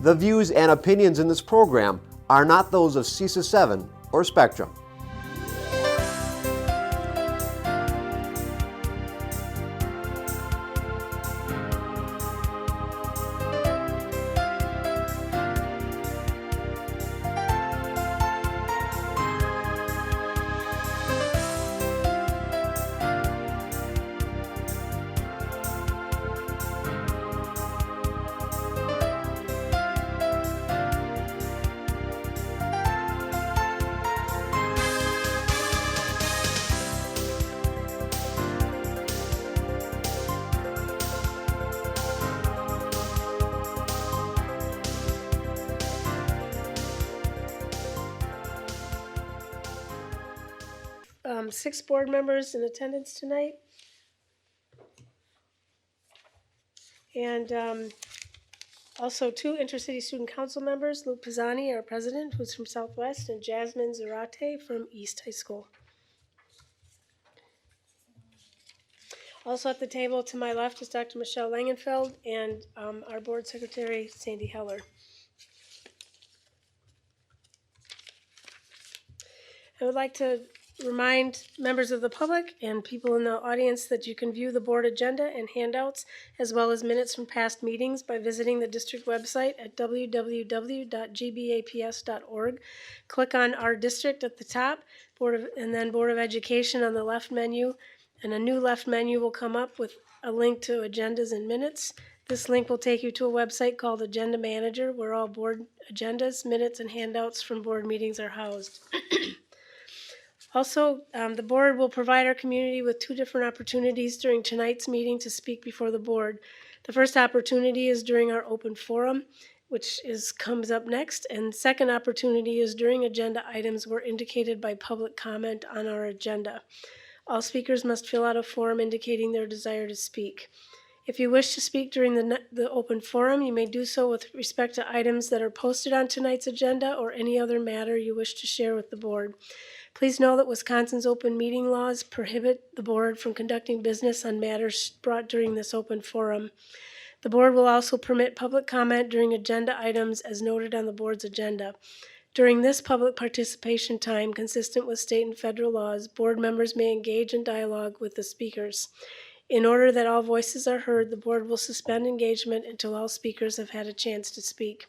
The views and opinions in this program are not those of CISA 7 or Spectrum. Six board members in attendance tonight. And also two intercity student council members, Luke Pisani, our president, who's from Southwest, and Jasmine Zarate from East High School. Also at the table to my left is Dr. Michelle Langenfeld and our board secretary, Sandy Heller. I would like to remind members of the public and people in the audience that you can view the board agenda and handouts as well as minutes from past meetings by visiting the district website at www.gbaps.org. Click on our district at the top, and then Board of Education on the left menu, and a new left menu will come up with a link to agendas and minutes. This link will take you to a website called Agenda Manager, where all board agendas, minutes, and handouts from board meetings are housed. Also, the board will provide our community with two different opportunities during tonight's meeting to speak before the board. The first opportunity is during our open forum, which comes up next, and the second opportunity is during agenda items were indicated by public comment on our agenda. All speakers must fill out a form indicating their desire to speak. If you wish to speak during the open forum, you may do so with respect to items that are posted on tonight's agenda or any other matter you wish to share with the board. Please know that Wisconsin's open meeting laws prohibit the board from conducting business on matters brought during this open forum. The board will also permit public comment during agenda items as noted on the board's agenda. During this public participation time, consistent with state and federal laws, board members may engage in dialogue with the speakers. In order that all voices are heard, the board will suspend engagement until all speakers have had a chance to speak.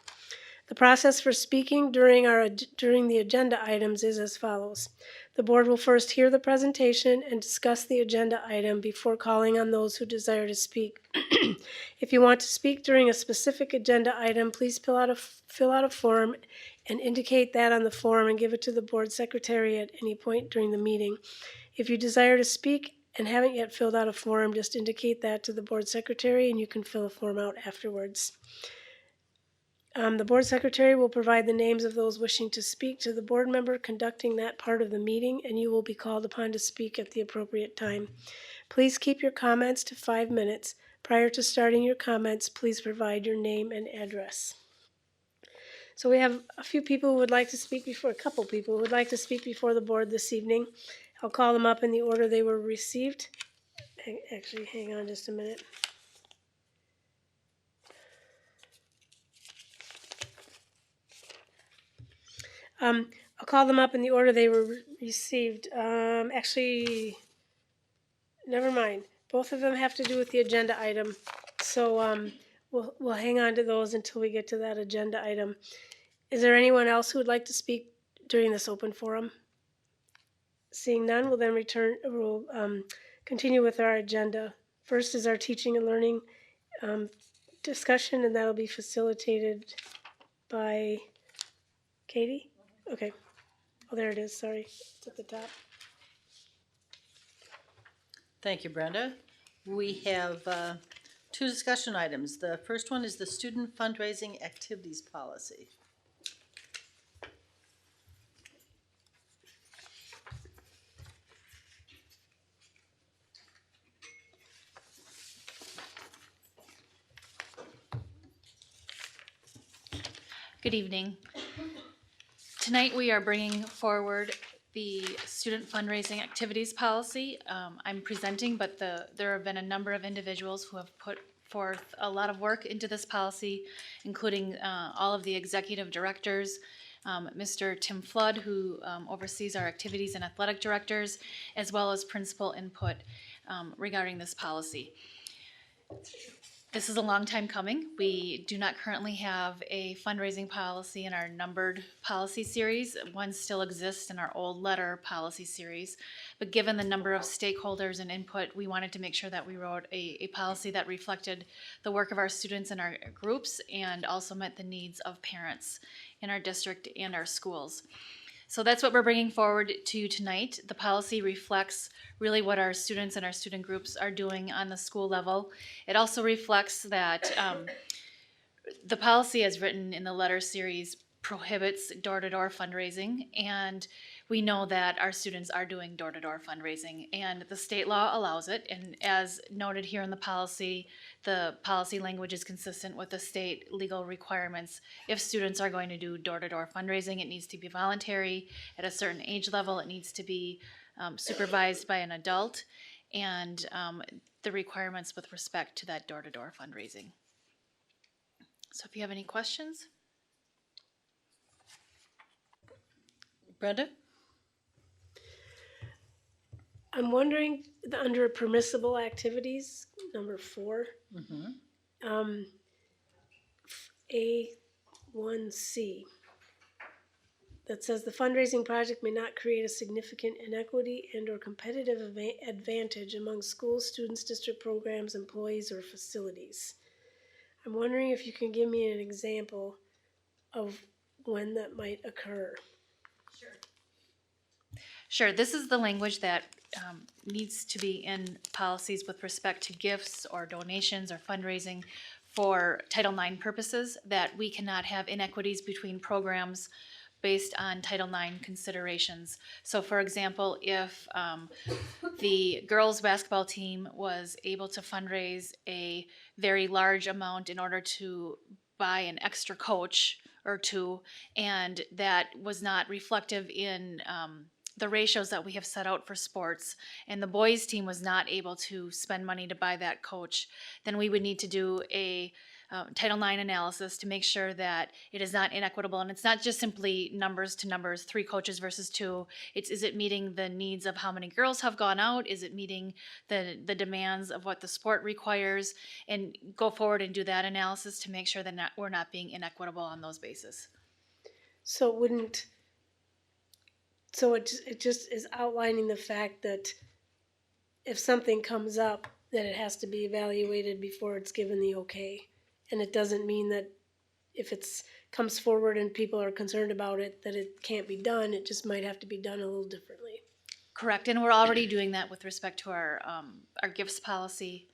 The process for speaking during the agenda items is as follows. The board will first hear the presentation and discuss the agenda item before calling on those who desire to speak. If you want to speak during a specific agenda item, please fill out a form and indicate that on the form and give it to the board secretary at any point during the meeting. If you desire to speak and haven't yet filled out a form, just indicate that to the board secretary and you can fill a form out afterwards. The board secretary will provide the names of those wishing to speak to the board member conducting that part of the meeting, and you will be called upon to speak at the appropriate time. Please keep your comments to 5 minutes. Prior to starting your comments, please provide your name and address. So we have a couple people who would like to speak before the board this evening. I'll call them up in the order they were received. Actually, hang on just a minute. I'll call them up in the order they were received. Actually, never mind. Both of them have to do with the agenda item. So we'll hang on to those until we get to that agenda item. Is there anyone else who would like to speak during this open forum? Seeing none, we'll then continue with our agenda. First is our teaching and learning discussion, and that'll be facilitated by Katie? Okay. Oh, there it is. Sorry. It's at the top. Thank you, Brenda. We have two discussion items. The first one is the student fundraising activities policy. Good evening. Tonight we are bringing forward the student fundraising activities policy. I'm presenting, but there have been a number of individuals who have put forth a lot of work into this policy, including all of the executive directors, Mr. Tim Flood, who oversees our activities and athletic directors, as well as principal input regarding this policy. This is a long time coming. We do not currently have a fundraising policy in our numbered policy series. One still exists in our old letter policy series. But given the number of stakeholders and input, we wanted to make sure that we wrote a policy that reflected the work of our students and our groups and also met the needs of parents in our district and our schools. So that's what we're bringing forward to you tonight. The policy reflects really what our students and our student groups are doing on the school level. It also reflects that the policy as written in the letter series prohibits door-to-door fundraising, and we know that our students are doing door-to-door fundraising, and the state law allows it. And as noted here in the policy language is consistent with the state legal requirements. If students are going to do door-to-door fundraising, it needs to be voluntary at a certain age level. It needs to be supervised by an adult, and the requirements with respect to that door-to-door fundraising. So if you have any questions? Brenda? I'm wondering, under permissible activities, number 4, A1C, that says the fundraising project may not create a significant inequity and or competitive advantage among schools, students, district programs, employees, or facilities. I'm wondering if you can give me an example of when that might occur. Sure, this is the language that needs to be in policies with respect to gifts or donations or fundraising for Title IX purposes, that we cannot have inequities between programs based on Title IX considerations. So for example, if the girls basketball team was able to fundraise a very large amount in order to buy an extra coach or two, and that was not reflective in the ratios that we have set out for sports, and the boys team was not able to spend money to buy that coach, then we would need to do a Title IX analysis to make sure that it is not inequitable. And it's not just simply numbers to numbers, 3 coaches versus 2. Is it meeting the needs of how many girls have gone out? Is it meeting the demands of what the sport requires? And go forward and do that analysis to make sure that we're not being inequitable on those bases. So it just is outlining the fact that if something comes up, that it has to be evaluated before it's given the okay. And it doesn't mean that if it comes forward and people are concerned about it, that it can't be done. It just might have to be done a little differently. Correct, and we're already doing that with respect to our gifts policy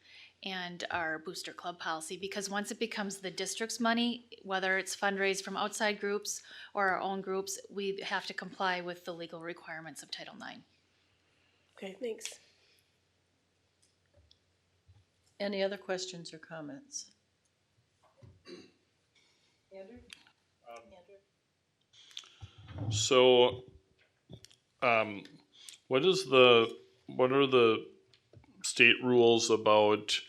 and our booster club policy, because once it becomes the district's money, whether it's fundraised from outside groups or our own groups, we have to comply with the legal requirements of Title IX. Okay, thanks. Any other questions or comments? Andrew? So, what are the state rules about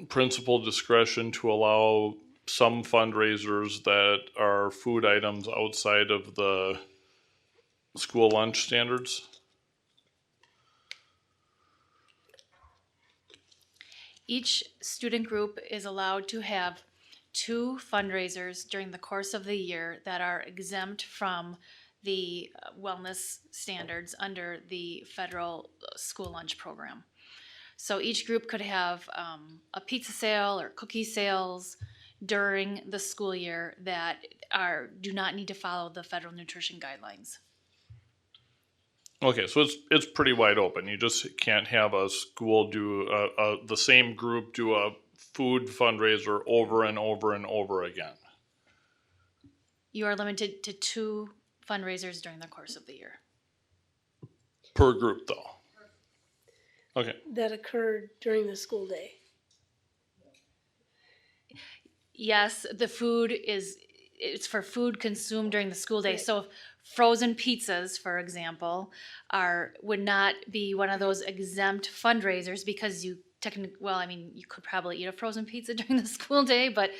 principal discretion to allow some fundraisers that are food items outside of the school lunch standards? Each student group is allowed to have 2 fundraisers during the course of the year that are exempt from the wellness standards under the federal school lunch program. So each group could have a pizza sale or cookie sales during the school year that do not need to follow the federal nutrition guidelines. Okay, so it's pretty wide open. You just can't have a school do the same group do a food fundraiser over and over and over again. You are limited to 2 fundraisers during the course of the year. Per group, though. Okay. That occurred during the school day. Yes, the food it's for food consumed during the school day. Right. So frozen pizzas, for example, would not be one of those exempt fundraisers because you well, I mean, you could probably eat a frozen pizza during the school day, but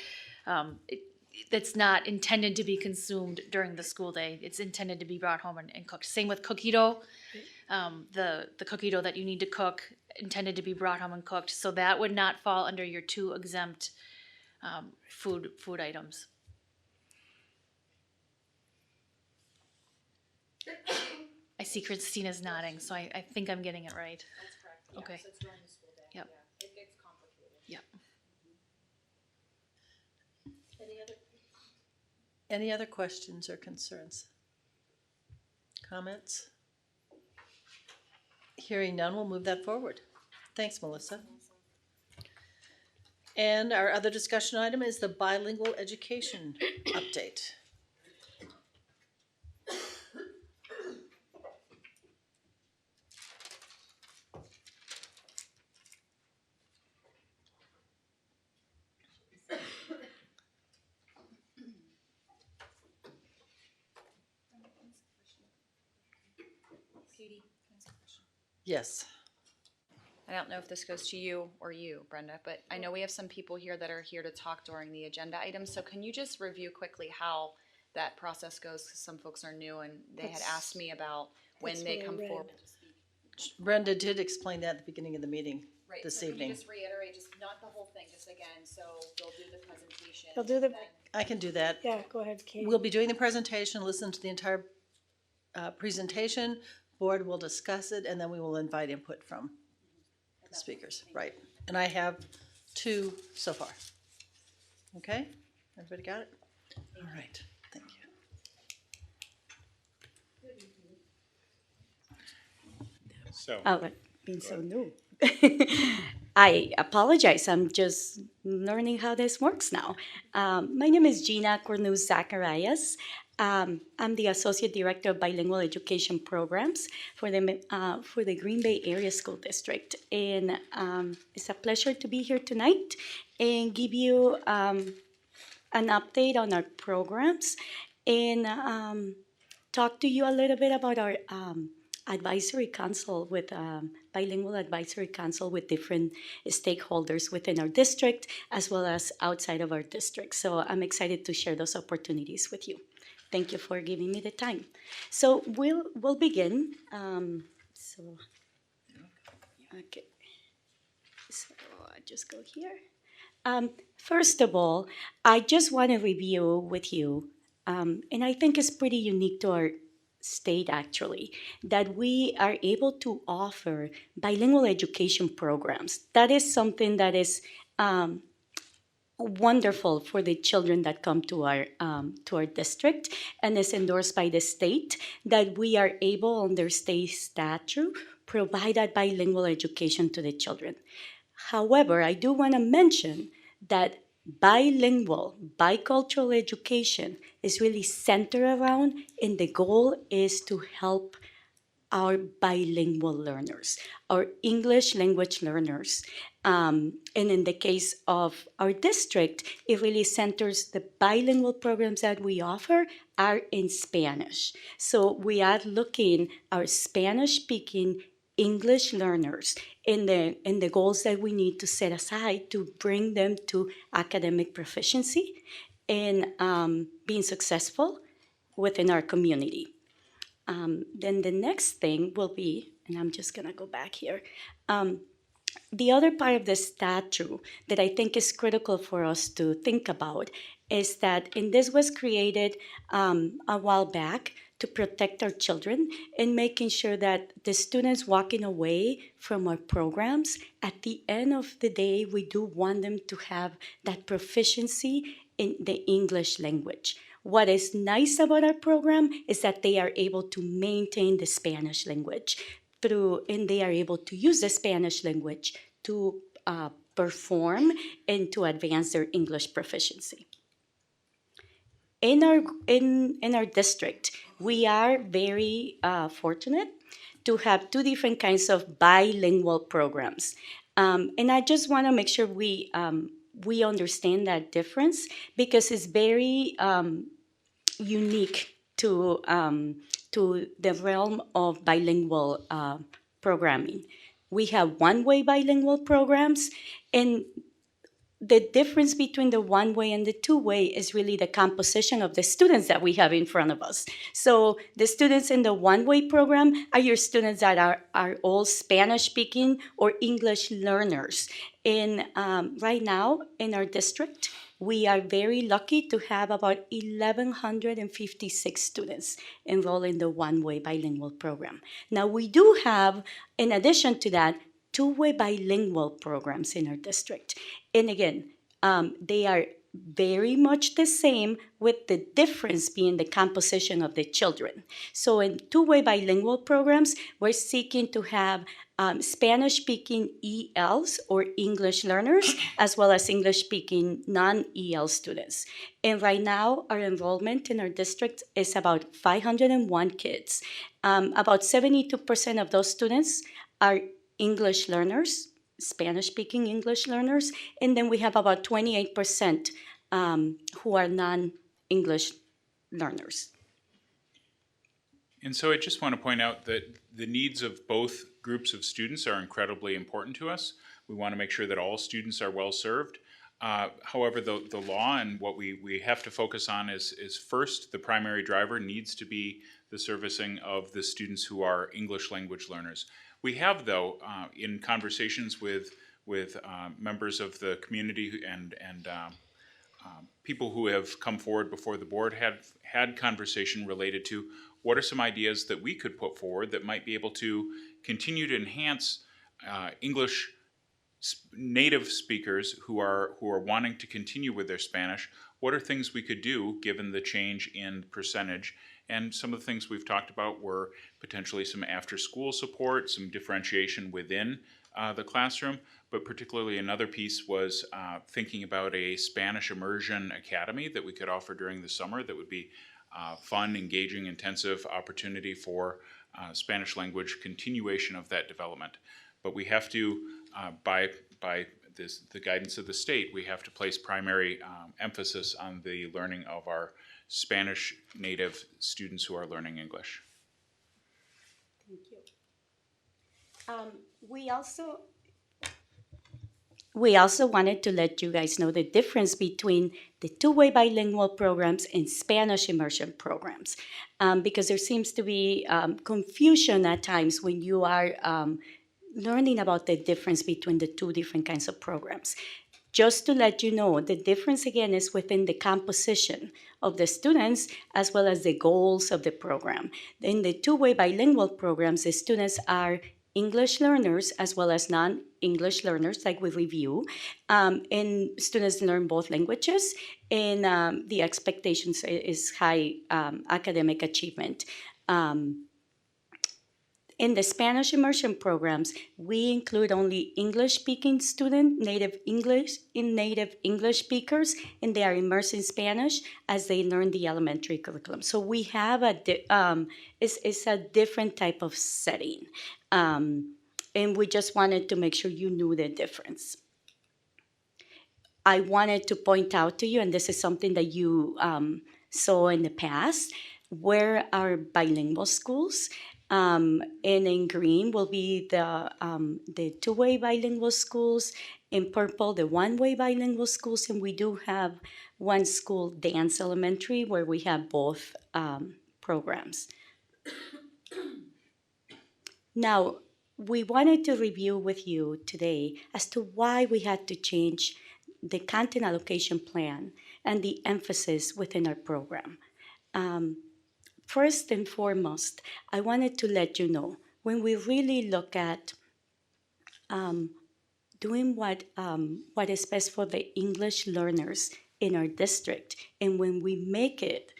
it's not intended to be consumed during the school day. It's intended to be brought home and cooked. Same with cookie dough. The cookie dough that you need to cook, intended to be brought home and cooked. So that would not fall under your two exempt food items. I see Christina's nodding, so I think I'm getting it right. That's correct. Yeah, Okay. so it's during the school day. Yep. Yeah, it gets complicated. Yep. Any other questions or concerns? Comments? Hearing none, we'll move that forward. Thanks, Melissa. And our other discussion item is the bilingual education update. Yes. I don't know if this goes to you or you, Brenda, but I know we have some people here that are here to talk during the agenda items. So can you just review quickly how that process goes? 'Cause some folks are new and they had asked me about when that's they what I come read. forward. Brenda did explain that at the beginning of the meeting Right, this so can evening. you just reiterate, just not the whole thing, just again, so they'll do the presentation. They'll do the- and then- I can do that. Yeah, go ahead, Katie. We'll be doing the presentation, listen to the entire presentation. Board will discuss it, and then we will invite input from the speakers. Right. And I have 2 so far. Okay? Everybody got it? All right. Thank you. So, Oh, being so new. I apologize. I'm just learning how this works now. My name is Gina Cornuz Zacharias. I'm the Associate Director of Bilingual Education Programs for the Green Bay Area School District. And it's a pleasure to be here tonight and give you an update on our programs and talk to you a little bit about our advisory council with bilingual advisory council with different stakeholders within our district as well as outside of our district. So I'm excited to share those opportunities with you. Thank you for giving me the time. So we'll begin. Okay. So I just go here. First of all, I just want to review with you, and I think it's pretty unique to our state actually, that we are able to offer bilingual education programs. That is something that is wonderful for the children that come to our district and is endorsed by the state, that we are able under state statute provide that bilingual education to the children. However, I do want to mention that bilingual, bicultural education is really centered around, and the goal is to help our bilingual learners, our English language learners. And in the case of our district, it really centers the bilingual programs that we offer are in Spanish. So we are looking our Spanish-speaking English learners in the goals that we need to set aside to bring them to academic proficiency and being successful within our community. Then the next thing will be, and I'm just gonna go back here, the other part of the statute that I think is critical for us to think about is that, and this was created a while back to protect our children and making sure that the students walking away from our programs, at the end of the day, we do want them to have that proficiency in the English language. What is nice about our program is that they are able to maintain the Spanish language and they are able to use the Spanish language to perform and to advance their English proficiency. In our district, we are very fortunate to have 2 different kinds of bilingual programs. And I just want to make sure we understand that difference because it's very unique to the realm of bilingual programming. We have one-way bilingual programs, and the difference between the one-way and the two-way is really the composition of the students that we have in front of us. So the students in the one-way program are your students that are all Spanish-speaking or English learners. And right now in our district, we are very lucky to have about 1,156 students enroll in the one-way bilingual program. Now we do have, in addition to that, two-way bilingual programs in our district. And again, they are very much the same, with the difference being the composition of the children. So in two-way bilingual programs, we're seeking to have Spanish-speaking ELs or English learners, as well as English-speaking non-EL students. And right now, our enrollment in our district is about 501 kids. About 72% of those students are English learners, Spanish-speaking English learners, and then we have about 28% who are non-English learners. And so I just want to point out that the needs of both groups of students are incredibly important to us. We want to make sure that all students are well served. However, the law and what we have to focus on is first, the primary driver needs to be the servicing of the students who are English language learners. We have, though, in conversations with members of the community and people who have come forward before the board, had conversation related to what are some ideas that we could put forward that might be able to continue to enhance English native speakers who are wanting to continue with their Spanish. What are things we could do given the change in percentage? And some of the things we've talked about were potentially some after-school support, some differentiation within the classroom, but particularly another piece was thinking about a Spanish immersion academy that we could offer during the summer that would be fun, engaging, intensive opportunity for Spanish language continuation of that development. But we have to, by the guidance of the state, we have to place primary emphasis on the learning of our Spanish native students who are learning English. Thank you. We also wanted to let you guys know the difference between the two-way bilingual programs and Spanish immersion programs, because there seems to be confusion at times when you are learning about the difference between the two different kinds of programs. Just to let you know, the difference again is within the composition of the students as well as the goals of the program. In the two-way bilingual programs, the students are English learners as well as non-English learners, like we review, and students learn both languages, and the expectations is high academic achievement. In the Spanish immersion programs, we include only English-speaking students, native English speakers, and they are immersed in Spanish as they learn the elementary curriculum. So we have it's a different type of setting, and we just wanted to make sure you knew the difference. I wanted to point out to you, and this is something that you saw in the past, where are bilingual schools. And in green will be the two-way bilingual schools. In purple, the one-way bilingual schools. And we do have one school, Dance Elementary, where we have both programs. Now, we wanted to review with you today as to why we had to change the content allocation plan and the emphasis within our program. First and foremost, I wanted to let you know, when we really look at doing what is best for the English learners in our district, and when we make it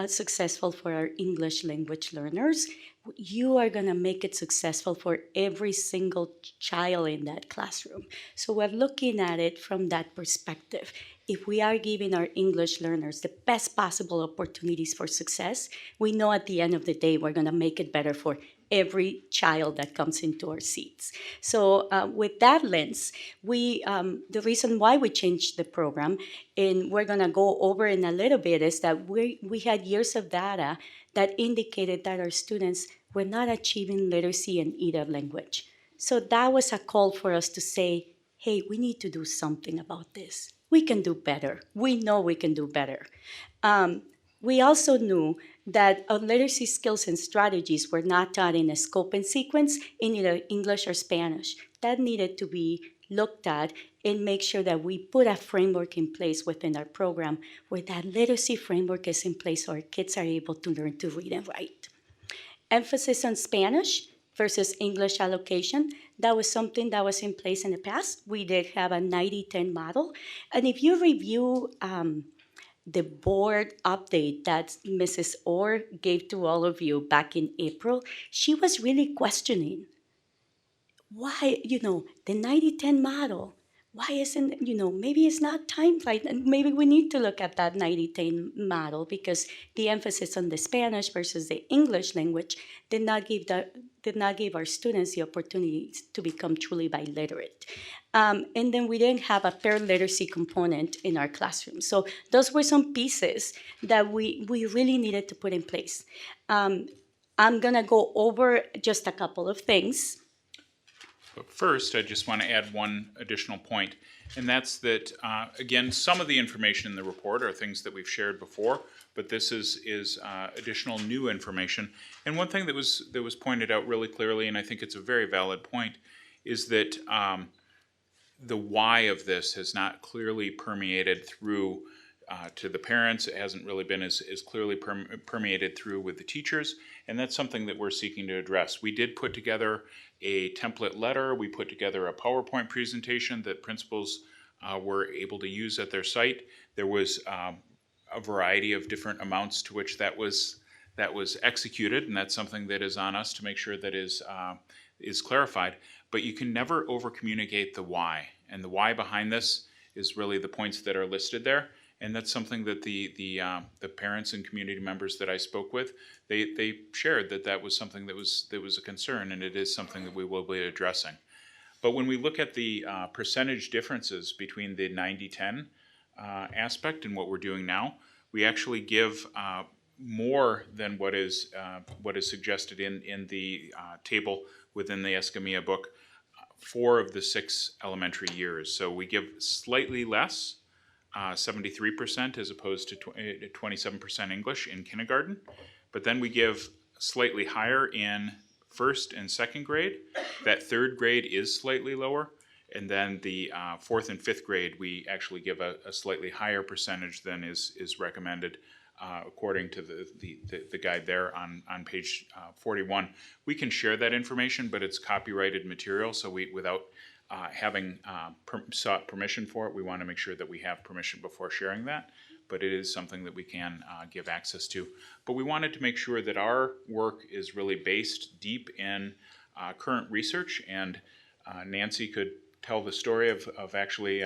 successful for our English language learners, you are going to make it successful for every single child in that classroom. So we're looking at it from that perspective. If we are giving our English learners the best possible opportunities for success, we know at the end of the day we're going to make it better for every child that comes into our seats. So with that lens, the reason why we changed the program, and we're going to go over in a little bit, is that we had years of data that indicated that our students were not achieving literacy in either language. So that was a call for us to say, hey, we need to do something about this. We can do better. We know we can do better. We also knew that literacy skills and strategies were not taught in a scope and sequence in either English or Spanish. That needed to be looked at and make sure that we put a framework in place within our program where that literacy framework is in place so our kids are able to learn to read and write. Emphasis on Spanish versus English allocation. That was something that was in place in the past. We did have a 90-10 model. And if you review the board update that Mrs. Orr gave to all of you back in April, she was really questioning why, the 90-10 model, why isn't, maybe it's not time right, and maybe we need to look at that 90-10 model because the emphasis on the Spanish versus the English language did not give our students the opportunity to become truly biliterate. And then we didn't have a paired literacy component in our classroom. So those were some pieces that we really needed to put in place. I'm gonna go over just a couple of things. But first, I just want to add one additional point, and that's that, again, some of the information in the report are things that we've shared before, but this is additional new information. And one thing that was pointed out really clearly, and I think it's a very valid point, is that the why of this has not clearly permeated through to the parents. It hasn't really been as clearly permeated through with the teachers, and that's something that we're seeking to address. We did put together a template letter. We put together a PowerPoint presentation that principals were able to use at their site. There was a variety of different amounts to which that was executed, and that's something that is on us to make sure that is clarified. But you can never over communicate the why, and the why behind this is really the points that are listed there. And that's something that the parents and community members that I spoke with, they shared that was something that was a concern, and it is something that we will be addressing. But when we look at the percentage differences between the 90-10 aspect and what we're doing now, we actually give more than what is suggested in the table within the Escamilla book, 4 of the 6 elementary years. So we give slightly less. 73% as opposed to 27% English in kindergarten. But then we give slightly higher in first and second grade. That third grade is slightly lower. And then the fourth and fifth grade, we actually give a slightly higher percentage than is recommended according to the guide there on page 41. We can share that information, but it's copyrighted material, so without having sought permission for it, we want to make sure that we have permission before sharing that, but it is something that we can give access to. But we wanted to make sure that our work is really based deep in current research, and Nancy could tell the story of actually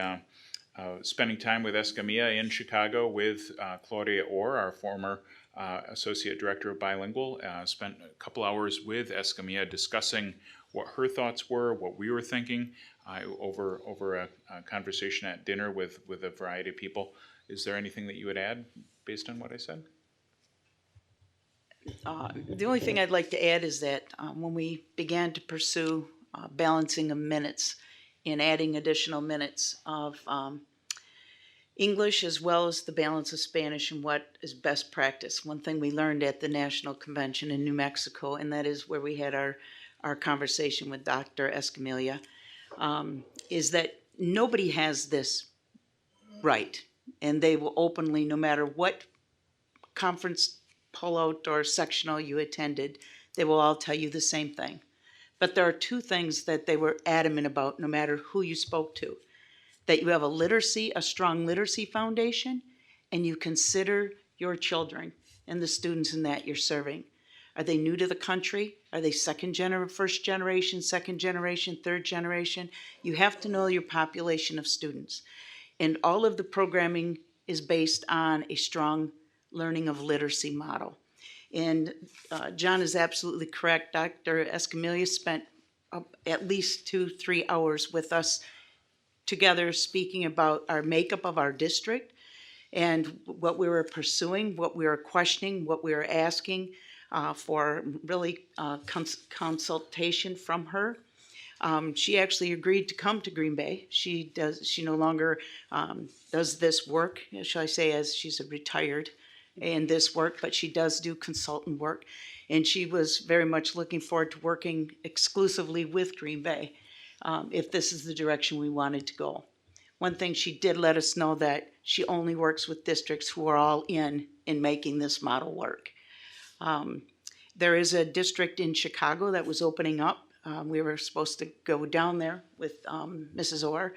spending time with Escamilla in Chicago with Claudia Orr, our former Associate Director of Bilingual, spent a couple hours with Escamilla discussing what her thoughts were, what we were thinking, over a conversation at dinner with a variety of people. Is there anything that you would add based on what I said? The only thing I'd like to add is that when we began to pursue balancing of minutes and adding additional minutes of English as well as the balance of Spanish and what is best practice, one thing we learned at the National Convention in New Mexico, and that is where we had our conversation with Dr. Escamilla, is that nobody has this right, and they will openly, no matter what conference pullout or sectional you attended, they will all tell you the same thing. But there are 2 things that they were adamant about, no matter who you spoke to: that you have a strong literacy foundation, and you consider your children and the students in that you're serving. Are they new to the country? Are they first generation, second generation, third generation? You have to know your population of students. And all of the programming is based on a strong learning of literacy model. And John is absolutely correct. Dr. Escamilla spent at least 2-3 hours with us together speaking about our makeup of our district and what we were pursuing, what we were questioning, what we were asking for really consultation from her. She actually agreed to come to Green Bay. She no longer does this work, shall I say, as she's a retired in this work, but she does do consultant work. And she was very much looking forward to working exclusively with Green Bay if this is the direction we wanted to go. One thing she did let us know that she only works with districts who are all in making this model work. There is a district in Chicago that was opening up. We were supposed to go down there with Mrs. Orr,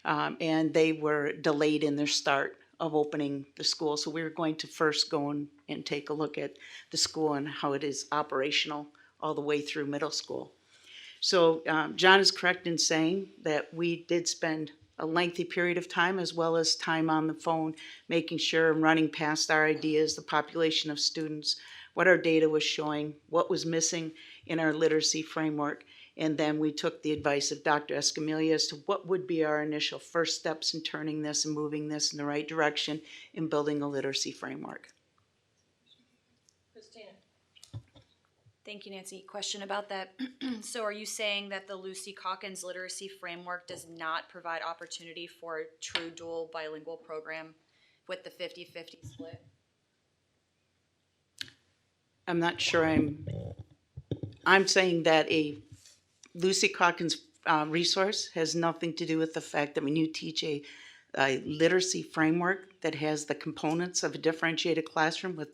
and they were delayed in their start of opening the school. So we were going to first go and take a look at the school and how it is operational all the way through middle school. So John is correct in saying that we did spend a lengthy period of time as well as time on the phone, making sure and running past our ideas, the population of students, what our data was showing, what was missing in our literacy framework. And then we took the advice of Dr. Escamilla as to what would be our initial first steps in turning this and moving this in the right direction in building a literacy framework. Thank you, Nancy. Question about that. So are you saying that the Lucy Calkins literacy framework does not provide opportunity for a true dual bilingual program with the 50-50 split? I'm not sure I'm saying that a Lucy Calkins resource has nothing to do with the fact that when you teach a literacy framework that has the components of a differentiated classroom with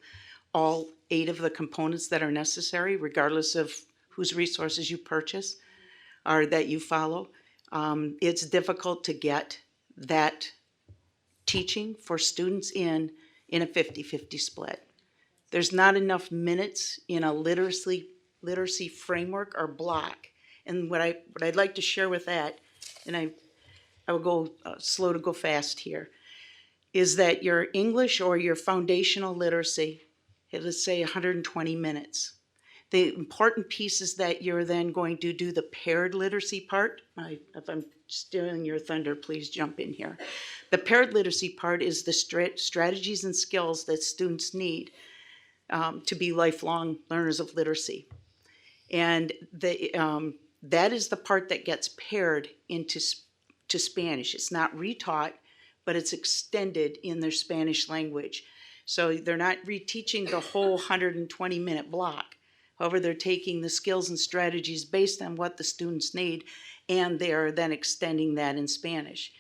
all 8 of the components that are necessary, regardless of whose resources you purchase or that you follow, it's difficult to get that teaching for students in a 50-50 split. There's not enough minutes in a literacy framework or block. And what I'd like to share with that, and I will go slow to go fast here, is that your English or your foundational literacy, let's say 120 minutes. The important piece is that you're then going to do the paired literacy part. If I'm stealing your thunder, please jump in here. The paired literacy part is the strategies and skills that students need to be lifelong learners of literacy. And that is the part that gets paired into Spanish. It's not retaught, but it's extended in their Spanish language. So they're not reteaching the whole 120-minute block. However, they're taking the skills and strategies based on what the students need, and they are then extending that in Spanish.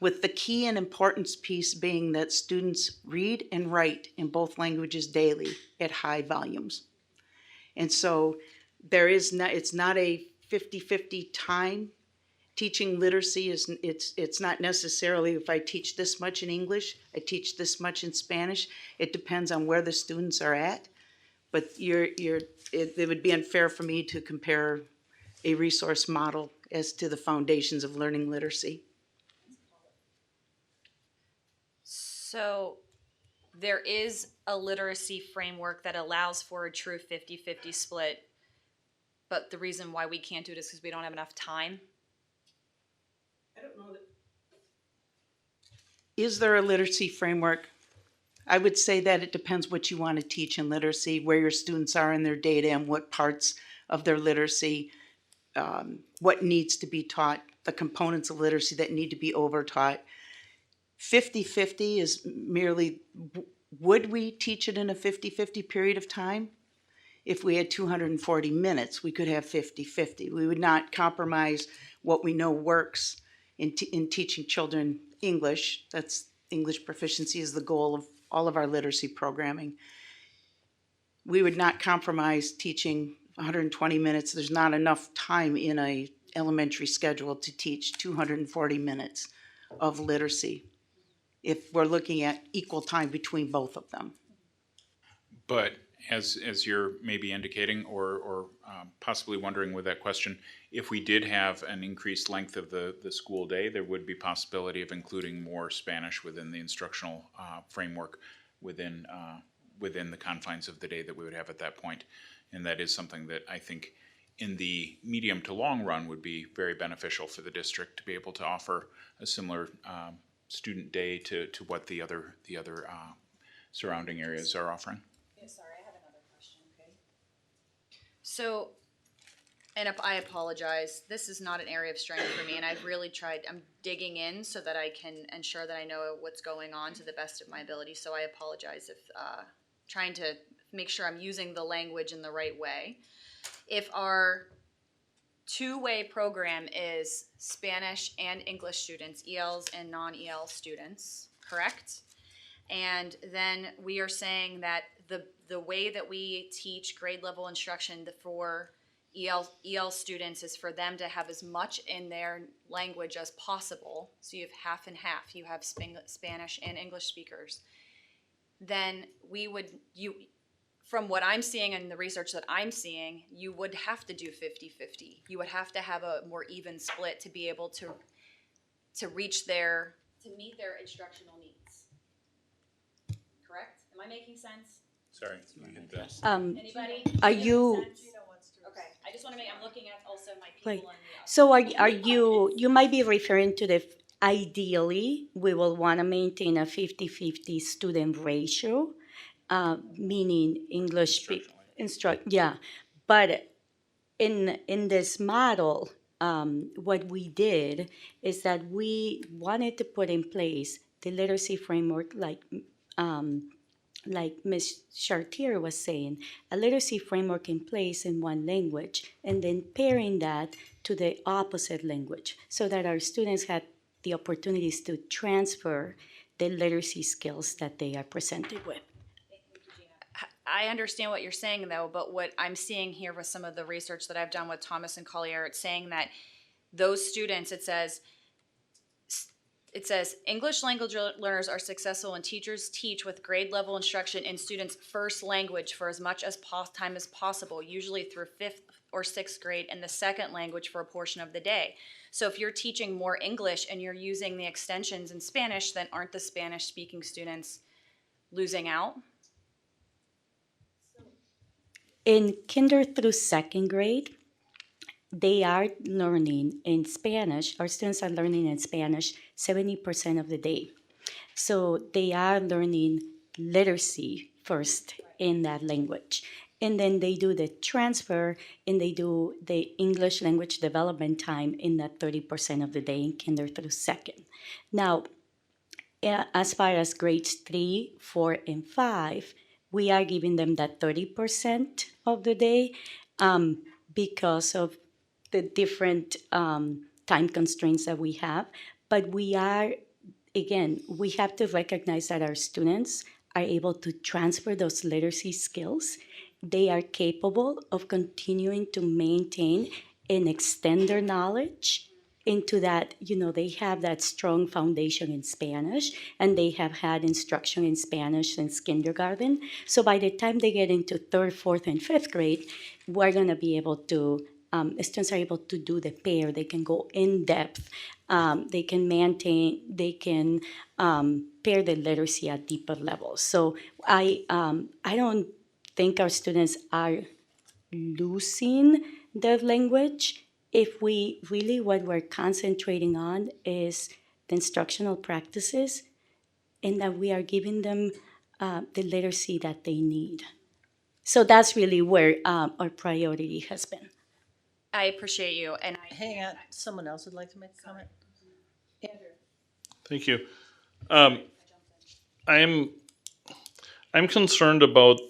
With the key and importance piece being that students read and write in both languages daily at high volumes. And so it's not a 50-50 time. Teaching literacy it's not necessarily if I teach this much in English, I teach this much in Spanish. It depends on where the students are at. But it would be unfair for me to compare a resource model as to the foundations of learning literacy. So there is a literacy framework that allows for a true 50-50 split, but the reason why we can't do it is because we don't have enough time? I don't know that. Is there a literacy framework? I would say that it depends what you want to teach in literacy, where your students are in their data and what parts of their literacy, what needs to be taught, the components of literacy that need to be over-taught. 50-50 is merely, would we teach it in a 50-50 period of time? If we had 240 minutes, we could have 50-50. We would not compromise what we know works in teaching children English. That's English proficiency is the goal of all of our literacy programming. We would not compromise teaching 120 minutes. There's not enough time in a elementary schedule to teach 240 minutes of literacy if we're looking at equal time between both of them. But as you're maybe indicating or possibly wondering with that question, if we did have an increased length of the school day, there would be possibility of including more Spanish within the instructional framework within the confines of the day that we would have at that point. And that is something that I think in the medium to long run would be very beneficial for the district to be able to offer a similar student day to what the other surrounding areas are offering. Yeah, sorry, I have another question, okay? So And I apologize, this is not an area of strength for me, and I've really tried, I'm digging in so that I can ensure that I know what's going on to the best of my ability, so I apologize if, trying to make sure I'm using the language in the right way. If our two-way program is Spanish and English students, ELs and non-EL students, correct? And then we are saying that the way that we teach grade level instruction for EL students is for them to have as much in their language as possible. So you have half and half. You have Spanish and English speakers. Then from what I'm seeing and the research that I'm seeing, you would have to do 50-50. You would have to have a more even split to be able to meet their instructional needs. Correct? Am I making sense? Sorry, you hit that. Anybody? Are you, Okay, I just want to I'm looking at also my right, people on the. so are you might be referring to the, ideally, we will want to maintain a 50-50 student ratio, meaning English yeah. But in this model, what we did is that we wanted to put in place the literacy framework, like Ms. Chartier was saying, a literacy framework in place in one language, and then pairing that to the opposite language so that our students had the opportunities to transfer the literacy skills that they are presented with. I understand what you're saying though, but what I'm seeing here with some of the research that I've done with Thomas and Collier, it's saying that those students, it says English language learners are successful when teachers teach with grade level instruction in students' first language for as much time as possible, usually through 5th or 6th grade, and the second language for a portion of the day. So if you're teaching more English and you're using the extensions in Spanish, then aren't the Spanish speaking students losing out? In kinder through 2nd grade, they are learning in Spanish. Our students are learning in Spanish 70% of the day. So they are learning literacy first in that language. And then they do the transfer and they do the English language development time in that 30% of the day in kinder through 2nd. Now, as far as grades 3, 4, and 5, we are giving them that 30% of the day because of the different time constraints that we have. But we are, again, we have to recognize that our students are able to transfer those literacy skills. They are capable of continuing to maintain and extend their knowledge into that, they have that strong foundation in Spanish, and they have had instruction in Spanish since kindergarten. So by the time they get into 3rd, 4th, and 5th grade, we're going to be able to, students are able to do the pair. They can go in depth. They can pair the literacy at deeper levels. So I don't think our students are losing their language. If we really, what we're concentrating on is the instructional practices and that we are giving them the literacy that they need. So that's really where our priority has been. I appreciate you, and Hang on, someone else would like to make a comment? Thank you. I'm concerned about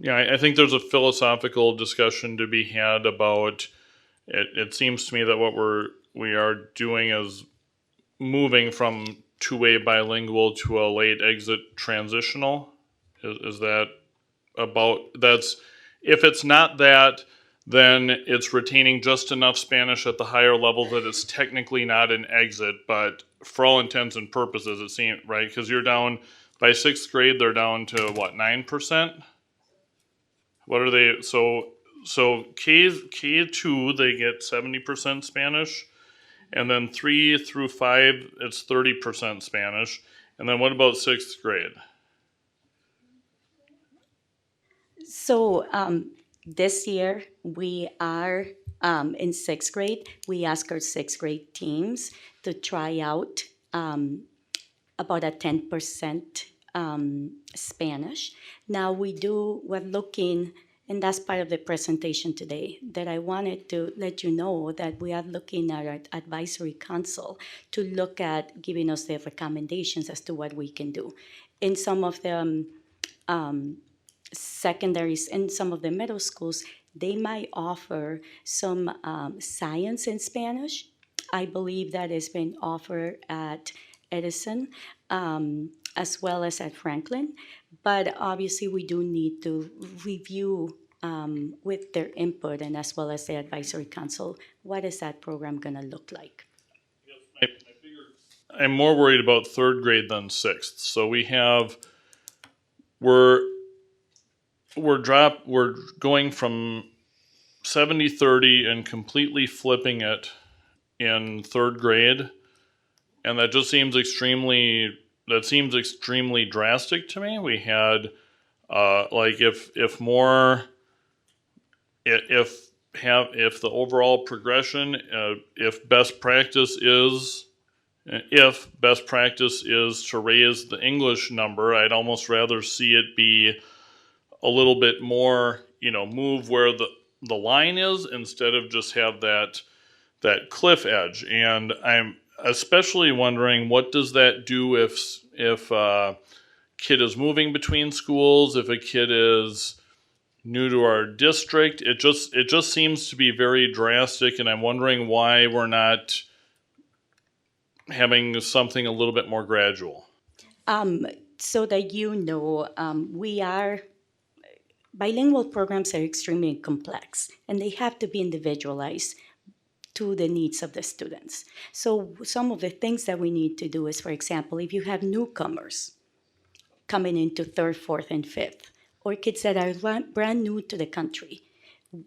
I think there's a philosophical discussion to be had about it. It seems to me that what we are doing is moving from two-way bilingual to a late exit transitional. Is that if it's not that, then it's retaining just enough Spanish at the higher level that it's technically not an exit, but for all intents and purposes, it seems, right? Because you're down, by 6th grade, they're down to, 9%? What are they, so K2, they get 70% Spanish, and then 3 through 5, it's 30% Spanish, and then what about 6th grade? So this year, we are in 6th grade. We ask our 6th grade teams to try out about a 10% Spanish. Now we're looking, And that's part of the presentation today, that I wanted to let you know that we are looking at our advisory council to look at giving us their recommendations as to what we can do. In some of the secondaries, in some of the middle schools, they might offer some science in Spanish. I believe that has been offered at Edison, as well as at Franklin. But obviously, we do need to review with their input and as well as the advisory council, what is that program going to look like? I'm more worried about third grade than sixth. So we're going from 70-30 and completely flipping it in third grade, and that just seems extremely drastic to me. We had like if the overall progression, if best practice is to raise the English number, I'd almost rather see it be a little bit more, move where the line is instead of just have that cliff edge. And I'm especially wondering, what does that do if a kid is moving between schools, if a kid is new to our district? It just seems to be very drastic, and I'm wondering why we're not having something a little bit more gradual. So that bilingual programs are extremely complex, and they have to be individualized to the needs of the students. So some of the things that we need to do is, for example, if you have newcomers coming into third, fourth, and fifth, or kids that are brand new to the country,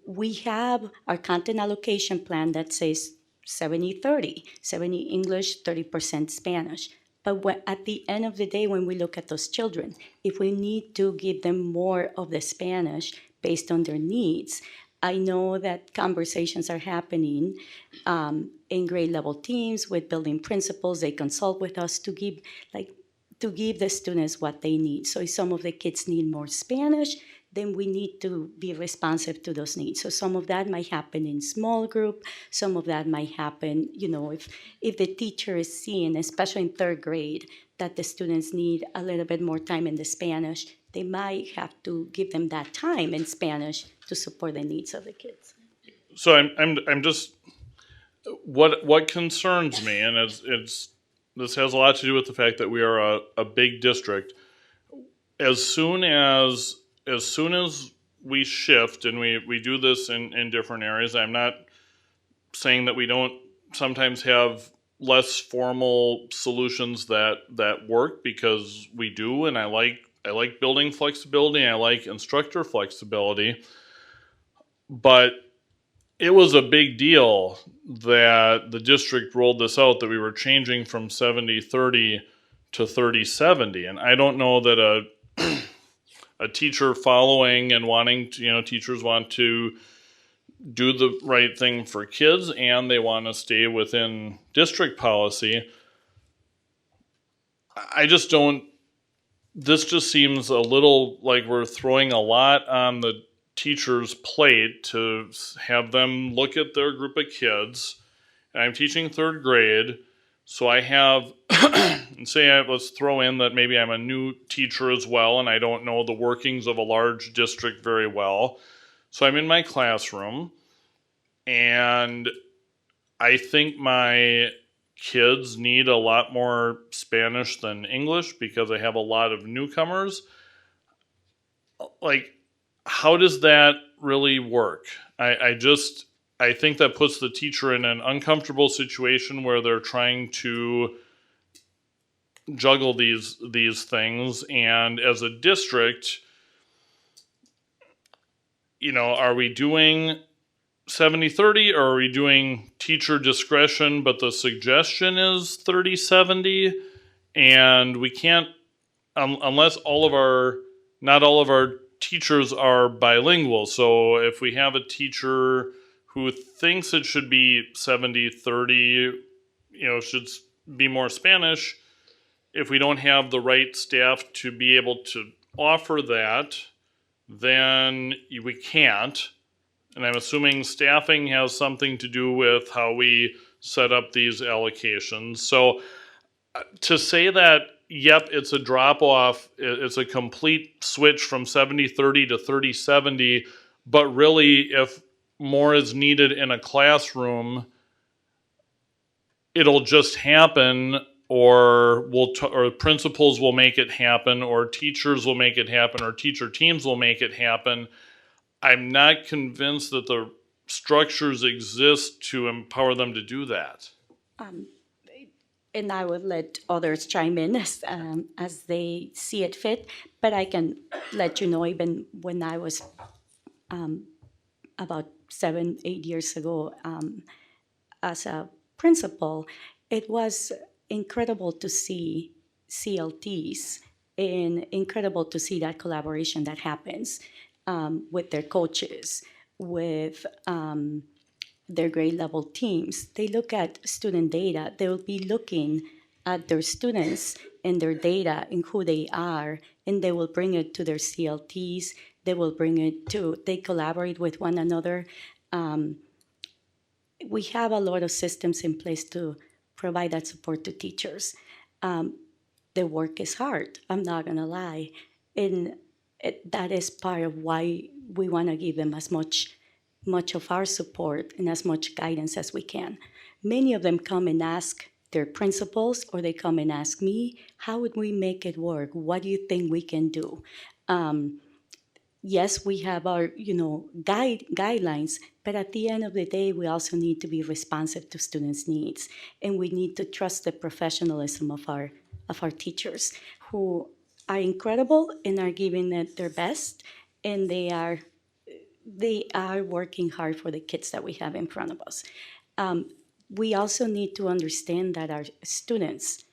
we have our content allocation plan that says 70-30, 70 English, 30% Spanish. But at the end of the day, when we look at those children, if we need to give them more of the Spanish based on their needs, I know that conversations are happening in grade level teams with building principals. They consult with us to give the students what they need. So if some of the kids need more Spanish, then we need to be responsive to those needs. So some of that might happen in small group. Some of that might happen, if the teacher is seeing, especially in third grade, that the students need a little bit more time in the Spanish, they might have to give them that time in Spanish to support the needs of the kids. So I'm just, what concerns me, and this has a lot to do with the fact that we are a big district. As soon as we shift, and we do this in different areas, I'm not saying that we don't sometimes have less formal solutions that work, because we do, and I like building flexibility, and I like instructor flexibility. But it was a big deal that the district rolled this out, that we were changing from 70-30 to 30-70. And I don't know that a teacher following and wanting to, teachers want to do the right thing for kids and they want to stay within district policy. This just seems a little like we're throwing a lot on the teacher's plate to have them look at their group of kids. And I'm teaching third grade, so I have, let's throw in that maybe I'm a new teacher as well, and I don't know the workings of a large district very well. So I'm in my classroom, and I think my kids need a lot more Spanish than English because I have a lot of newcomers. Like, how does that really work? I think that puts the teacher in an uncomfortable situation where they're trying to juggle these things. And as a district, are we doing 70-30 or are we doing teacher discretion, but the suggestion is 30-70? And we can't, unless not all of our teachers are bilingual. So if we have a teacher who thinks it should be 70-30, should be more Spanish, if we don't have the right staff to be able to offer that, then we can't. And I'm assuming staffing has something to do with how we set up these allocations. So to say that, yep, it's a drop off, it's a complete switch from 70-30 to 30-70, but really if more is needed in a classroom, it'll just happen, or or principals will make it happen, or teachers will make it happen, or teacher teams will make it happen. I'm not convinced that the structures exist to empower them to do that. And I will let others chime in as they see it fit. But I can let you know, even when I was about 7-8 years ago as a principal, it was incredible to see CLTs and incredible to see that collaboration that happens with their coaches, with their grade level teams. They look at student data. They will be looking at their students and their data and who they are, and they will bring it to their CLTs. They collaborate with one another. We have a lot of systems in place to provide that support to teachers. The work is hard, I'm not gonna lie. And that is part of why we wanna give them as much of our support and as much guidance as we can. Many of them come and ask their principals, or they come and ask me, how would we make it work? What do you think we can do? Yes, we have our guidelines, but at the end of the day, we also need to be responsive to students' needs, and we need to trust the professionalism of our teachers, who are incredible and are giving it their best, and they are working hard for the kids that we have in front of us. We also need to understand that our students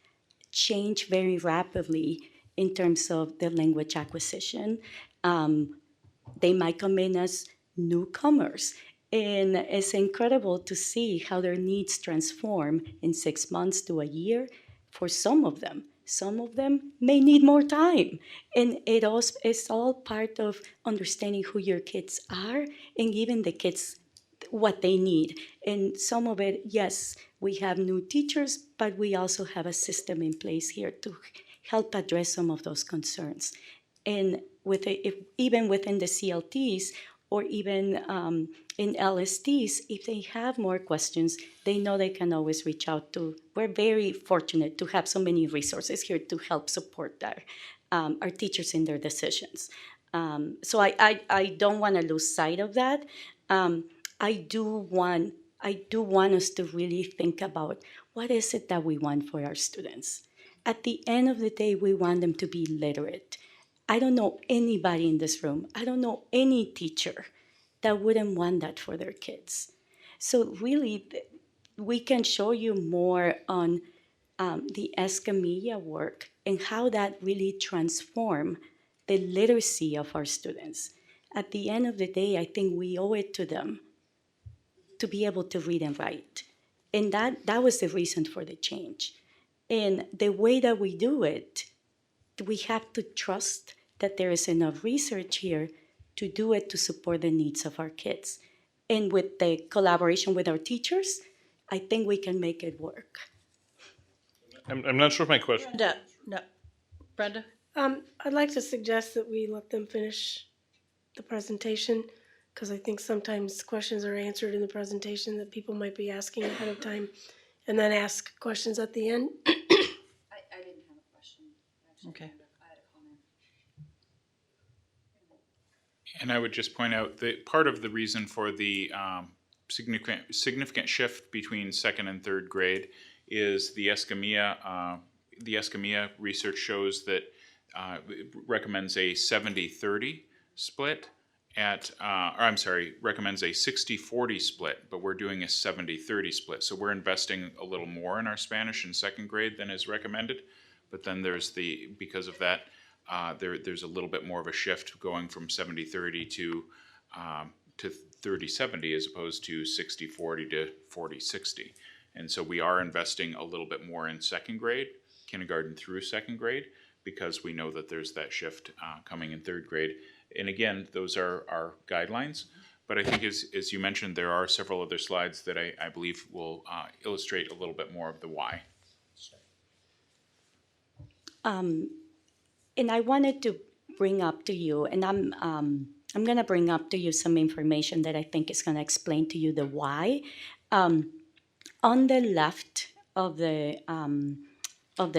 change very rapidly in terms of their language acquisition. They might come in as newcomers, and it's incredible to see how their needs transform in 6 months to a year for some of them. Some of them may need more time, and it's all part of understanding who your kids are and giving the kids what they need. And some of it, yes, we have new teachers, but we also have a system in place here to help address some of those concerns. And even within the CLTs, or even in LSTs, if they have more questions, they know they can always reach out to. We're very fortunate to have so many resources here to help support our teachers in their decisions. So I don't want to lose sight of that. I do want us to really think about what is it that we want for our students. At the end of the day, we want them to be literate. I don't know anybody in this room, I don't know any teacher that wouldn't want that for their kids. So really, we can show you more on the Escamilla work and how that really transformed the literacy of our students. At the end of the day, I think we owe it to them to be able to read and write. And that was the reason for the change. And the way that we do it, we have to trust that there is enough research here to do it to support the needs of our kids. And with the collaboration with our teachers, I think we can make it work. I'm not sure if my question. Brenda? I'd like to suggest that we let them finish the presentation, because I think sometimes questions are answered in the presentation that people might be asking ahead of time, and then ask questions at the end. I didn't have a question. Okay. I had a comment. And I would just point out that part of the reason for the significant shift between second and third grade is the Escamilla research shows that it recommends a 70-30 split recommends a 60-40 split, but we're doing a 70-30 split. So we're investing a little more in our Spanish in second grade than is recommended. But then because of that, there's a little bit more of a shift going from 70-30 to 30-70 as opposed to 60-40 to 40-60. And so we are investing a little bit more in second grade, kindergarten through second grade, because we know that there's that shift coming in third grade. And again, those are our guidelines. But I think as you mentioned, there are several other slides that I believe will illustrate a little bit more of the why. And I wanted to bring up to you, and I'm going to bring up to you some information that I think is going to explain to you the why. On the left of the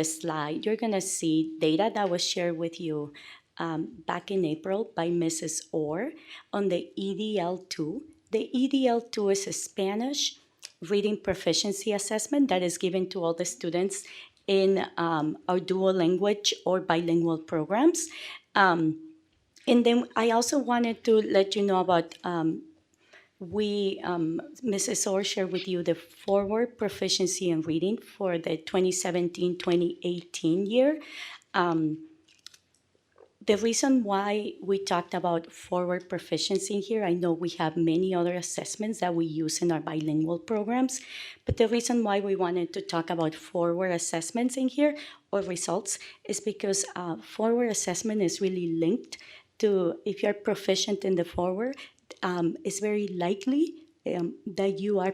slide, you're going to see data that was shared with you back in April by Mrs. Orr on the EDL2. The EDL2 is a Spanish reading proficiency assessment that is given to all the students in our dual language or bilingual programs. And then I also wanted to let you know about Mrs. Orr shared with you the forward proficiency in reading for the 2017-2018 year. The reason why we talked about forward proficiency here, I know we have many other assessments that we use in our bilingual programs, but the reason why we wanted to talk about forward assessments in here or results is because forward assessment is really linked to, if you're proficient in the forward, it's very likely that you are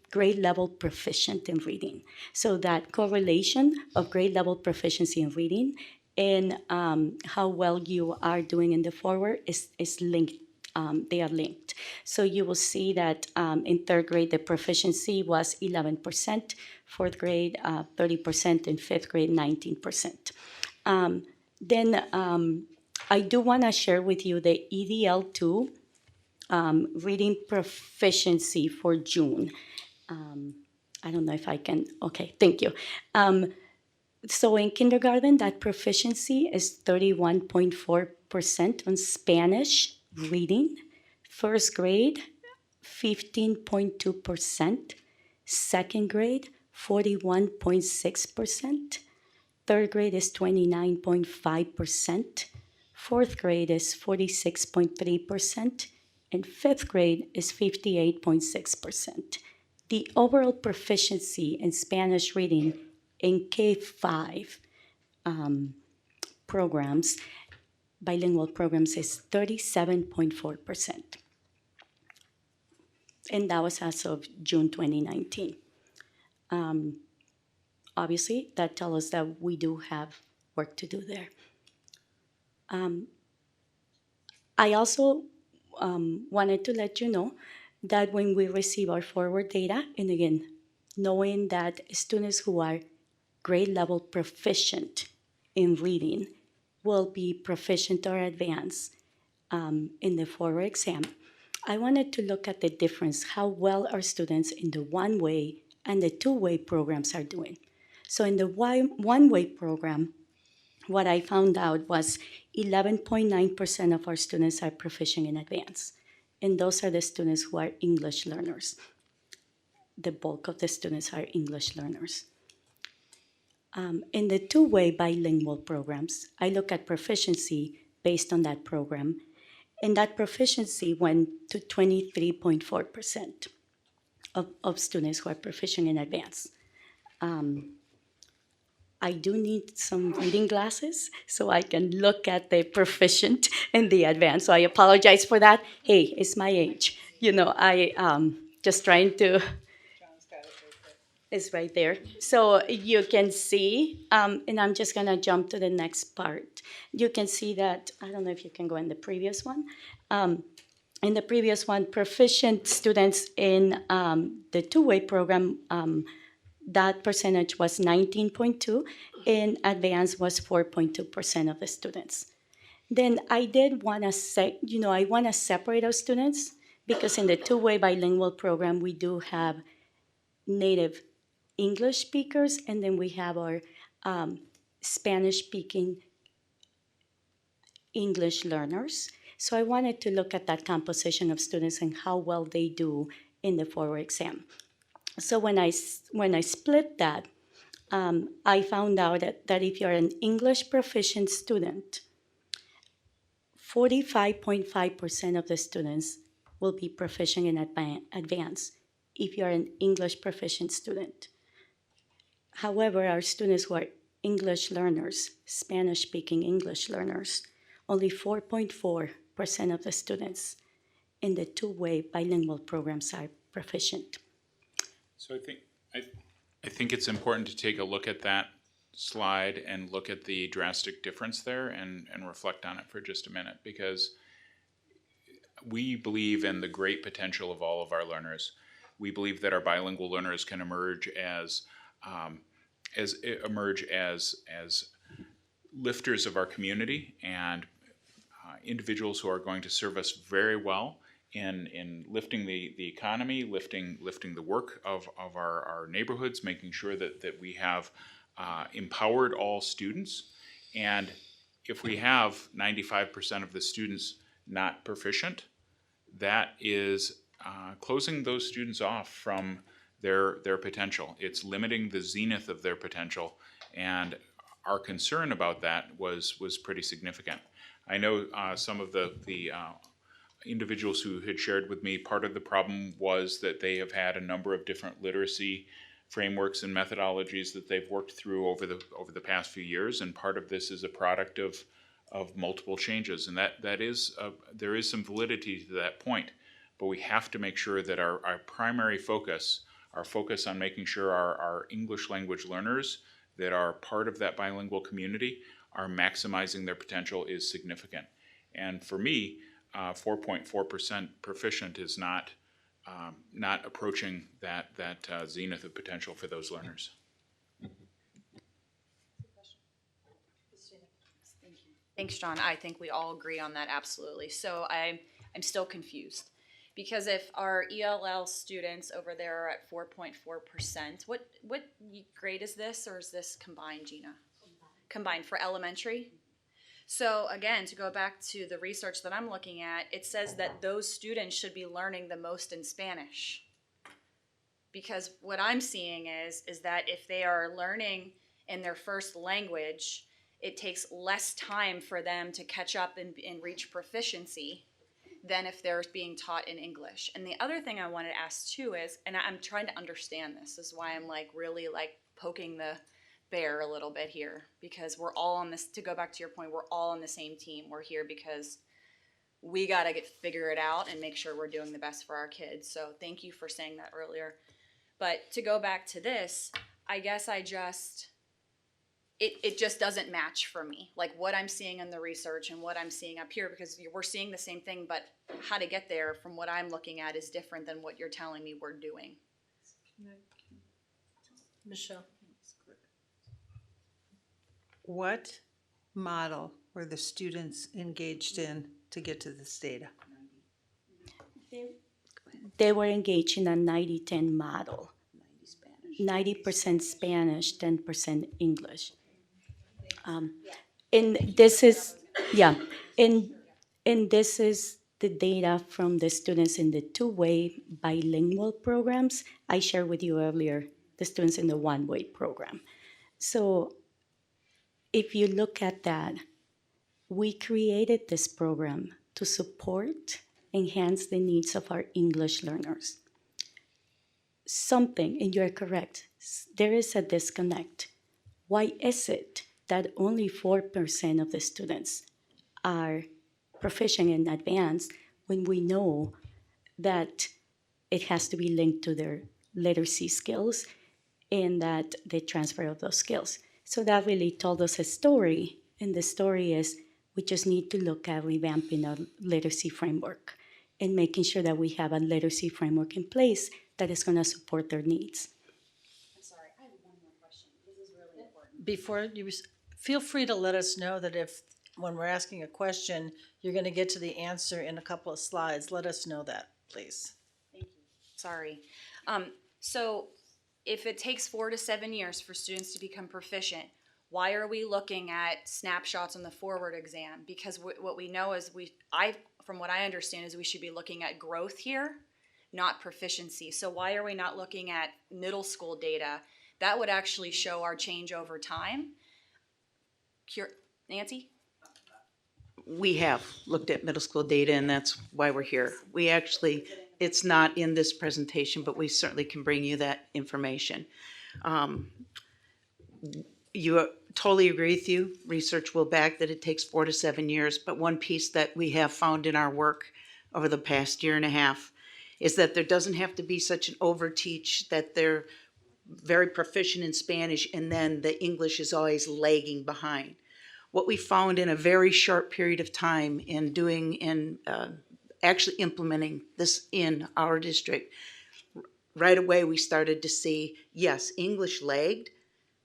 grade level proficient in reading. So that correlation of grade level proficiency in reading and how well you are doing in the forward is linked. They are linked. So you will see that in third grade, the proficiency was 11%, fourth grade, 30%, and fifth grade, 19%. Then I do want to share with you the EDL2 reading proficiency for June. I don't know if I can, okay, thank you. So in kindergarten, that proficiency is 31.4% on Spanish reading. First grade, 15.2%. Second grade, 41.6%. Third grade is 29.5%. Fourth grade is 46.3%. And fifth grade is 58.6%. The overall proficiency in Spanish reading in K-5 programs, bilingual programs, is 37.4%. And that was as of June 2019. Obviously, that tells us that we do have work to do there. I also wanted to let you know that when we receive our forward data, and again, knowing that students who are grade level proficient in reading will be proficient or advanced in the forward exam, I wanted to look at the difference, how well our students in the one-way and the two-way programs are doing. So in the one-way program, what I found out was 11.9% of our students are proficient in advance. And those are the students who are English learners. The bulk of the students are English learners. In the two-way bilingual programs, I look at proficiency based on that program, and that proficiency went to 23.4% of students who are proficient in advance. I do need some reading glasses so I can look at the proficient and the advanced. So I apologize for that. Hey, it's my age. You know, I just trying to. It's right there. So you can see, and I'm just going to jump to the next part. You can see that, I don't know if you can go in the previous one. In the previous one, proficient students in the two-way program, that percentage was 19.2, and advanced was 4.2% of the students. Then I did want to say, I want to separate our students because in the two-way bilingual program, we do have native English speakers, and then we have our Spanish-speaking English learners. So I wanted to look at that composition of students and how well they do in the forward exam. So when I split that, I found out that if you're an English proficient student, 45.5% of the students will be proficient in advance if you're an English proficient student. However, our students who are English learners, Spanish-speaking English learners, only 4.4 of the students in the two-way bilingual programs are proficient. So I think it's important to take a look at that slide and look at the drastic difference there and reflect on it for just a minute, because we believe in the great potential of all of our learners. We believe that our bilingual learners can emerge as lifters of our community and individuals who are going to serve us very well in lifting the economy, lifting the work of our neighborhoods, making sure that we have empowered all students. And if we have 95% of the students not proficient, that is closing those students off from their potential. It's limiting the zenith of their potential, and our concern about that was pretty significant. I know some of the individuals who had shared with me, part of the problem was that they have had a number of different literacy frameworks and methodologies that they've worked through over the past few years, and part of this is a product of multiple changes, and that is there is some validity to that point. But we have to make sure that our primary focus, our focus on making sure our English language learners that are part of that bilingual community are maximizing their potential is significant. And for me, 4.4% proficient is not approaching that zenith of potential for those learners. Thanks, John. I think we all agree on that, absolutely. So I'm still confused. Because if our ELL students over there are at 4.4%, what grade is this, or is this combined, Gina? Combined for elementary? So again, to go back to the research that I'm looking at, it says that those students should be learning the most in Spanish. Because what I'm seeing is that if they are learning in their first language, it takes less time for them to catch up and reach proficiency than if they're being taught in English. And the other thing I wanted to ask too is, and I'm trying to understand this is why I'm really poking the bear a little bit here, because we're all on this, to go back to your point, we're all on the same team. We're here because we got to figure it out and make sure we're doing the best for our kids. So thank you for saying that earlier. But to go back to this, I guess it just doesn't match for me, like what I'm seeing in the research and what I'm seeing up here, because we're seeing the same thing, but how to get there from what I'm looking at is different than what you're telling me we're doing. Michelle. What model were the students engaged in to get to this data? They were engaged in a 90-10 model. 90% Spanish, 10% English. And this is the data from the students in the two-way bilingual programs. I shared with you earlier the students in the one-way program. So if you look at that, we created this program to support, enhance the needs of our English learners. Something, and you're correct, there is a disconnect. Why is it that only 4% of the students are proficient in advanced when we know that it has to be linked to their literacy skills and that the transfer of those skills? So that really told us a story, and the story is we just need to look at revamping our literacy framework and making sure that we have a literacy framework in place that is going to support their needs. I'm sorry, I have one more question. This is really important. Before you, feel free to let us know that if, when we're asking a question, you're going to get to the answer in a couple of slides. Let us know that, please. Thank you. Sorry. So if it takes 4 to 7 years for students to become proficient, why are we looking at snapshots on the forward exam? Because what we know is from what I understand is we should be looking at growth here, not proficiency. So why are we not looking at middle school data? That would actually show our change over time. Nancy? We have looked at middle school data, and that's why we're here. We actually, it's not in this presentation, but we certainly can bring you that information. totally agree with you. Research will back that it takes 4 to 7 years. But one piece that we have found in our work over the past year and a half is that there doesn't have to be such an overteach that they're very proficient in Spanish and then the English is always lagging behind. What we found in a very short period of time in doing and actually implementing this in our district, right away we started to see, yes, English lagged,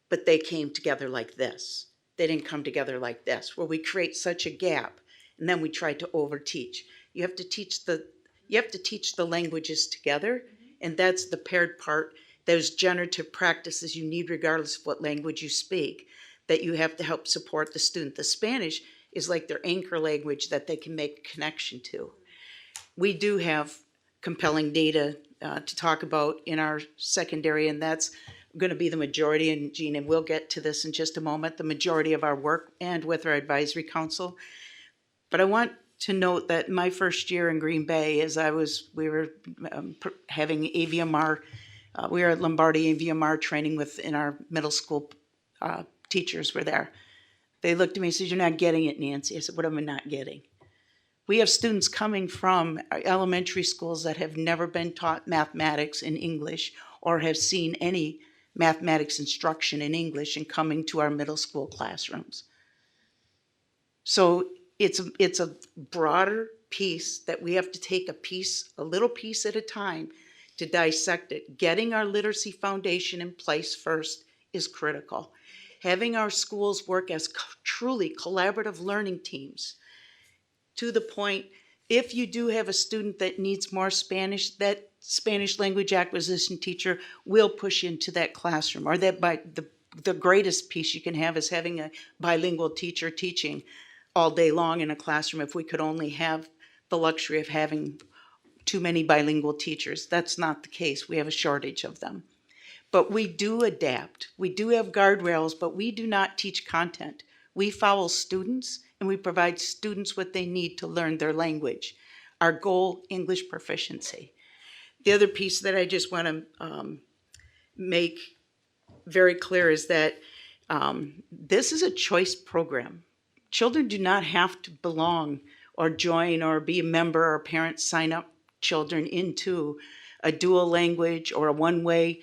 but they came together like this. They didn't come together like this, where we create such a gap, and then we try to overteach. You have to teach the languages together, and that's the paired part. Those generative practices you need regardless of what language you speak, that you have to help support the student. The Spanish is like their anchor language that they can make a connection to. We do have compelling data to talk about in our secondary, and that's going to be the majority, and Jean, and we'll get to this in just a moment, the majority of our work and with our advisory council. But I want to note that my first year in Green Bay, we were having AVMR, we were at Lombardi AVMR training in our middle school teachers were there. They looked at me and said, "You're not getting it, Nancy." I said, "What am I not getting?" We have students coming from elementary schools that have never been taught mathematics in English or have seen any mathematics instruction in English and coming to our middle school classrooms. So it's a broader piece that we have to take a little piece at a time to dissect it. Getting our literacy foundation in place first is critical. Having our schools work as truly collaborative learning teams, to the point, if you do have a student that needs more Spanish, that Spanish language acquisition teacher will push into that classroom. Or that the greatest piece you can have is having a bilingual teacher teaching all day long in a classroom. If we could only have the luxury of having too many bilingual teachers. That's not the case. We have a shortage of them. But we do adapt. We do have guardrails, but we do not teach content. We follow students, and we provide students what they need to learn their language. Our goal, English proficiency. The other piece that I just want to make very clear is that this is a choice program. Children do not have to belong or join or be a member, or parents sign up children into a dual language or a one-way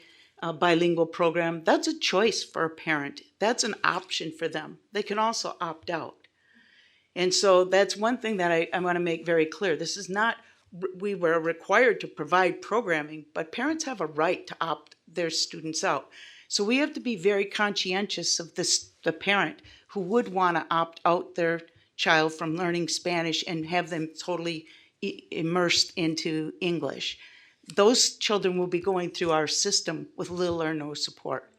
bilingual program. That's a choice for a parent. That's an option for them. They can also opt out. And so that's one thing that I want to make very clear. This is not, we were required to provide programming, but parents have a right to opt their students out. So we have to be very conscientious of the parent who would want to opt out their child from learning Spanish and have them totally immersed into English. Those children will be going through our system with little or no support.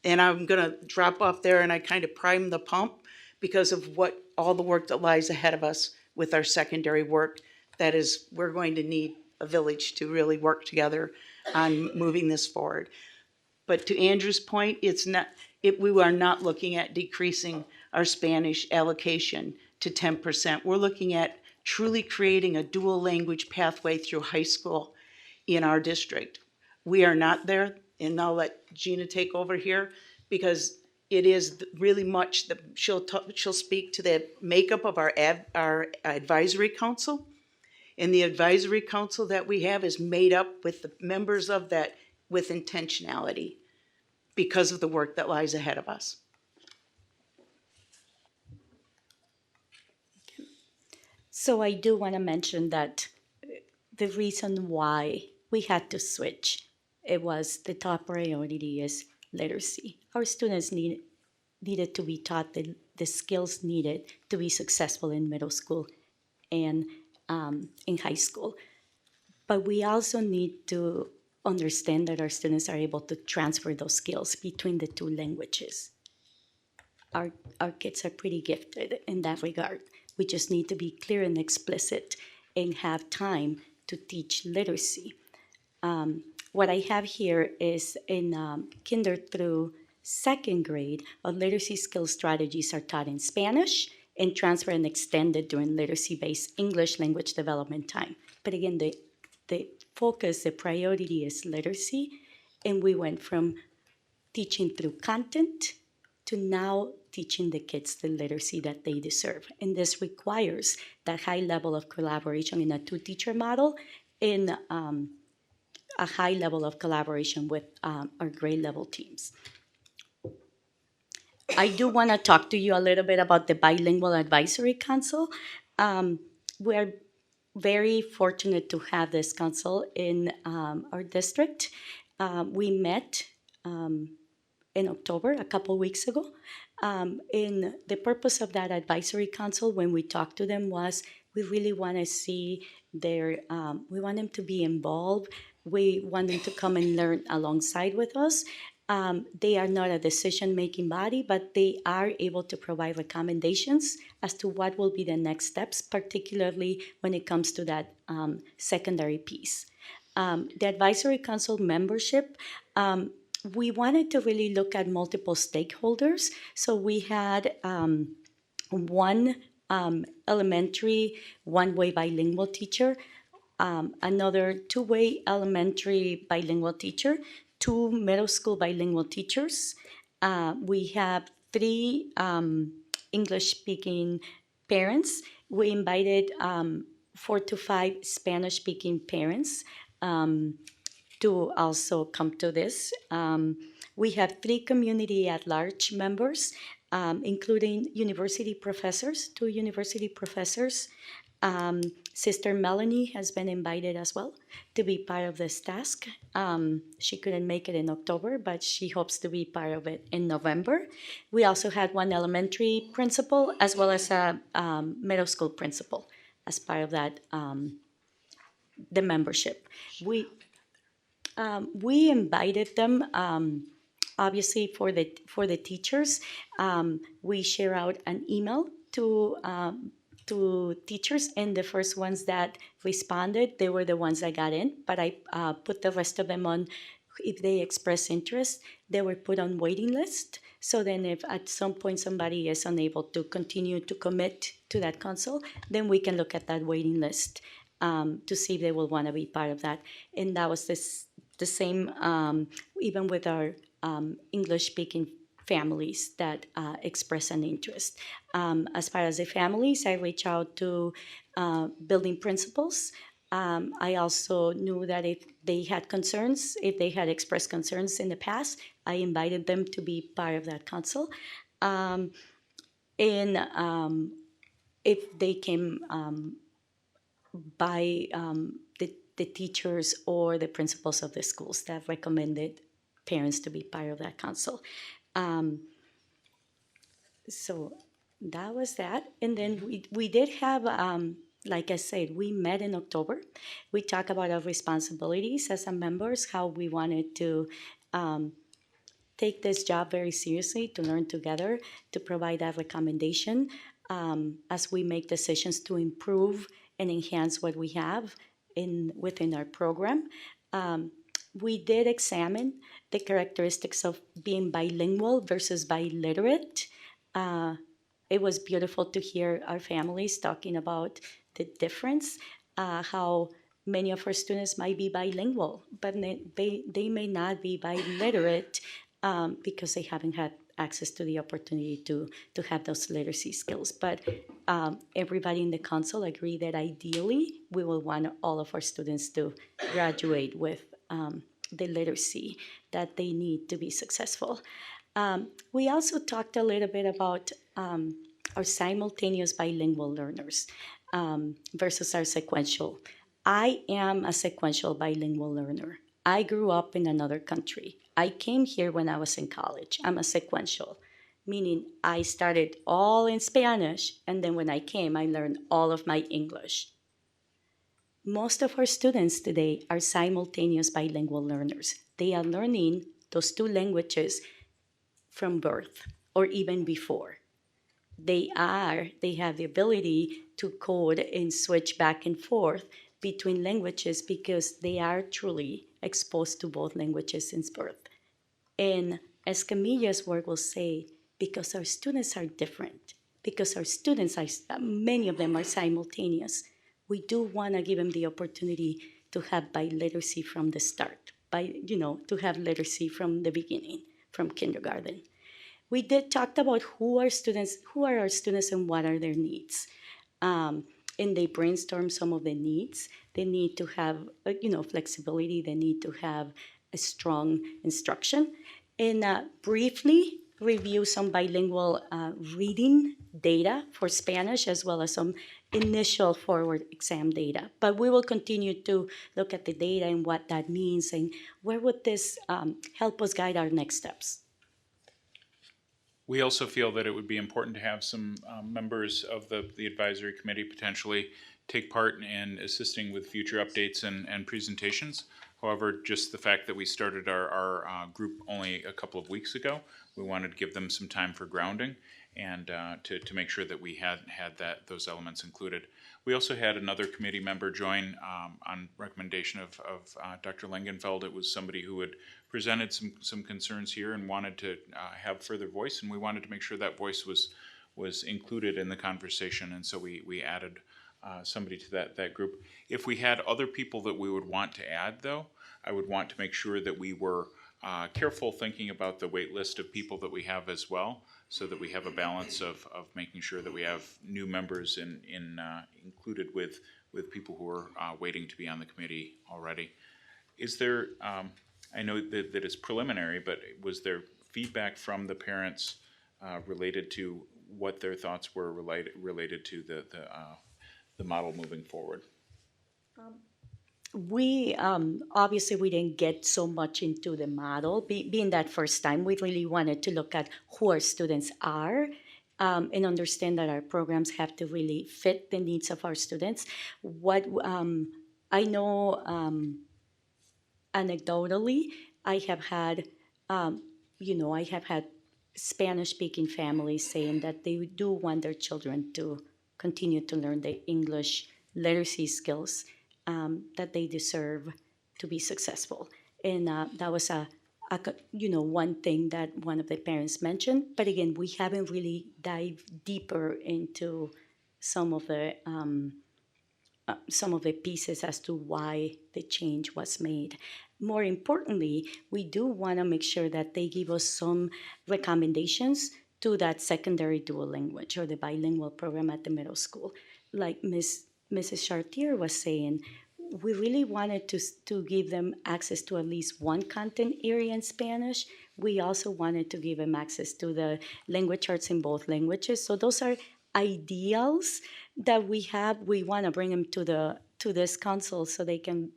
And I'm going to drop off there, and I kind of prime the pump because of all the work that lies ahead of us with our secondary work. That is, we're going to need a village to really work together on moving this forward. But to Andrew's point, we are not looking at decreasing our Spanish allocation to 10%. We're looking at truly creating a dual language pathway through high school in our district. We are not there, and I'll let Gina take over here, because it is really much that she'll speak to the makeup of our advisory council, and the advisory council that we have is made up with the members of that with intentionality because of the work that lies ahead of us. So I do want to mention that the reason why we had to switch, it was the top priority is literacy. Our students needed to be taught the skills needed to be successful in middle school and in high school. But we also need to understand that our students are able to transfer those skills between the two languages. Our kids are pretty gifted in that regard. We just need to be clear and explicit and have time to teach literacy. What I have here is in kinder through second grade, our literacy skills strategies are taught in Spanish and transfer and extended during literacy-based English language development time. But again, the focus, the priority is literacy, and we went from teaching through content to now teaching the kids the literacy that they deserve. And this requires that high level of collaboration in a two-teacher model, in a high level of collaboration with our grade level teams. I do want to talk to you a little bit about the Bilingual Advisory Council. We're very fortunate to have this council in our district. We met in October, a couple weeks ago. And the purpose of that advisory council, when we talked to them, was we really want to see we want them to be involved. We want them to come and learn alongside with us. They are not a decision-making body, but they are able to provide recommendations as to what will be the next steps, particularly when it comes to that secondary piece. The advisory council membership, we wanted to really look at multiple stakeholders. So we had one elementary one-way bilingual teacher, another two-way elementary bilingual teacher, two middle school bilingual teachers. We have three English-speaking parents. We invited 4 to 5 Spanish-speaking parents to also come to this. We have 3 community at-large members, including university professors, 2 university professors. Sister Maloney has been invited as well to be part of this task. She couldn't make it in October, but she hopes to be part of it in November. We also had 1 elementary principal as well as a middle school principal as part of that, the membership. We invited them, obviously for the teachers. We share out an email to teachers, and the first ones that responded, they were the ones that got in, but I put the rest of them on. If they express interest, they were put on waiting list. So then if at some point somebody is unable to continue to commit to that console, then we can look at that waiting list to see if they will want to be part of that. And that was the same even with our English-speaking families that express an interest. As far as the families, I reach out to building principals. I also knew that if they had concerns, if they had expressed concerns in the past, I invited them to be part of that council. And if they came by the teachers or the principals of the schools that recommended parents to be part of that council. So that was that. And then we did have, like I said, we met in October. We talked about our responsibilities as members, how we wanted to take this job very seriously, to learn together, to provide that recommendation as we make decisions to improve and enhance what we have within our program. We did examine the characteristics of being bilingual versus biliterate. It was beautiful to hear our families talking about the difference, how many of our students might be bilingual, but they may not be biliterate because they haven't had access to the opportunity to have those literacy skills. But everybody in the council agreed that ideally we will want all of our students to graduate with the literacy that they need to be successful. We also talked a little bit about our simultaneous bilingual learners versus our sequential. I am a sequential bilingual learner. I grew up in another country. I came here when I was in college. I'm a sequential, meaning I started all in Spanish, and then when I came, I learned all of my English. Most of our students today are simultaneous bilingual learners. They are learning those 2 languages from birth or even before. They have the ability to code and switch back and forth between languages because they are truly exposed to both languages since birth. And as Camilla's work will say, because our students are different, because our students, many of them are simultaneous, we do want to give them the opportunity to have biliteracy from the start, to have literacy from the beginning, from kindergarten. we did talked about who are our students and what are their needs. And they brainstorm some of the needs. They need to have, flexibility. They need to have a strong instruction. And briefly review some bilingual reading data for Spanish, as well as some initial forward exam data. But we will continue to look at the data and what that means, and where would this help us guide our next steps. We also feel that it would be important to have some members of the advisory committee potentially take part in assisting with future updates and presentations. However, just the fact that we started our group only a couple of weeks ago, we wanted to give them some time for grounding and to make sure that we had those elements included. We also had another committee member join on recommendation of Dr. Langenfeld. It was somebody who had presented some concerns here and wanted to have further voice, and we wanted to make sure that voice was included in the conversation, and so we added somebody to that group. If we had other people that we would want to add, though, I would want to make sure that we were careful thinking about the wait list of people that we have as well, so that we have a balance of making sure that we have new members included with people who are waiting to be on the committee already. Is there, I know that it's preliminary, but was there feedback from the parents related to what their thoughts were related to the model moving forward? We obviously we didn't get so much into the model. Being that first time, we really wanted to look at who our students are and understand that our programs have to really fit the needs of our students. What I know anecdotally, I have had Spanish-speaking families saying that they do want their children to continue to learn the English literacy skills that they deserve to be successful. And that was one thing that one of the parents mentioned. But again, we haven't really dived deeper into some of the pieces as to why the change was made. More importantly, we do want to make sure that they give us some recommendations to that secondary dual language or the bilingual program at the middle school. Like Mrs. Chartier was saying, we really wanted to give them access to at least one content area in Spanish. We also wanted to give them access to the language arts in both languages. So those are ideals that we have. We want to bring them to this council so they can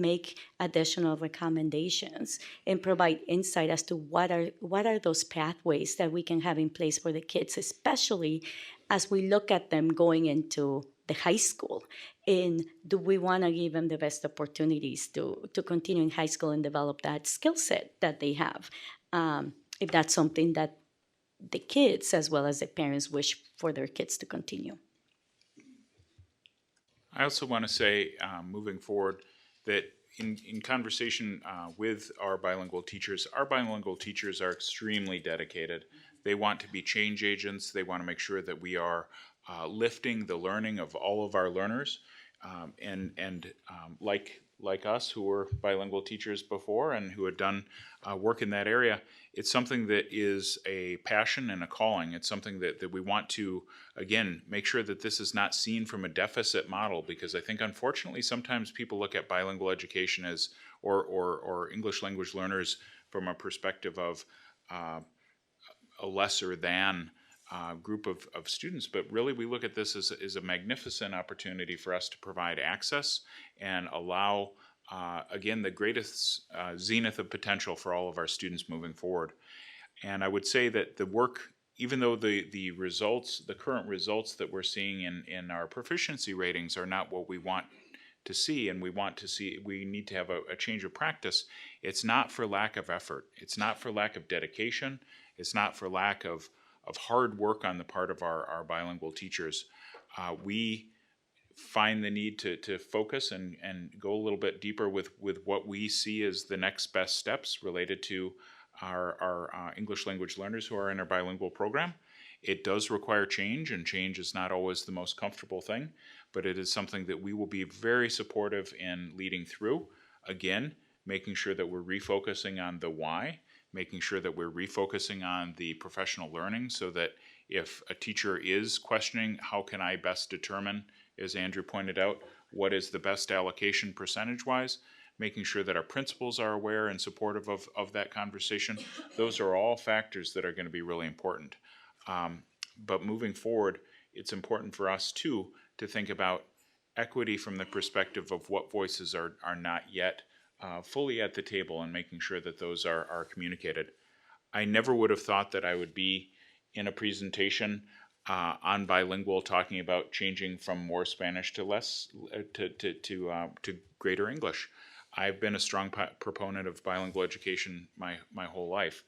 make additional recommendations and provide insight as to what are those pathways that we can have in place for the kids, especially as we look at them going into the high school. And do we want to give them the best opportunities to continue in high school and develop that skill set that they have? If that's something that the kids as well as the parents wish for their kids to continue. I also want to say, moving forward, that in conversation with our bilingual teachers are extremely dedicated. They want to be change agents. They want to make sure that we are lifting the learning of all of our learners. Like us, who were bilingual teachers before and who had done work in that area, it's something that is a passion and a calling. It's something that we want to, again, make sure that this is not seen from a deficit model, because I think unfortunately sometimes people look at bilingual education as or English language learners from a perspective of a lesser than group of students, but really we look at this as a magnificent opportunity for us to provide access and allow, again, the greatest zenith of potential for all of our students moving forward. And I would say that the work, even though the results, the current results that we're seeing in our proficiency ratings are not what we want to see, and we need to have a change of practice, it's not for lack of effort. It's not for lack of dedication. It's not for lack of hard work on the part of our bilingual teachers. We find the need to focus and go a little bit deeper with what we see as the next best steps related to our English language learners who are in our bilingual program. It does require change, and change is not always the most comfortable thing, but it is something that we will be very supportive in leading through. Again, making sure that we're refocusing on the why, making sure that we're refocusing on the professional learning so that if a teacher is questioning, how can I best determine, as Andrew pointed out, what is the best allocation percentage-wise, making sure that our principals are aware and supportive of that conversation. Those are all factors that are going to be really important. But moving forward, it's important for us too to think about equity from the perspective of what voices are not yet fully at the table and making sure that those are communicated. I never would have thought that I would be in a presentation on bilingual talking about changing from more Spanish to less to greater English. I've been a strong proponent of bilingual education my whole life.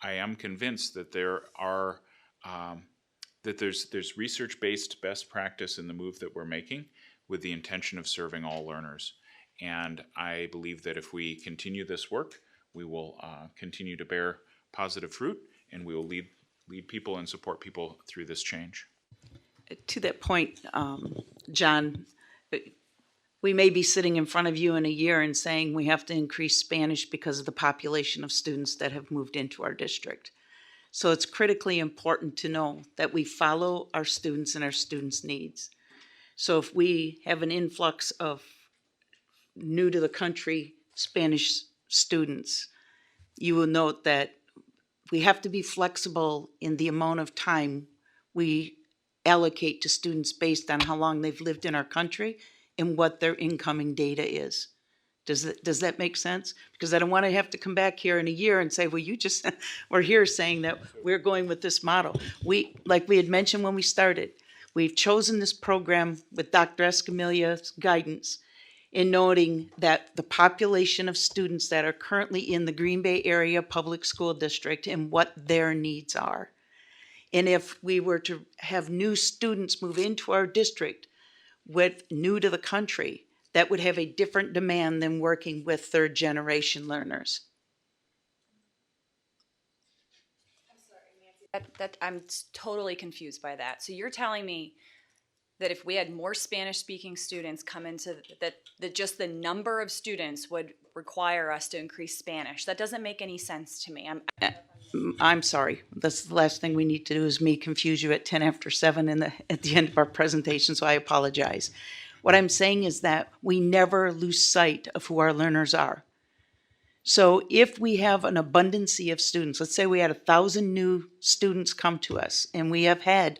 I am convinced that there are there's research-based best practice in the move that we're making with the intention of serving all learners. And I believe that if we continue this work, we will continue to bear positive fruit, and we will lead people and support people through this change. To that point, John, we may be sitting in front of you in a year and saying we have to increase Spanish because of the population of students that have moved into our district. So it's critically important to know that we follow our students and our students' needs. So if we have an influx of new to the country Spanish students, you will note that we have to be flexible in the amount of time we allocate to students based on how long they've lived in our country and what their incoming data is. Does that make sense? Because I don't want to have to come back here in a year and say, well, you just were here saying that we're going with this model. Like we had mentioned when we started, we've chosen this program with Dr. Escamilla's guidance in noting that the population of students that are currently in the Green Bay Area Public School District and what their needs are. And if we were to have new students move into our district with new to the country, that would have a different demand than working with third generation learners. I'm totally confused by that. So you're telling me that if we had more Spanish speaking students come into that just the number of students would require us to increase Spanish. That doesn't make any sense to me. I'm sorry. That's the last thing we need to do is me confuse you at 10 after 7 at the end of our presentation, so I apologize. What I'm saying is that we never lose sight of who our learners are. So if we have an abundancy of students, let's say we had 1,000 new students come to us, and we have had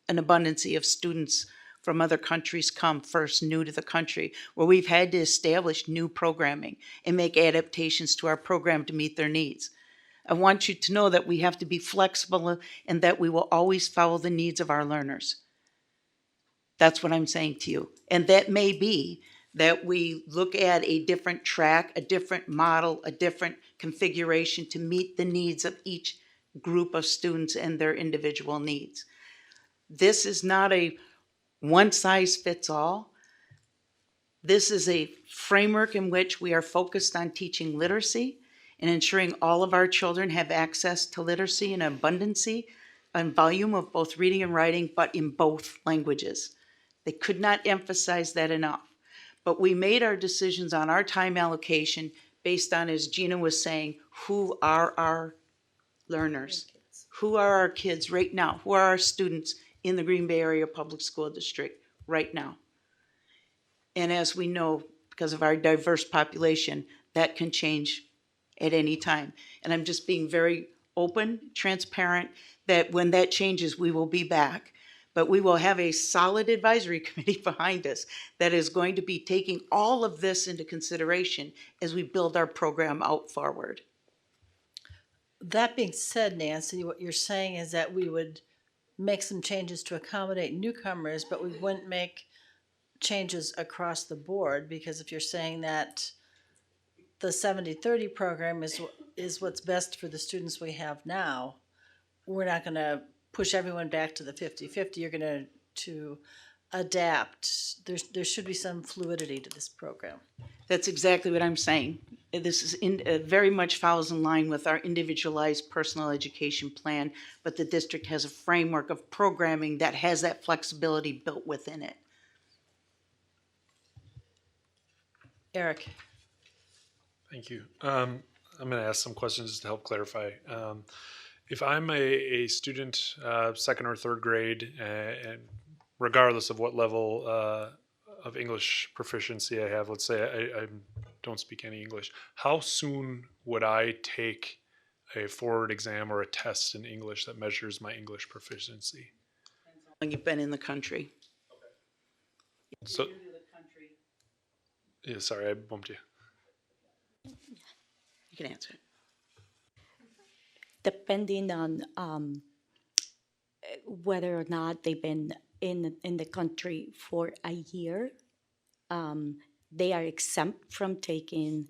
an abundancy of students from other countries come first new to the country, where we've had to establish new programming and make adaptations to our program to meet their needs. I want you to know that we have to be flexible and that we will always follow the needs of our learners. That's what I'm saying to you. And that may be that we look at a different track, a different model, a different configuration to meet the needs of each group of students and their individual needs. This is not a one size fits all. This is a framework in which we are focused on teaching literacy and ensuring all of our children have access to literacy in abundancy and volume of both reading and writing, but in both languages. They could not emphasize that enough. But we made our decisions on our time allocation based on, as Gina was saying, who are our learners? Who are our kids right now? Who are our students in the Green Bay Area Public School District right now? And as we know, because of our diverse population, that can change at any time. And I'm just being very open, transparent, that when that changes, we will be back. But we will have a solid advisory committee behind us that is going to be taking all of this into consideration as we build our program out forward. That being said, Nancy, what you're saying is that we would make some changes to accommodate newcomers, but we wouldn't make changes across the board, because if you're saying that the 70-30 program is what's best for the students we have now, we're not going to push everyone back to the 50-50. You're going to adapt. There should be some fluidity to this program. That's exactly what I'm saying. This is very much follows in line with our individualized personal education plan, but the district has a framework of programming that has that flexibility built within it. Eric. Thank you. I'm going to ask some questions just to help clarify. If I'm a student, second or third grade, and regardless of what level of English proficiency I have, let's say I don't speak any English, how soon would I take a forward exam or a test in English that measures my English proficiency? When you've been in the country. So, yeah, sorry, I bumped you. You can answer it. Depending on whether or not they've been in the country for a year, they are exempt from taking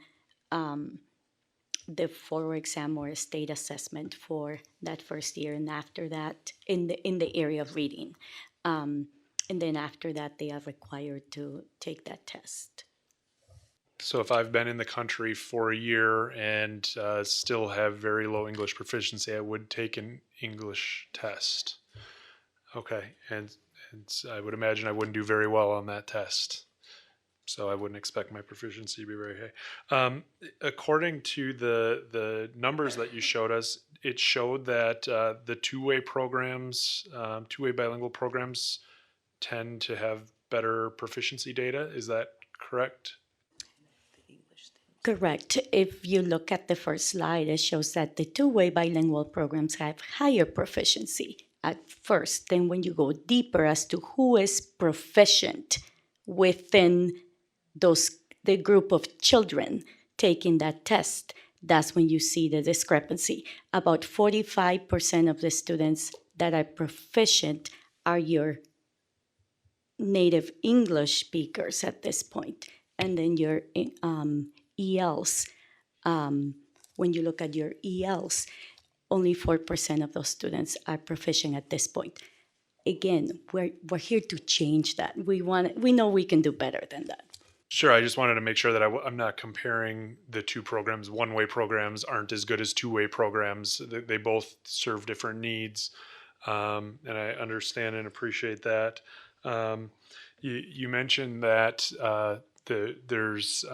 the forward exam or a state assessment for that first year, and after that, in the area of reading, and then after that, they are required to take that test. So if I've been in the country for a year and still have very low English proficiency, I would take an English test. Okay, and I would imagine I wouldn't do very well on that test. So I wouldn't expect my proficiency to be very high. According to the numbers that you showed us, it showed that the two-way programs, two-way bilingual programs, tend to have better proficiency data. Is that correct? Correct. If you look at the first slide, it shows that the two-way bilingual programs have higher proficiency at first. Then when you go deeper as to who is proficient within the group of children taking that test, that's when you see the discrepancy. About 45% of the students that are proficient are your native English speakers at this point. And then your ELs, when you look at your ELs, only 4% of those students are proficient at this point. Again, we're here to change that. We know we can do better than that. Sure, I just wanted to make sure that I'm not comparing the two programs. One-way programs aren't as good as two-way programs. They both serve different needs, and I understand and appreciate that. You mentioned that there's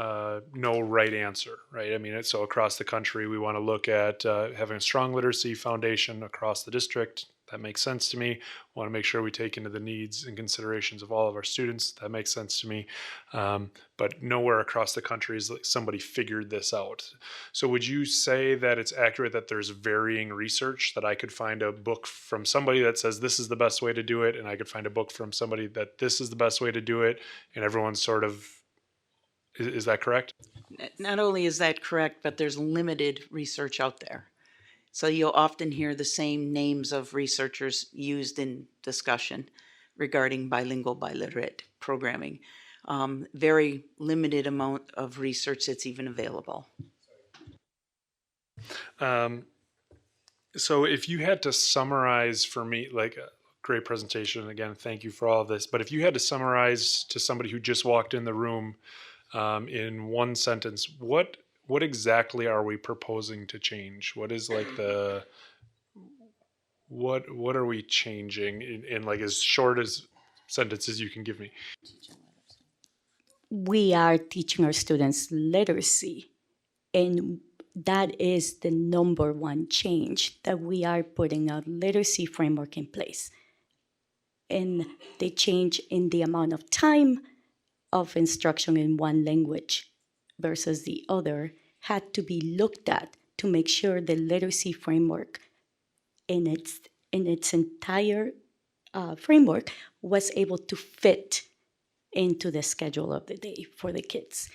no right answer, right? I mean, so across the country, we want to look at having a strong literacy foundation across the district. That makes sense to me. Want to make sure we take into the needs and considerations of all of our students. That makes sense to me. But nowhere across the country is like somebody figured this out. So would you say that it's accurate that there's varying research, that I could find a book from somebody that says this is the best way to do it, and I could find a book from somebody that this is the best way to do it, and everyone's sort of, is that correct? Not only is that correct, but there's limited research out there. So you'll often hear the same names of researchers used in discussion regarding bilingual, biliterate programming. Very limited amount of research that's even available. So if you had to summarize for me, like a great presentation, again, thank you for all of this, but if you had to summarize to somebody who just walked in the room in one sentence, what exactly are we proposing to change? What is like what are we changing in like as short as sentences you can give me? We are teaching our students literacy, and that is the number one change, that we are putting a literacy framework in place. And the change in the amount of time of instruction in one language versus the other had to be looked at to make sure the literacy framework in its entire framework was able to fit into the schedule of the day for the kids.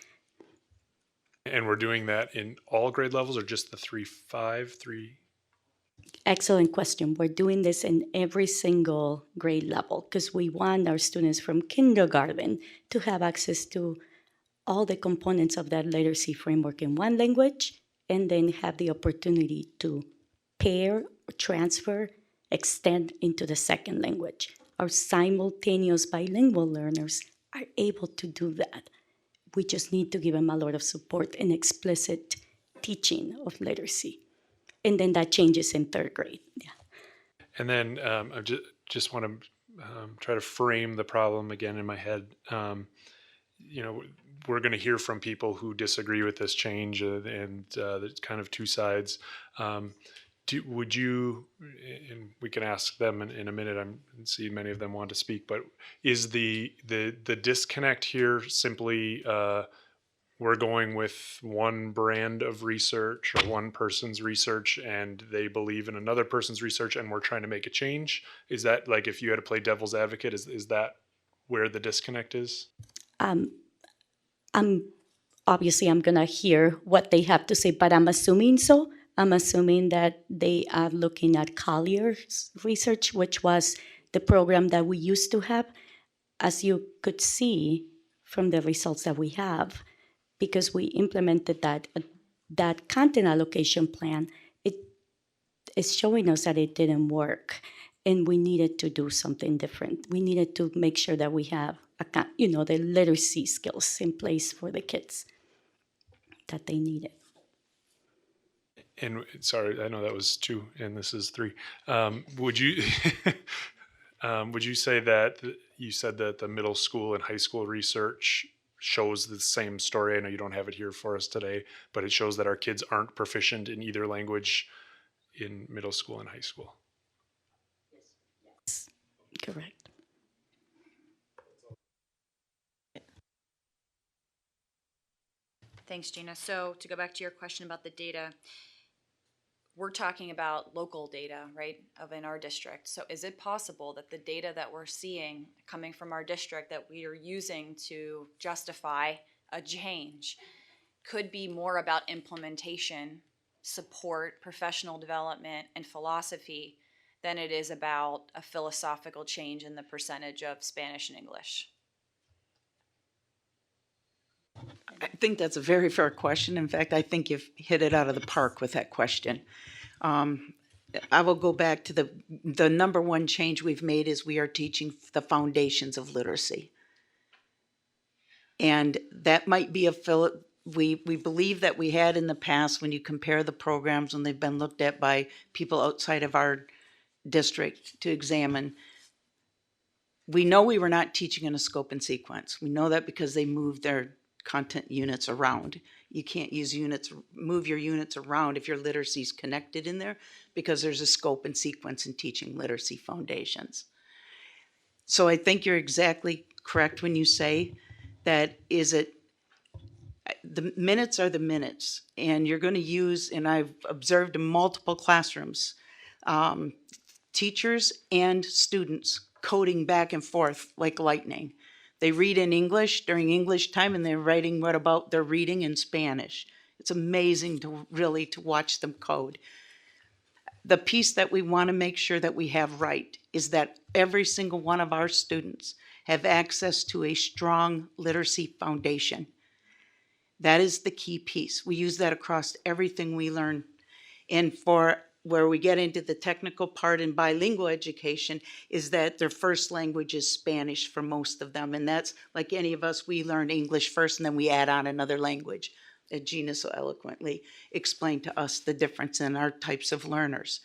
And we're doing that in all grade levels or just the 3-5, 3? Excellent question. We're doing this in every single grade level because we want our students from kindergarten to have access to all the components of that literacy framework in one language, and then have the opportunity to pair, transfer, extend into the second language. Our simultaneous bilingual learners are able to do that. We just need to give them a lot of support and explicit teaching of literacy. And then that changes in third grade. Yeah. And then I just want to try to frame the problem again in my head. we're going to hear from people who disagree with this change, and there's kind of two sides. Would you, and we can ask them in a minute, I'm seeing many of them want to speak, but is the disconnect here simply we're going with one brand of research or one person's research and they believe in another person's research and we're trying to make a change? Is that, like, if you had to play devil's advocate, is that where the disconnect is? I'm obviously I'm gonna hear what they have to say, but I'm assuming so. I'm assuming that they are looking at Collier's research, which was the program that we used to have, as you could see from the results that we have, because we implemented that content allocation plan. It is showing us that it didn't work, and we needed to do something different. We needed to make sure that we have the literacy skills in place for the kids that they needed. And sorry, I know that was 2 and this is 3. Would you would you say that you said that the middle school and high school research shows the same story? I know you don't have it here for us today, but it shows that our kids aren't proficient in either language in middle school and high school. Yes, correct. Thanks, Gina. So to go back to your question about the data, we're talking about local data, right, in our district. So is it possible that the data that we're seeing coming from our district that we are using to justify a change could be more about implementation, support, professional development, and philosophy than it is about a philosophical change in the percentage of Spanish and English? I think that's a very fair question. In fact, I think you've hit it out of the park with that question. I will go back to the number one change we've made is we are teaching the foundations of literacy. And that might be we believe that we had in the past, when you compare the programs when they've been looked at by people outside of our district to examine, we know we were not teaching in a scope and sequence. We know that because they moved their content units around. You can't move your units around if your literacy is connected in there, because there's a scope and sequence in teaching literacy foundations. So I think you're exactly correct when you say that the minutes are the minutes, and you're going to use, and I've observed in multiple classrooms, teachers and students coding back and forth like lightning. They read in English during English time, and they're writing they're reading in Spanish. It's amazing to watch them code. The piece that we want to make sure that we have right is that every single one of our students have access to a strong literacy foundation. That is the key piece. We use that across everything we learn. And for where we get into the technical part in bilingual education is that their first language is Spanish for most of them. And that's like any of us, we learn English first and then we add on another language. Gina so eloquently explained to us the difference in our types of learners.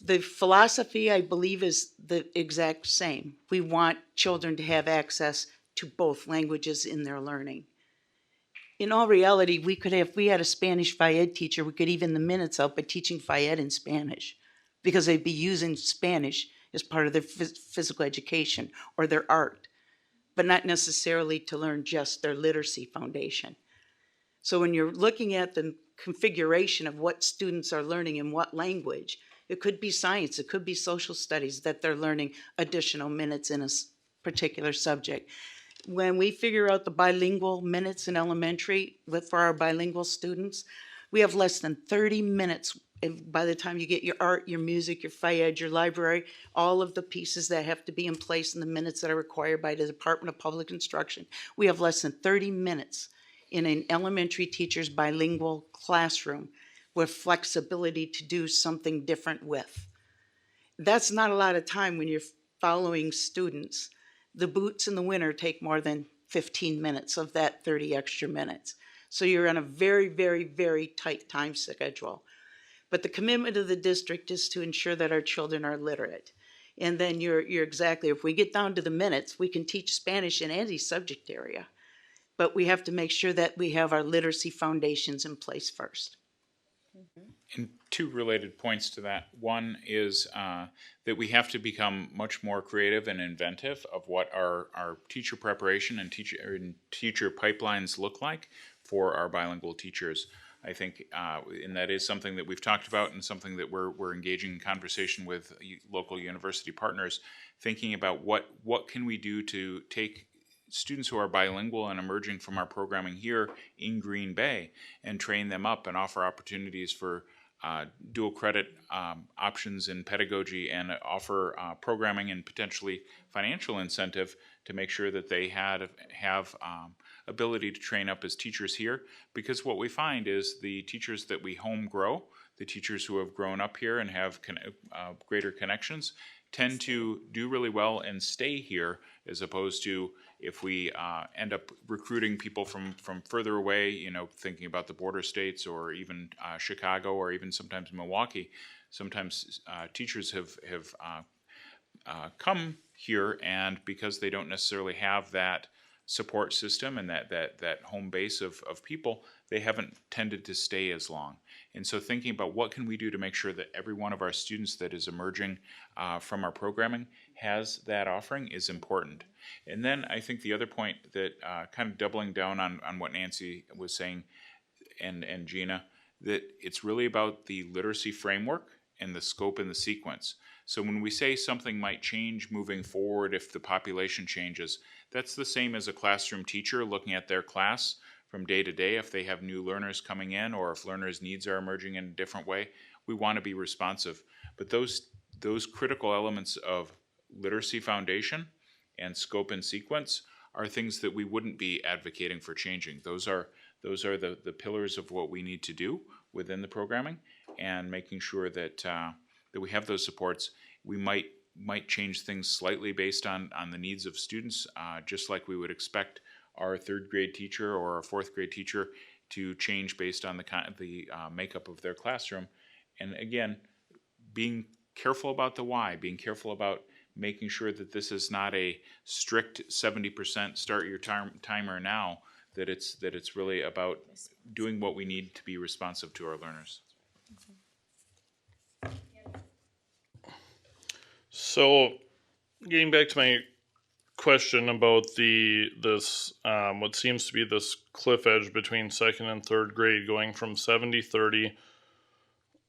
The philosophy, I believe, is the exact same. We want children to have access to both languages in their learning. In all reality, if we had a Spanish Phi-Ed teacher, we could even the minutes out by teaching Phi-Ed in Spanish, because they'd be using Spanish as part of their physical education or their art, but not necessarily to learn just their literacy foundation. So when you're looking at the configuration of what students are learning in what language, it could be science, it could be social studies that they're learning additional minutes in a particular subject. When we figure out the bilingual minutes in elementary for our bilingual students, we have less than 30 minutes. And by the time you get your art, your music, your Phi-Ed, your library, all of the pieces that have to be in place in the minutes that are required by the Department of Public Instruction, we have less than 30 minutes in an elementary teacher's bilingual classroom with flexibility to do something different with. That's not a lot of time when you're following students. The boots in the winter take more than 15 minutes of that 30 extra minutes. So you're on a very, very, very tight time schedule. But the commitment of the district is to ensure that our children are literate. And then you're exactly, if we get down to the minutes, we can teach Spanish in any subject area. but we have to make sure that we have our literacy foundations in place first. And two related points to that. One is that we have to become much more creative and inventive of what our teacher preparation and teacher pipelines look like for our bilingual teachers. I think, and that is something that we've talked about and something that we're engaging in conversation with local university partners, thinking about what can we do to take students who are bilingual and emerging from our programming here in Green Bay and train them up and offer opportunities for dual credit options in pedagogy and offer programming and potentially financial incentive to make sure that they have ability to train up as teachers here. Because what we find is the teachers that we home grow, the teachers who have grown up here and have greater connections, tend to do really well and stay here, as opposed to if we end up recruiting people from further away, you know, thinking about the border states or even Chicago or even sometimes Milwaukee. Sometimes teachers have come here, and because they don't necessarily have that support system and that home base of people, they haven't tended to stay as long. And so thinking about what can we do to make sure that every one of our students that is emerging from our programming has that offering is important. And then I think the other point that kind of doubling down on what Nancy was saying and Gina, that it's really about the literacy framework and the scope and the sequence. So when we say something might change moving forward if the population changes, that's the same as a classroom teacher looking at their class from day to day. If they have new learners coming in or if learners' needs are emerging in a different way, we want to be responsive. But those critical elements of literacy foundation and scope and sequence are things that we wouldn't be advocating for changing. Those are the pillars of what we need to do within the programming, and making sure that that we have those supports. We might change things slightly based on the needs of students, just like we would expect our third grade teacher or our fourth grade teacher to change based on the makeup of their classroom. And again, being careful about the why, being careful about making sure that this is not a strict 70% start your timer now, that it's really about doing what we need to be responsive to our learners. So, getting back to my question about this what seems to be this cliff edge between second and third grade, going from 70-30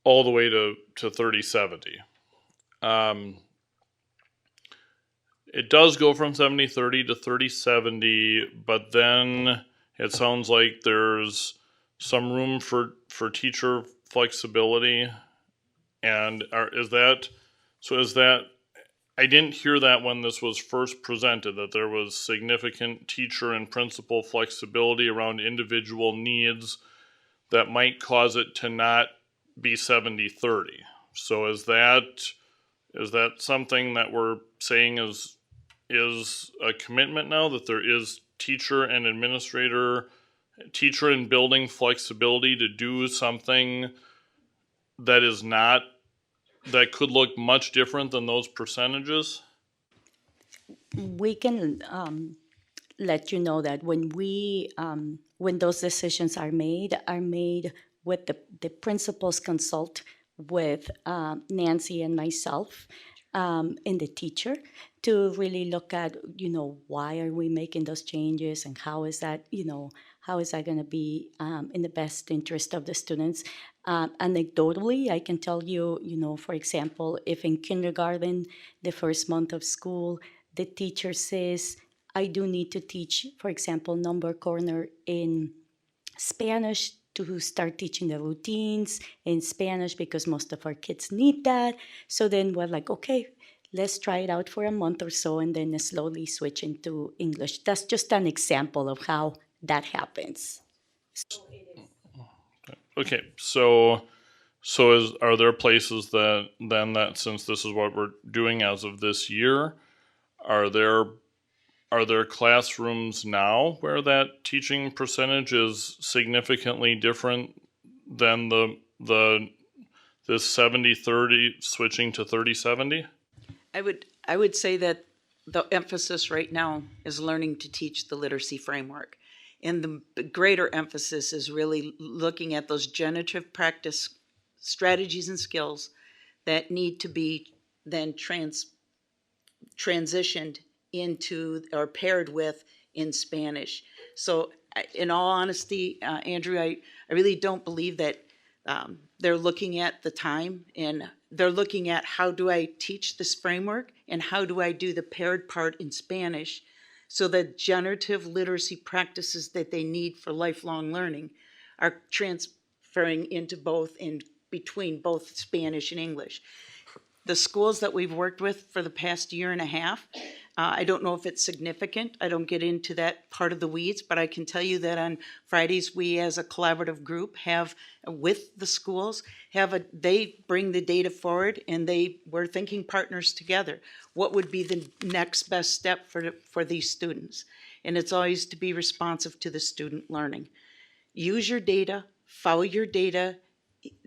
all the way to 30-70. It does go from 70-30 to 30-70, but then it sounds like there's some room for teacher flexibility. And is that I didn't hear that when this was first presented, that there was significant teacher and principal flexibility around individual needs that might cause it to not be 70-30. So is that something that we're saying is a commitment now, that there is teacher and building flexibility to do something that could look much different than those percentages? We can let you know that when those decisions are made with the principals consult with Nancy and myself and the teacher to really look at, why are we making those changes and how is that going to be in the best interest of the students. Anecdotally, I can tell you, for example, if in kindergarten, the first month of school, the teacher says, I do need to teach, for example, number corner in Spanish to start teaching the routines in Spanish because most of our kids need that. So then we're like, okay, let's try it out for a month or so and then slowly switch into English. That's just an example of how that happens. Okay, so are there places that since this is what we're doing as of this year, are there classrooms now where that teaching percentage is significantly different than this 70-30 switching to 30-70? I would say that the emphasis right now is learning to teach the literacy framework. And the greater emphasis is really looking at those generative practice strategies and skills that need to be then transitioned into or paired with in Spanish. So in all honesty, Andrew, I really don't believe that they're looking at the time, and they're looking at how do I teach this framework and how do I do the paired part in Spanish so that generative literacy practices that they need for lifelong learning are transferring into both, in between both Spanish and English. The schools that we've worked with for the past year and a half, I don't know if it's significant. I don't get into that part of the weeds, but I can tell you that on Fridays, we as a collaborative group have, with the schools, they bring the data forward, and we're thinking partners together. What would be the next best step for these students? And it's always to be responsive to the student learning. Use your data, follow your data.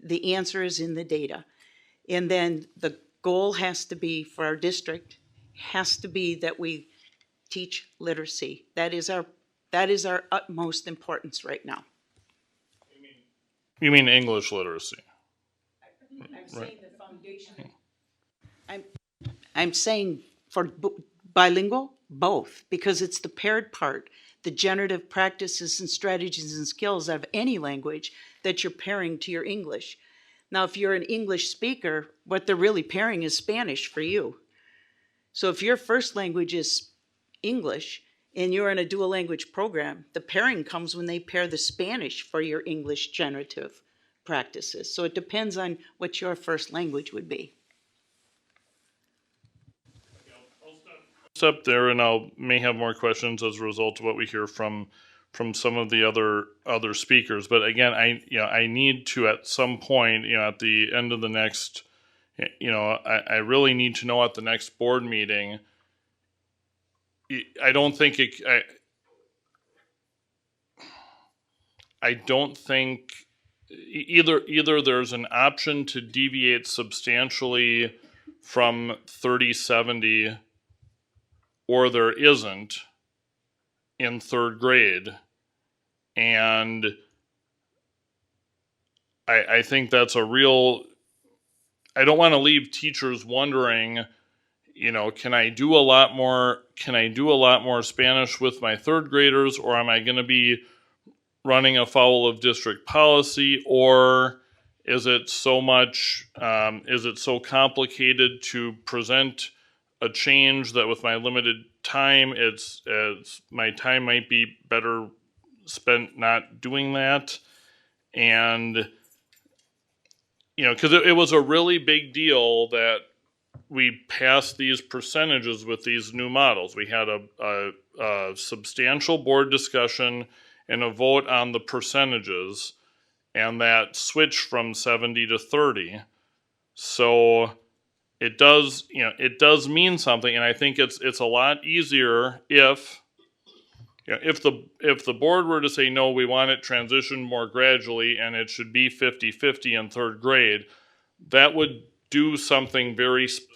The answer is in the data. And then the goal has to be for our district, has to be that we teach literacy. That is our utmost importance right now. You mean English literacy? I'm saying the foundation. I'm saying for bilingual, both, because it's the paired part, the generative practices and strategies and skills of any language that you're pairing to your English. Now, if you're an English speaker, what they're really pairing is Spanish for you. So if your first language is English and you're in a dual language program, the pairing comes when they pair the Spanish for your English generative practices. So it depends on what your first language would be. Step there, and I may have more questions as a result of what we hear from some of the other speakers. But again, I need to, at some point, at the end of the next, I really need to know at the next board meeting. I don't think either there's an option to deviate substantially from 30/70, or there isn't in third grade. And I think that's a real, I don't want to leave teachers wondering, can I do a lot more Spanish with my third graders, or am I going to be running afoul of district policy, or is it so complicated to present a change that with my limited time, my time might be better spent not doing that? And because it was a really big deal that we passed these percentages with these new models. We had a substantial board discussion and a vote on the percentages, and that switched from 70 to 30. So it does mean something, and I think it's a lot easier if the board were to say, no, we want it transitioned more gradually and it should be 50-50 in third grade. That would do something very specific.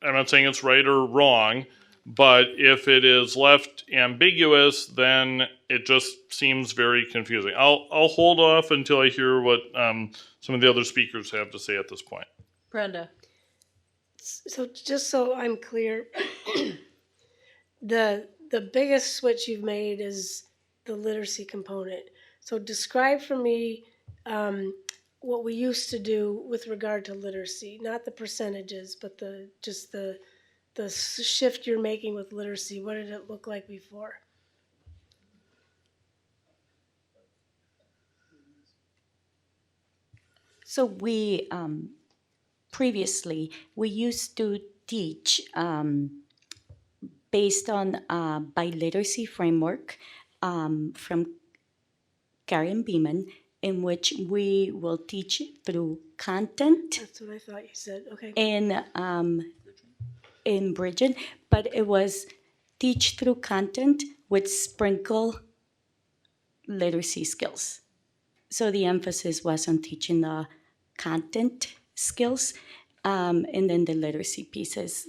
I'm not saying it's right or wrong, but if it is left ambiguous, then it just seems very confusing. I'll hold off until I hear what some of the other speakers have to say at this point. Brenda. So just so I'm clear, the biggest switch you've made is the literacy component. So describe for me what we used to do with regard to literacy, not the percentages, but the shift you're making with literacy. What did it look like before? So we previously we used to teach based on a biliteracy framework from Karen Beeman, in which we will teach through content. That's what I thought you said. Okay. In Bridget, but it was teach through content with sprinkle literacy skills. So the emphasis was on teaching the content skills, and then the literacy pieces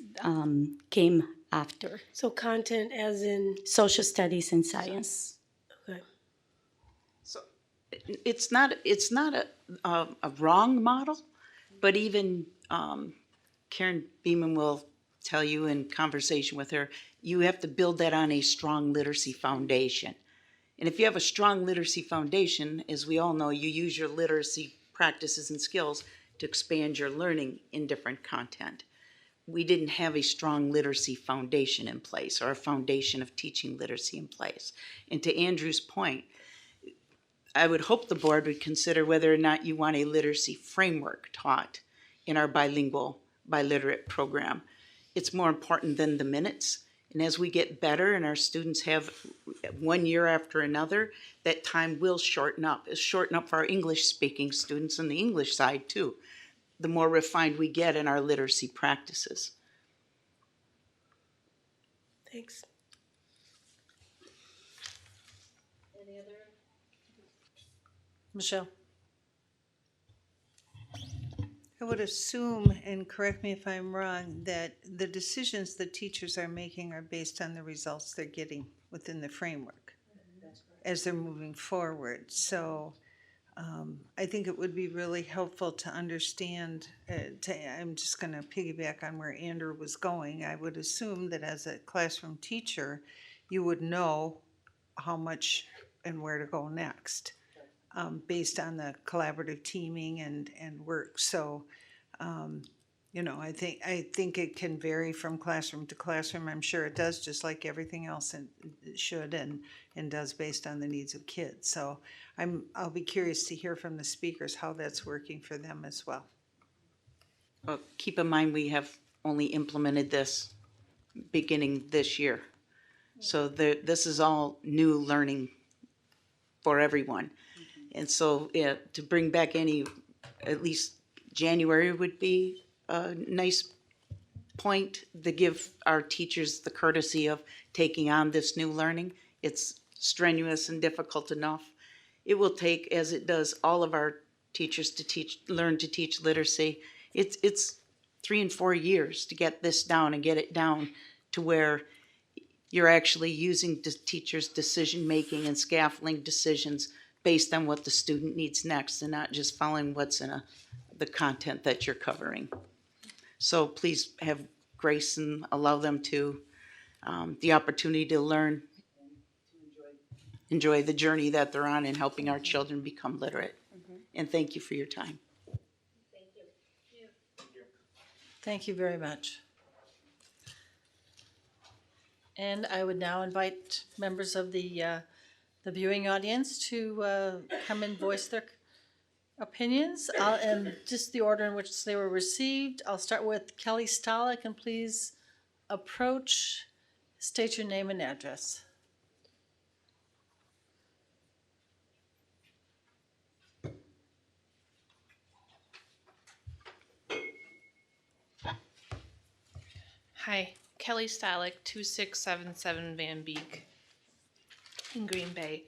came after. So content as in, Social studies and science. okay. So it's not a wrong model, but even Karen Beeman will tell you in conversation with her, you have to build that on a strong literacy foundation. And if you have a strong literacy foundation, as we all know, you use your literacy practices and skills to expand your learning in different content. We didn't have a strong literacy foundation in place, or a foundation of teaching literacy in place. And to Andrew's point, I would hope the board would consider whether or not you want a literacy framework taught in our bilingual, biliterate program. It's more important than the minutes. And as we get better and our students have 1 year after another, that time will shorten up. It'll shorten up for our English-speaking students on the English side too, the more refined we get in our literacy practices. Thanks. Michelle? I would assume, and correct me if I'm wrong, that the decisions the teachers are making are based on the results they're getting within the framework as they're moving forward. So I think it would be really helpful to understand, I'm just going to piggyback on where Andrew was going. I would assume that as a classroom teacher, you would know how much and where to go next. Based on the collaborative teaming and work. So, you know, I think it can vary from classroom to classroom. I'm sure it does, just like everything else, and it should and does based on the needs of kids. So I'll be curious to hear from the speakers how that's working for them as well. Well, keep in mind we have only implemented this beginning this year. So this is all new learning for everyone. And so to bring back at least January would be a nice point to give our teachers the courtesy of taking on this new learning. It's strenuous and difficult enough. It will take, as it does all of our teachers to learn to teach literacy, it's 3 and 4 years to get this down and get it down to where you're actually using the teachers' decision-making and scaffolding decisions based on what the student needs next and not just following what's in the content that you're covering. So please have grace and allow them to the opportunity to learn, enjoy the journey that they're on in helping our children become literate. And thank you for your time. Thank you very much. And I would now invite members of the viewing audience to come and voice their opinions. And just the order in which they were received. I'll start with Kelly Stalick, and please approach, state your name and address. Hi, Kelly Stalick, 2677 Van Beek in Green Bay.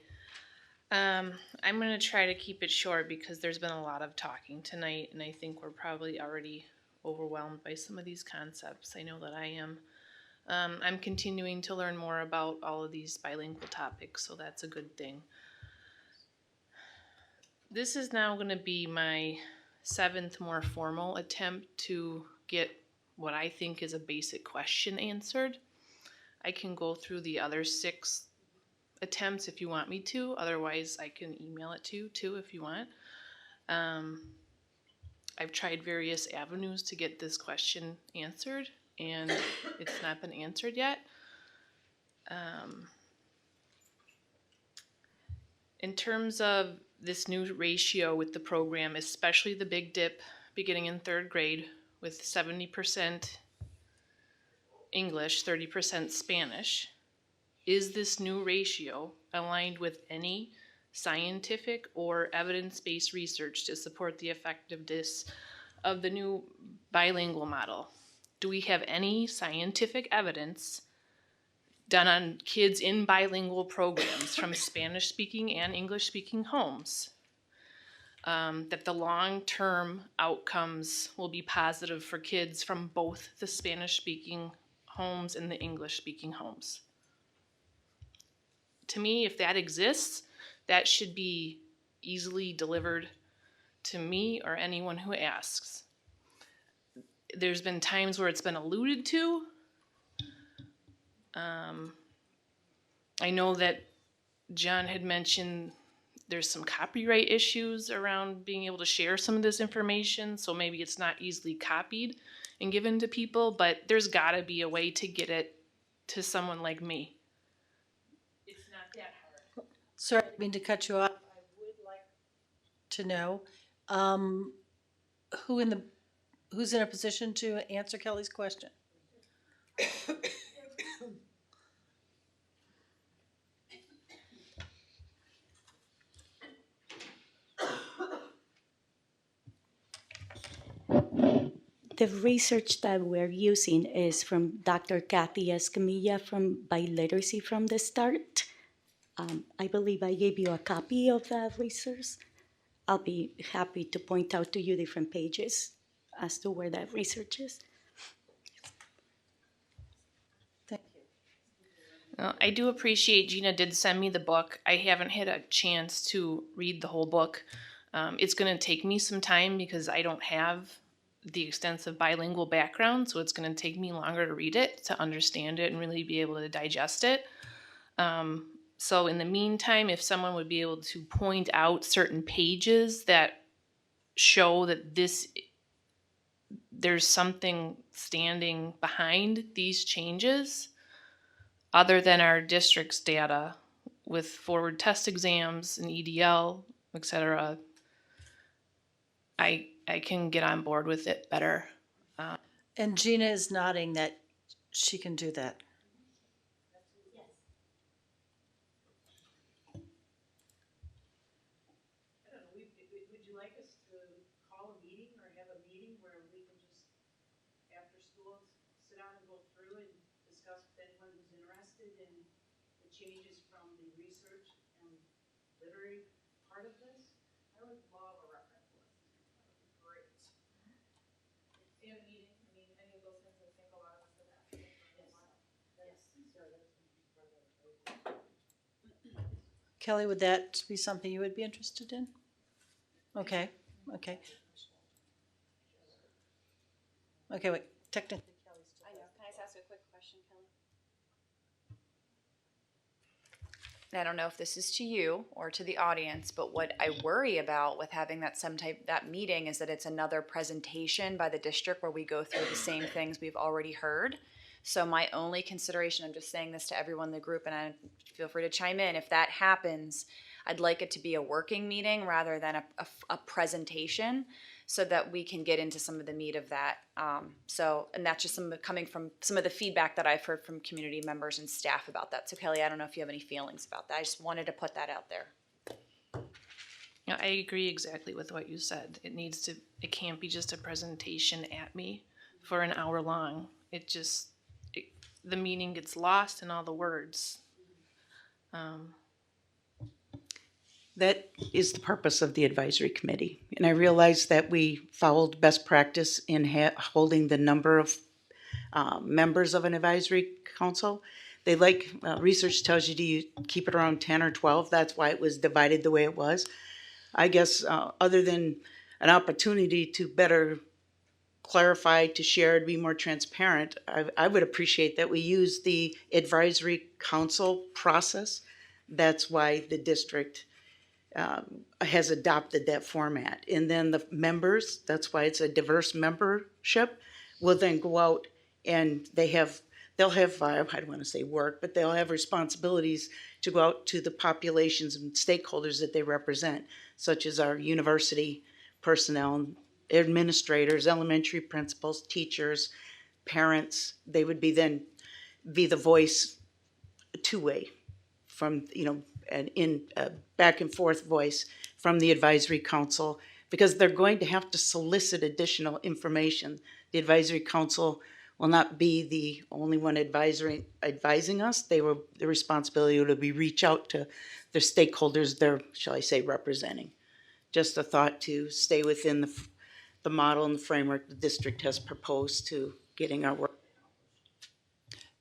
I'm going to try to keep it short because there's been a lot of talking tonight, and I think we're probably already overwhelmed by some of these concepts. I know that I am. I'm continuing to learn more about all of these bilingual topics, so that's a good thing. This is now going to be my 7th more formal attempt to get what I think is a basic question answered. I can go through the other 6 attempts if you want me to. Otherwise, I can email it to you too if you want. I've tried various avenues to get this question answered, and it's not been answered yet. In terms of this new ratio with the program, especially the big dip beginning in 3rd grade with 70% English, 30% Spanish, is this new ratio aligned with any scientific or evidence-based research to support the effectiveness of the new bilingual model? Do we have any scientific evidence done on kids in bilingual programs from Spanish-speaking and English-speaking homes that the long-term outcomes will be positive for kids from both the Spanish-speaking homes and the English-speaking homes. To me, if that exists, that should be easily delivered to me or anyone who asks. There's been times where it's been alluded to. I know that John had mentioned there's some copyright issues around being able to share some of this information, so maybe it's not easily copied and given to people, but there's gotta be a way to get it to someone like me. It's not that hard. Sorry, I didn't mean to cut you off. I would like to know, who's in a position to answer Kelly's question? The research that we're using is from Dr. Kathy Escamilla from Biliteracy from the Start. I believe I gave you a copy of that research. I'll be happy to point out to you different pages as to where that research is. Thank you. I do appreciate Gina did send me the book. I haven't had a chance to read the whole book. It's going to take me some time because I don't have the extensive bilingual background, so it's going to take me longer to read it, to understand it, and really be able to digest it. So in the meantime, if someone would be able to point out certain pages that show that there's something standing behind these changes, other than our district's data with forward test exams and EDL, etc., I can get on board with it better. And Gina is nodding that she can do that. I don't know, would you like us to call a meeting or have a meeting where we can just, after school, sit down and go through and discuss with anyone who's interested in the changes from the research and literary part of this? I would love a reference list. That would be great. In a meeting, I mean, any of those things, I think a lot of us have asked. Kelly, would that be something you would be interested in? Okay, okay. Okay, wait, technically. I know. Can I just ask a quick question, Kelly? And I don't know if this is to you or to the audience, but what I worry about with having that meeting is that it's another presentation by the district where we go through the same things we've already heard. So my only consideration, I'm just saying this to everyone in the group, and I feel free to chime in, if that happens, I'd like it to be a working meeting rather than a presentation, so that we can get into some of the meat of that. And that's just coming from some of the feedback that I've heard from community members and staff about that. So Kelly, I don't know if you have any feelings about that. I just wanted to put that out there. Yeah, I agree exactly with what you said. It can't be just a presentation at me for an hour long. The meaning gets lost in all the words. That is the purpose of the advisory committee. And I realize that we followed best practice in holding the number of members of an advisory council. They research tells you to keep it around 10 or 12. That's why it was divided the way it was. I guess other than an opportunity to better clarify, to share, to be more transparent, I would appreciate that we use the advisory council process. That's why the district has adopted that format. And then the members, that's why it's a diverse membership, will then go out and they'll have, I don't want to say work, but they'll have responsibilities to go out to the populations and stakeholders that they represent, such as our university personnel, administrators, elementary principals, teachers, parents. They would be the voice two-way from, an back and forth voice from the advisory council, because they're going to have to solicit additional information. The advisory council will not be the only one advising us. The responsibility will be reach out to the stakeholders they're, shall I say, representing. Just a thought to stay within the model and the framework the district has proposed to getting our work.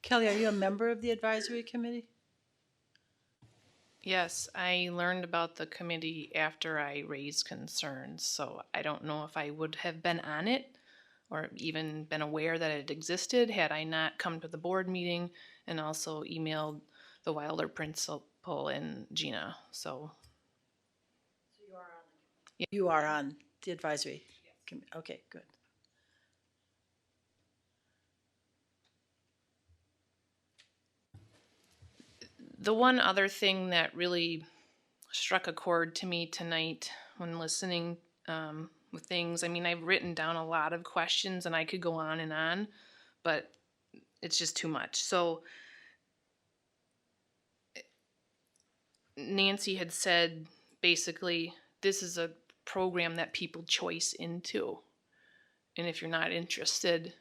Kelly, are you a member of the advisory committee? Yes, I learned about the committee after I raised concerns, so I don't know if I would have been on it or even been aware that it existed had I not come to the board meeting and also emailed the Wilder principal and Gina. So You are on the advisory. Okay, good. the one other thing that really struck a chord to me tonight when listening with things, I mean, I've written down a lot of questions and I could go on, but it's just too much. So Nancy had said basically this is a program that people choice into, and if you're not interested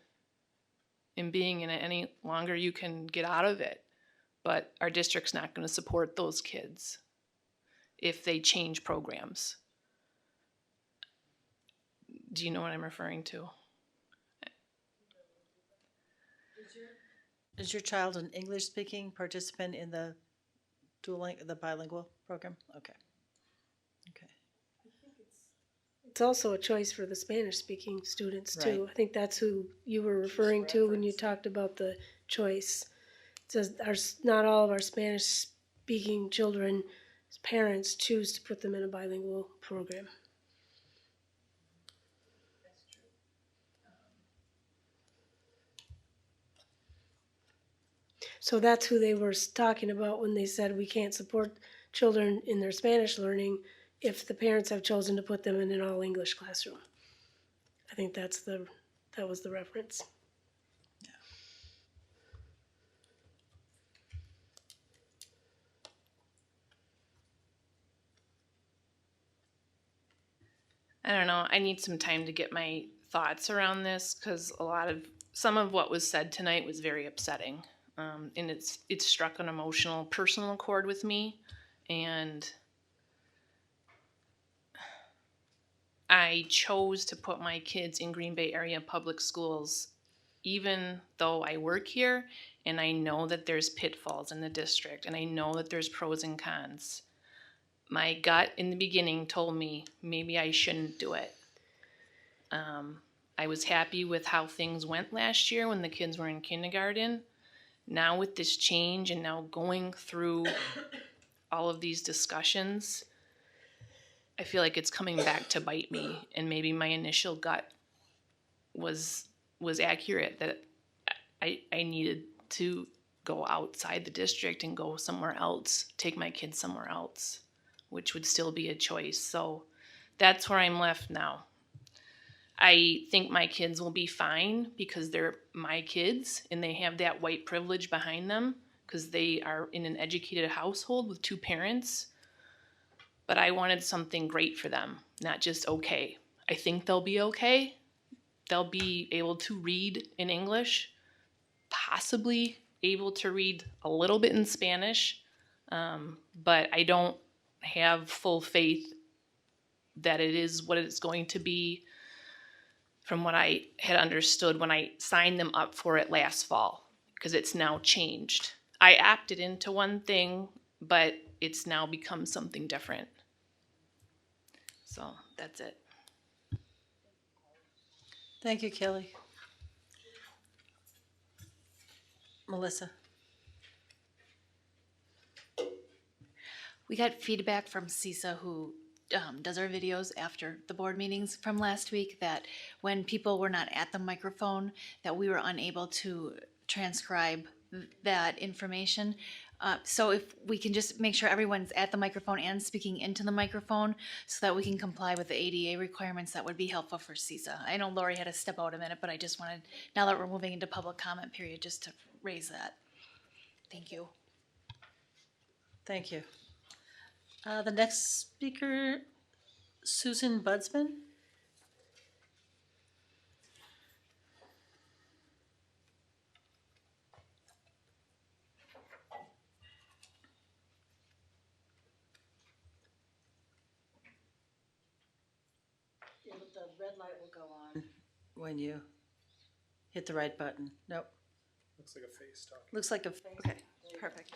in being in it any longer, you can get out of it. But our district's not going to support those kids if they change programs. Do you know what I'm referring to? Is your child an English-speaking participant in the the bilingual program? Okay. Okay. It's also a choice for the Spanish-speaking students too. Right. I think that's who you were referring to when you talked about the choice. It says not all of our Spanish-speaking children's parents choose to put them in a bilingual program. So that's who they were talking about when they said we can't support children in their Spanish learning if the parents have chosen to put them in an all-English classroom. I think that was the reference. I don't know. I need some time to get my thoughts around this because some of what was said tonight was very upsetting, and it struck an emotional, personal chord with me, and I chose to put my kids in Green Bay area public schools, even though I work here, and I know that there's pitfalls in the district, and I know that there's pros and cons. My gut in the beginning told me maybe I shouldn't do it. I was happy with how things went last year when the kids were in kindergarten. Now with this change and now going through all of these discussions, I feel like it's coming back to bite me, and maybe my initial gut was accurate, that I needed to go outside the district and go somewhere else, take my kids somewhere else, which would still be a choice. So that's where I'm left now. I think my kids will be fine because they're my kids and they have that white privilege behind them because they are in an educated household with two parents. But I wanted something great for them, not just okay. I think they'll be okay. They'll be able to read in English, possibly able to read a little bit in Spanish, but I don't have full faith that it is what it's going to be from what I had understood when I signed them up for it last fall, because it's now changed. I opted into one thing, but it's now become something different. So that's it. Thank you, Kelly. Melissa. We got feedback from CISA, who does our videos after the board meetings from last week, that when people were not at the microphone, that we were unable to transcribe that information. So if we can just make sure everyone's at the microphone and speaking into the microphone so that we can comply with the ADA requirements, that would be helpful for CISA. I know Lori had to step out a minute, but I just wanted, now that we're moving into public comment period, just to raise that. Thank you. Thank you. The next speaker, Susan Budsman. Yeah, but the red light will go on when you hit the right button. Nope. Looks like a face talk. Looks like a, Okay, perfect.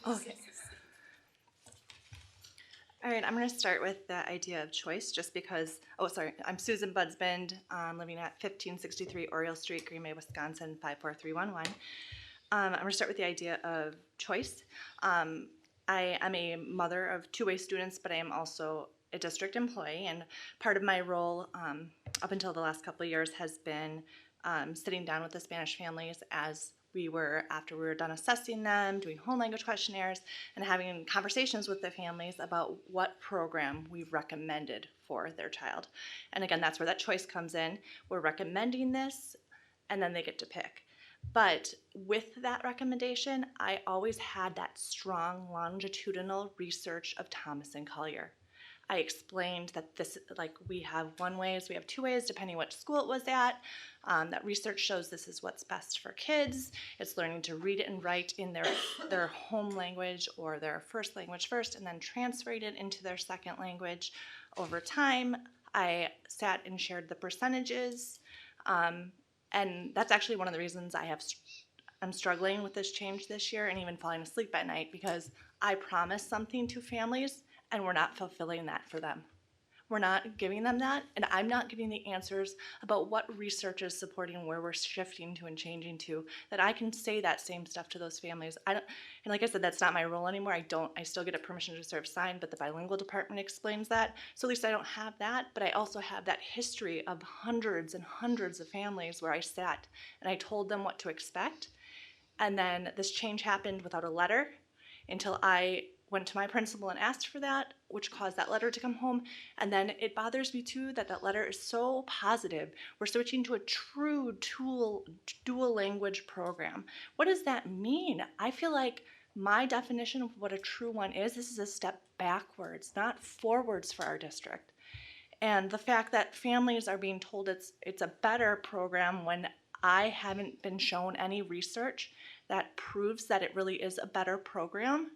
Okay. All right, I'm going to start with the idea of choice just because, I'm Susan Budsbend, living at 1563 Oriole Street, Green Bay, Wisconsin, 54311. I'm going to start with the idea of choice. I am a mother of two-way students, but I am also a district employee, and part of my role up until the last couple of years has been sitting down with the Spanish families after we were done assessing them, doing whole language questionnaires, and having conversations with the families about what program we recommended for their child. And again, that's where that choice comes in. We're recommending this, and then they get to pick. But with that recommendation, I always had that strong longitudinal research of Thomas and Collier. I explained that we have one ways, we have two ways, depending what school it was at. That research shows this is what's best for kids. It's learning to read and write in their home language or their first language first, and then transferring it into their second language over time. I sat and shared the percentages, and that's actually one of the reasons I'm struggling with this change this year and even falling asleep at night, because I promised something to families and we're not fulfilling that for them. We're not giving them that, and I'm not giving the answers about what research is supporting where we're shifting to and changing to, that I can say that same stuff to those families. And like I said, that's not my role anymore. I still get a permission to serve sign, but the bilingual department explains that. So at least I don't have that, but I also have that history of hundreds and hundreds of families where I sat and I told them what to expect. And then this change happened without a letter until I went to my principal and asked for that, which caused that letter to come home. And then it bothers me too that letter is so positive. We're switching to a true dual language program. What does that mean? I feel like my definition of what a true one is, this is a step backwards, not forwards for our district. And the fact that families are being told it's a better program when I haven't been shown any research that proves that it really is a better program.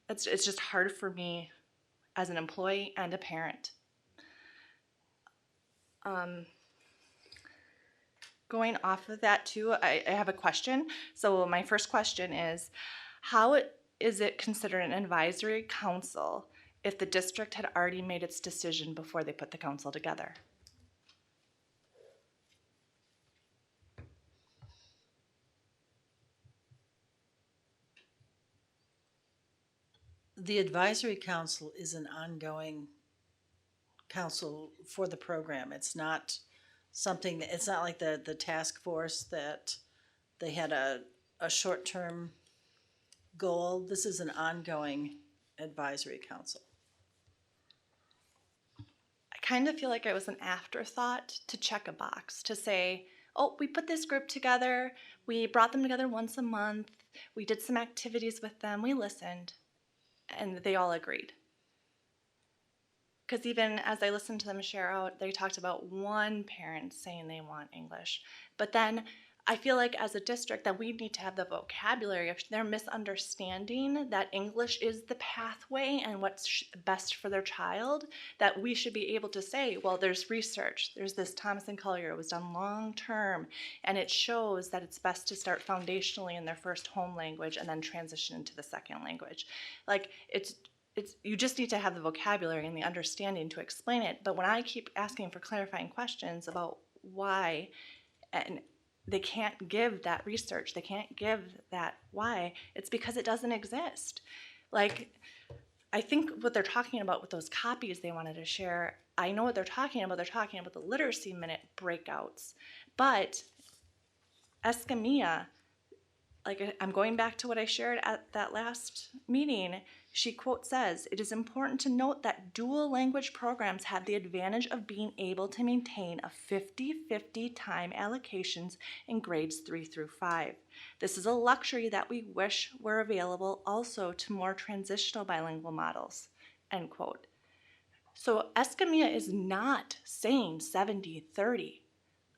It's just hard for me as an employee and a parent. Going off of that too, I have a question. So my first question is, how is it considered an advisory council if the district had already made its decision before they put the council together? the advisory council is an ongoing council for the program. It's not something, it's not like the task force that they had a short-term goal. This is an ongoing advisory council. I kind of feel like it was an afterthought to check a box, to say, oh, we put this group together, we brought them together once a month, we did some activities with them, we listened, and they all agreed. Because even as I listened to them share out, they talked about one parent saying they want English. But then I feel like as a district that we need to have the vocabulary if they're misunderstanding that English is the pathway and what's best for their child, that we should be able to say, well, there's research. There's this Thomas and Collier. It was done long term, and it shows that it's best to start foundationally in their first home language and then transition into the second language. Like, you just need to have the vocabulary and the understanding to explain it. But when I keep asking for clarifying questions about why, and they can't give that research, they can't give that why, it's because it doesn't exist. Like, I think what they're talking about with those copies they wanted to share, I know what they're talking about. They're talking about the Literacy Minute breakouts. But Escamilla, like, I'm going back to what I shared at that last meeting. She quote says, "It is important to note that dual language programs have the advantage of being able to maintain a 50-50 time allocations in grades 3 through 5. This is a luxury that we wish were available also to more transitional bilingual models," end quote. So Escamilla is not saying 70-30.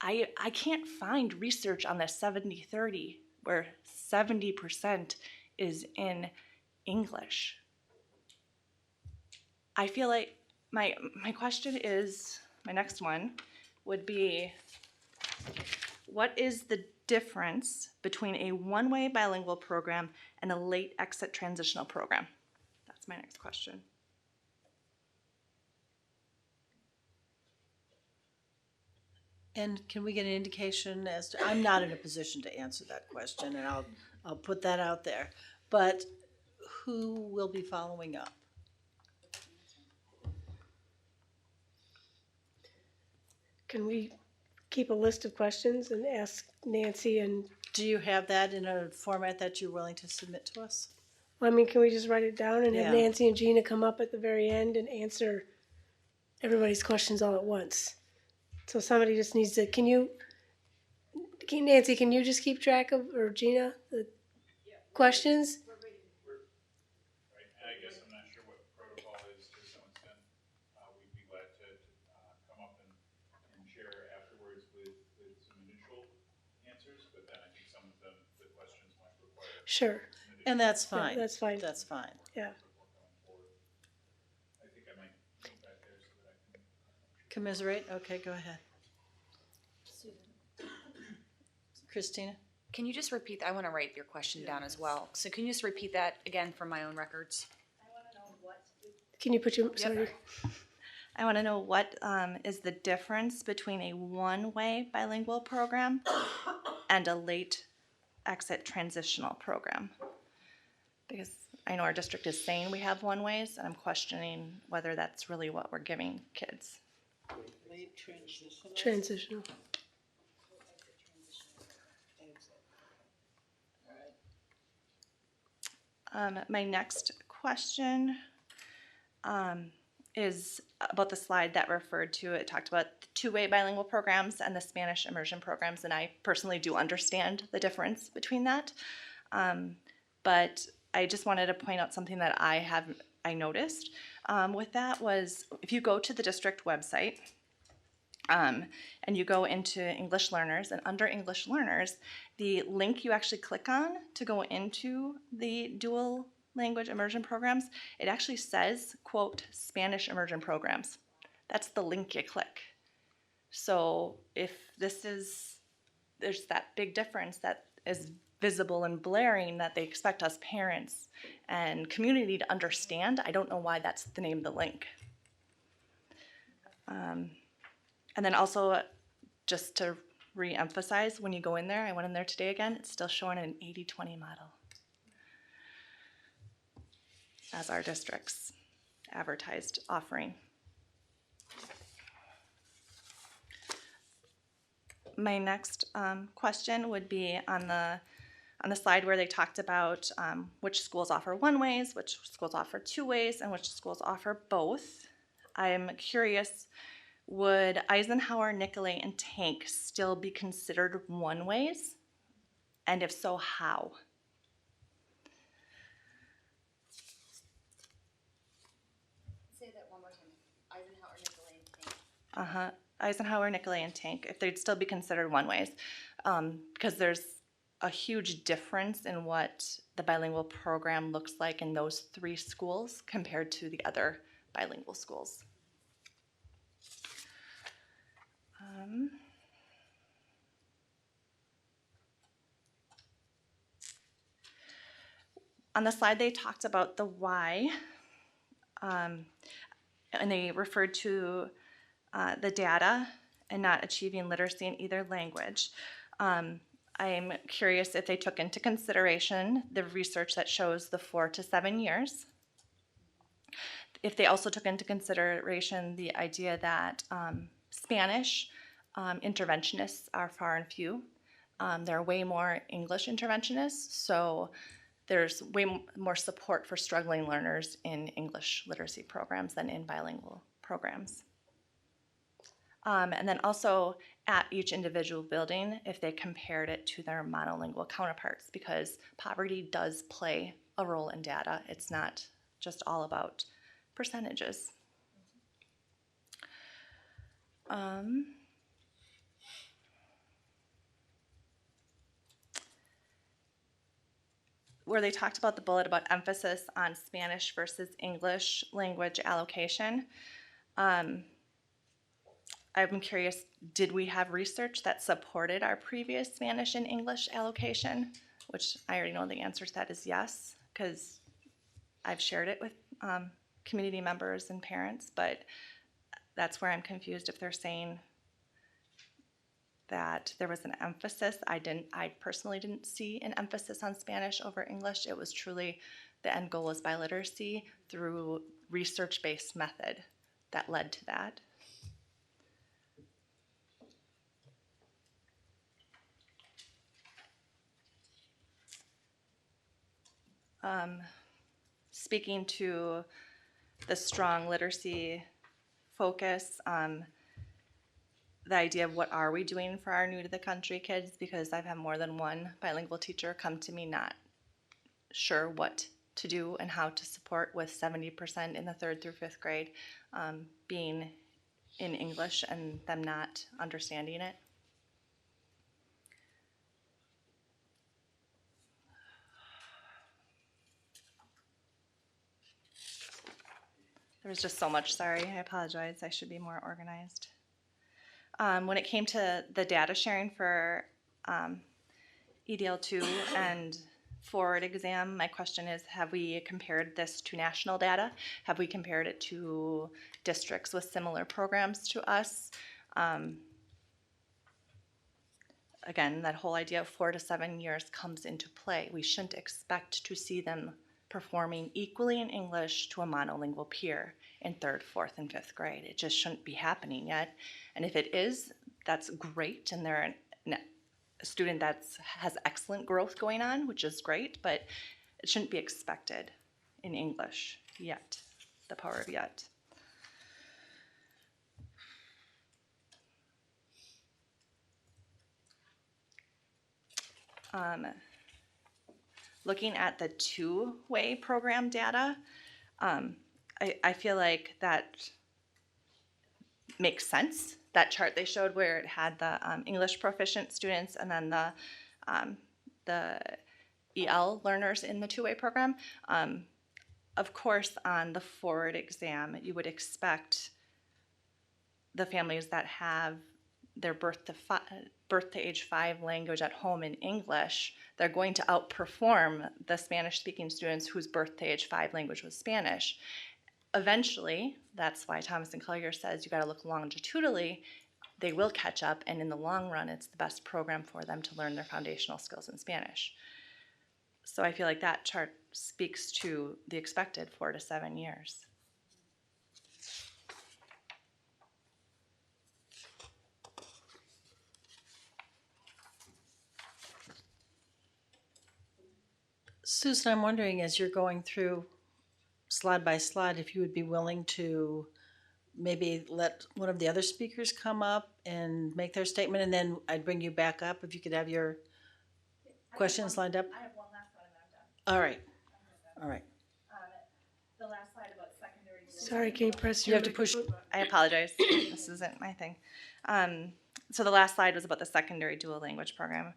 I can't find research on the 70-30 where 70% is in English. I feel like my question is, my next one would be, What is the difference between a one-way bilingual program and a late exit transitional program? That's my next question. And can we get an indication as to, I'm not in a position to answer that question, and I'll put that out there. But who will be following up? Can we keep a list of questions and ask Nancy and, Do you have that in a format that you're willing to submit to us? I mean, can we just write it down and have Yeah. Nancy and Gina come up at the very end and answer everybody's questions all at once? So somebody just needs to, Nancy, can you just keep track of, or Gina, the questions? I guess I'm not sure what protocol is to some extent. We'd be glad to come up and share afterwards with some initial answers, but then I think some of the questions might require. Sure. And that's Yeah, fine. that's fine. That's fine. Yeah. I think I might move back there so that I can. Commiserate? Okay, go ahead. Christina? Can you just repeat, I want to write your question down as well. So can you just repeat that again for my own records? Can you put your, sorry. I want to know what is the difference between a one-way bilingual program and a late exit transitional program? Because I know our district is saying we have one-ways, and I'm questioning whether that's really what we're giving kids. Late transitional. Transitional. My next question is about the slide that referred to, it talked about the two-way bilingual programs and the Spanish immersion programs, and I personally do understand the difference between that. But I just wanted to point out something that I noticed with that was, if you go to the district website, and you go into English Learners, and under English Learners, the link you actually click on to go into the dual language immersion programs, it actually says, quote, Spanish immersion programs. That's the link you click. So if there's that big difference that is visible and blaring that they expect us parents and community to understand, I don't know why that's the name of the link. And then also, just to re-emphasize, when you go in there, I went in there today again, it's still showing an 80-20 model as our district's advertised offering. My next question would be on the slide where they talked about which schools offer one ways, which schools offer two ways, and which schools offer both. I'm curious, would Eisenhower, Nicolay, and Tank still be considered one ways? And if so, how? Say that one more time. Eisenhower, Nicolay, and Tank. Eisenhower, Nicolay, and Tank, if they'd still be considered one ways. Because there's a huge difference in what the bilingual program looks like in those three schools compared to the other bilingual schools. On the slide, they talked about the why, and they referred to the data and not achieving literacy in either language. I'm curious if they took into consideration the research that shows the 4 to 7 years. If they also took into consideration the idea that Spanish interventionists are far and few. There are way more English interventionists, so there's way more support for struggling learners in English literacy programs than in bilingual programs. And then also at each individual building, if they compared it to their monolingual counterparts, because poverty does play a role in data. It's not just all about percentages. Where they talked about the bullet about emphasis on Spanish versus English language allocation. I'm curious, did we have research that supported our previous Spanish and English allocation? Which I already know the answer to that is yes, because I've shared it with community members and parents, but that's where I'm confused if they're saying that there was an emphasis. I personally didn't see an emphasis on Spanish over English. It was truly the end goal was biliteracy through research-based method that led to that. Speaking to the strong literacy focus, the idea of what are we doing for our new to the country kids, because I've had more than one bilingual teacher come to me not sure what to do and how to support with 70% in the 3rd through 5th grade being in English and them not understanding it. There was just so much, sorry, I apologize, I should be more organized. When it came to the data sharing for EDL2 and forward exam, my question is, have we compared this to national data? Have we compared it to districts with similar programs to us? Again, that whole idea of 4 to 7 years comes into play. We shouldn't expect to see them performing equally in English to a monolingual peer in 3rd, 4th, and 5th grade. It just shouldn't be happening yet. And if it is, that's great, and they're a student that has excellent growth going on, which is great, but it shouldn't be expected in English yet, the power of yet. Looking at the two-way program data, I feel like that makes sense. That chart they showed where it had the English proficient students and then the EL learners in the two-way program. Of course, on the forward exam, you would expect the families that have their birth to age 5 language at home in English, they're going to outperform the Spanish-speaking students whose birth to age 5 language was Spanish. Eventually, that's why Thomas and Collier says you got to look longitudinally, they will catch up, and in the long run, it's the best program for them to learn their foundational skills in Spanish. So I feel like that chart speaks to the expected 4 to 7 years. Susan, I'm wondering, as you're going through slide by slide, if you would be willing to maybe let one of the other speakers come up and make their statement, and then I'd bring you back up if you could have your questions lined up. I have one last one and I'm done. All right. All right. The last slide about secondary. Sorry, can you press You your have to push. I apologize. This isn't my thing. So the last slide was about the secondary dual language program.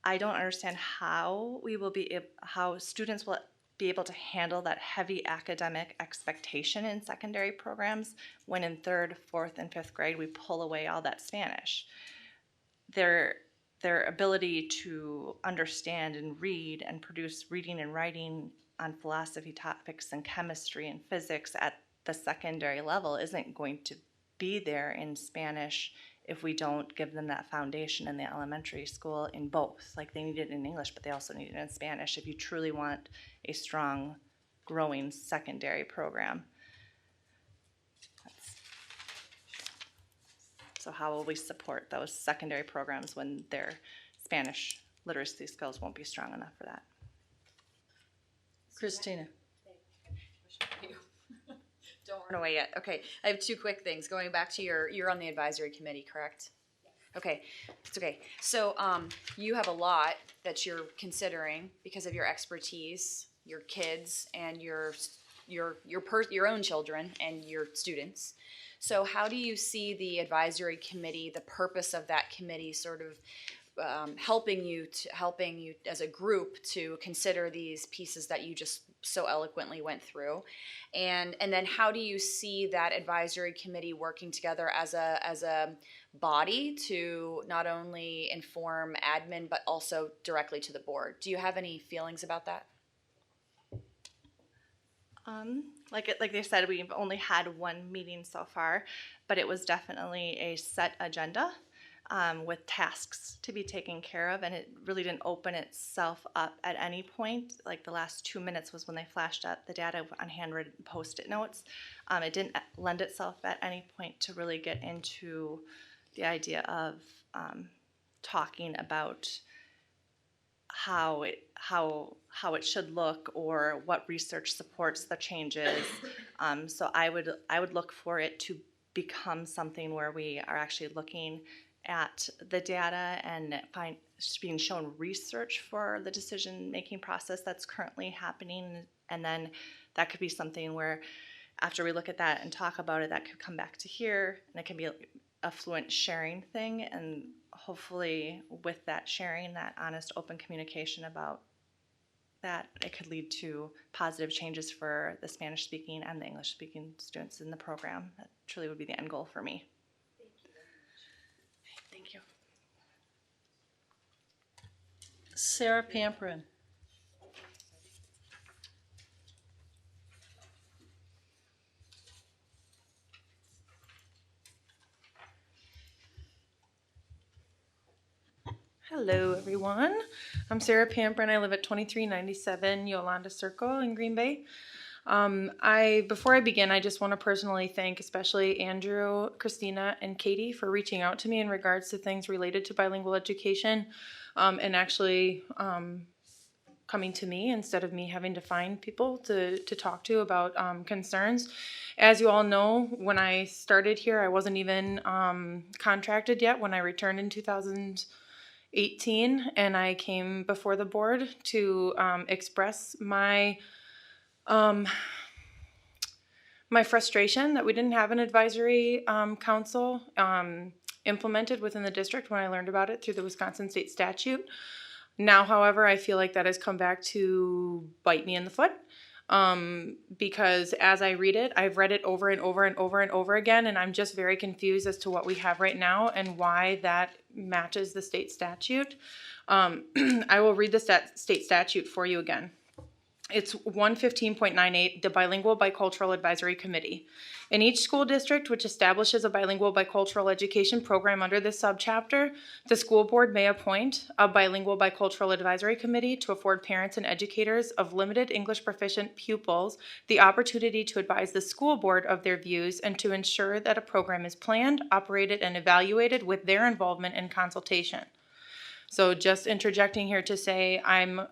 I don't understand how how students will be able to handle that heavy academic expectation in secondary programs when in 3rd, 4th, and 5th grade we pull away all that Spanish. Their ability to understand and read and produce reading and writing on philosophy topics and chemistry and physics at the secondary level isn't going to be there in Spanish if we don't give them that foundation in the elementary school in both. Like, they need it in English, but they also need it in Spanish if you truly want a strong, growing secondary program. So how will we support those secondary programs when their Spanish literacy skills won't be strong enough for that? Kristina. Don't run away yet. Okay, I have 2 quick things. Going back to you're on the advisory committee, correct? Okay, it's okay. So you have a lot that you're considering because of your expertise, your kids, and your own children and your students. So how do you see the advisory committee, the purpose of that committee sort of helping you as a group to consider these pieces that you just so eloquently went through, and then how do you see that advisory committee working together as a body to not only inform admin but also directly to the board? Do you have any feelings about that? Like they said, we've only had one meeting so far, but it was definitely a set agenda with tasks to be taken care of, and it really didn't open itself up at any point. Like the last 2 minutes was when they flashed up the data on handwritten Post-it notes. It didn't lend itself at any point to really get into the idea of talking about how it should look or what research supports the changes. So I would look for it to become something where we are actually looking at the data and being shown research for the decision-making process that's currently happening, and then that could be something where after we look at that and talk about it, that could come back to here, and it can be a fluent sharing thing, and hopefully with that sharing, that honest, open communication about that, it could lead to positive changes for the Spanish-speaking and the English-speaking students in the program. That truly would be the end goal for me. Thank you. Sarah Pamperin. Hello, everyone. I'm Sarah Pamperin. I live at 2397 Yolanda Circle in Green Bay. Before I begin, I just want to personally thank especially Andrew, Kristina, and Katie for reaching out to me in regards to things related to bilingual education, and actually coming to me instead of me having to find people to talk to about concerns. As you all know, when I started here, I wasn't even contracted yet when I returned in 2018, and I came before the board to express my frustration that we didn't have an advisory council implemented within the district when I learned about it through the Wisconsin state statute. Now, however, I feel like that has come back to bite me in the foot, because as I read it, I've read it over and over and over and over again, and I'm just very confused as to what we have right now and why that matches the state statute. I will read the state statute for you again. It's 115.98, the Bilingual Bicultural Advisory Committee. In each school district which establishes a bilingual bicultural education program under this subchapter, the school board may appoint a bilingual bicultural advisory committee to afford parents and educators of limited English proficient pupils the opportunity to advise the school board of their views and to ensure that a program is planned, operated, and evaluated with their involvement and consultation. So just interjecting here to say I'm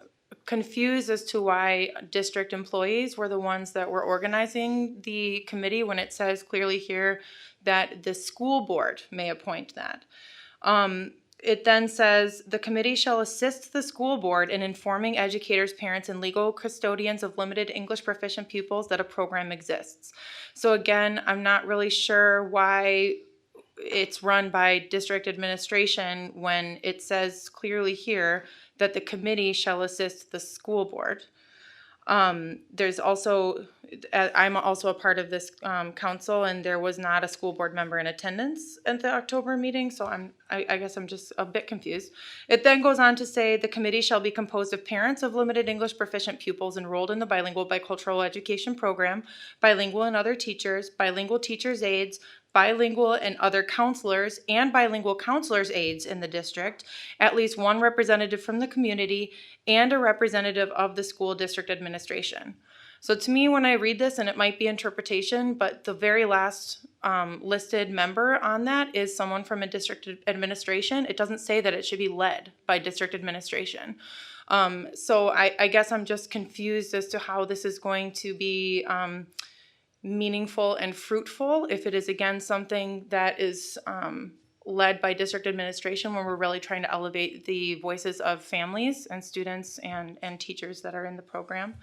confused as to why district employees were the ones that were organizing the committee when it says clearly here that the school board may appoint that. It then says the committee shall assist the school board in informing educators, parents, and legal custodians of limited English proficient pupils that a program exists. So again, I'm not really sure why it's run by district administration when it says clearly here that the committee shall assist the school board. There's also, I'm also a part of this council, and there was not a school board member in attendance at the October meeting, so I guess I'm just a bit confused. It then goes on to say the committee shall be composed of parents of limited English proficient pupils enrolled in the bilingual bicultural education program, bilingual and other teachers, bilingual teachers' aides, bilingual and other counselors, and bilingual counselors' aides in the district, at least one representative from the community, and a representative of the school district administration. So to me, when I read this, and it might be interpretation, but the very last listed member on that is someone from a district administration. It doesn't say that it should be led by district administration. So I guess I'm just confused as to how this is going to be meaningful and fruitful if it is again something that is led by district administration when we're really trying to elevate the voices of families and students and teachers that are in the program.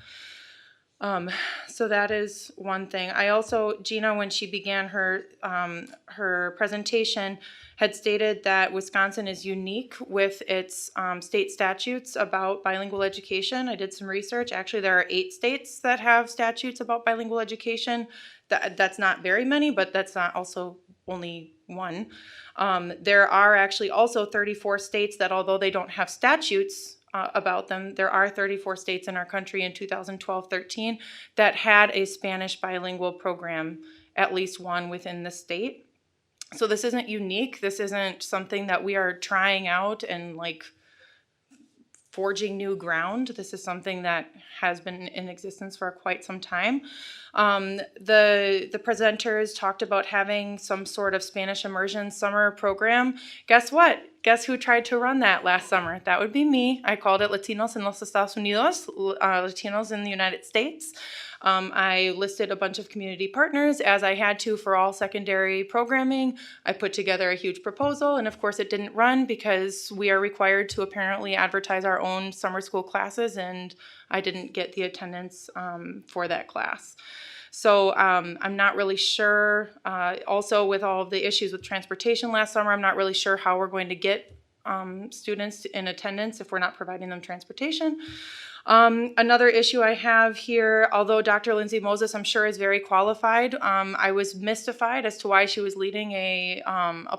So that is one thing. I also, Gina, when she began her presentation, had stated that Wisconsin is unique with its state statutes about bilingual education. I did some research. Actually, there are 8 states that have statutes about bilingual education. That's not very many, but that's not also only one. There are actually also 34 states that, although they don't have statutes about them, there are 34 states in our country in 2012-13 that had a Spanish bilingual program, at least one within the state. So this isn't unique. This isn't something that we are trying out and like forging new ground. This is something that has been in existence for quite some time. The presenters talked about having some sort of Spanish immersion summer program. Guess what? Guess who tried to run that last summer? That would be me. I called it Latinos en los Estados Unidos, Latinos in the United States. I listed a bunch of community partners, as I had to for all secondary programming. I put together a huge proposal, and of course it didn't run because we are required to apparently advertise our own summer school classes, and I didn't get the attendance for that class. So I'm not really sure. Also, with all of the issues with transportation last summer, I'm not really sure how we're going to get students in attendance if we're not providing them transportation. Another issue I have here, although Dr. Lindsay Moses, I'm sure, is very qualified, I was mystified as to why she was leading a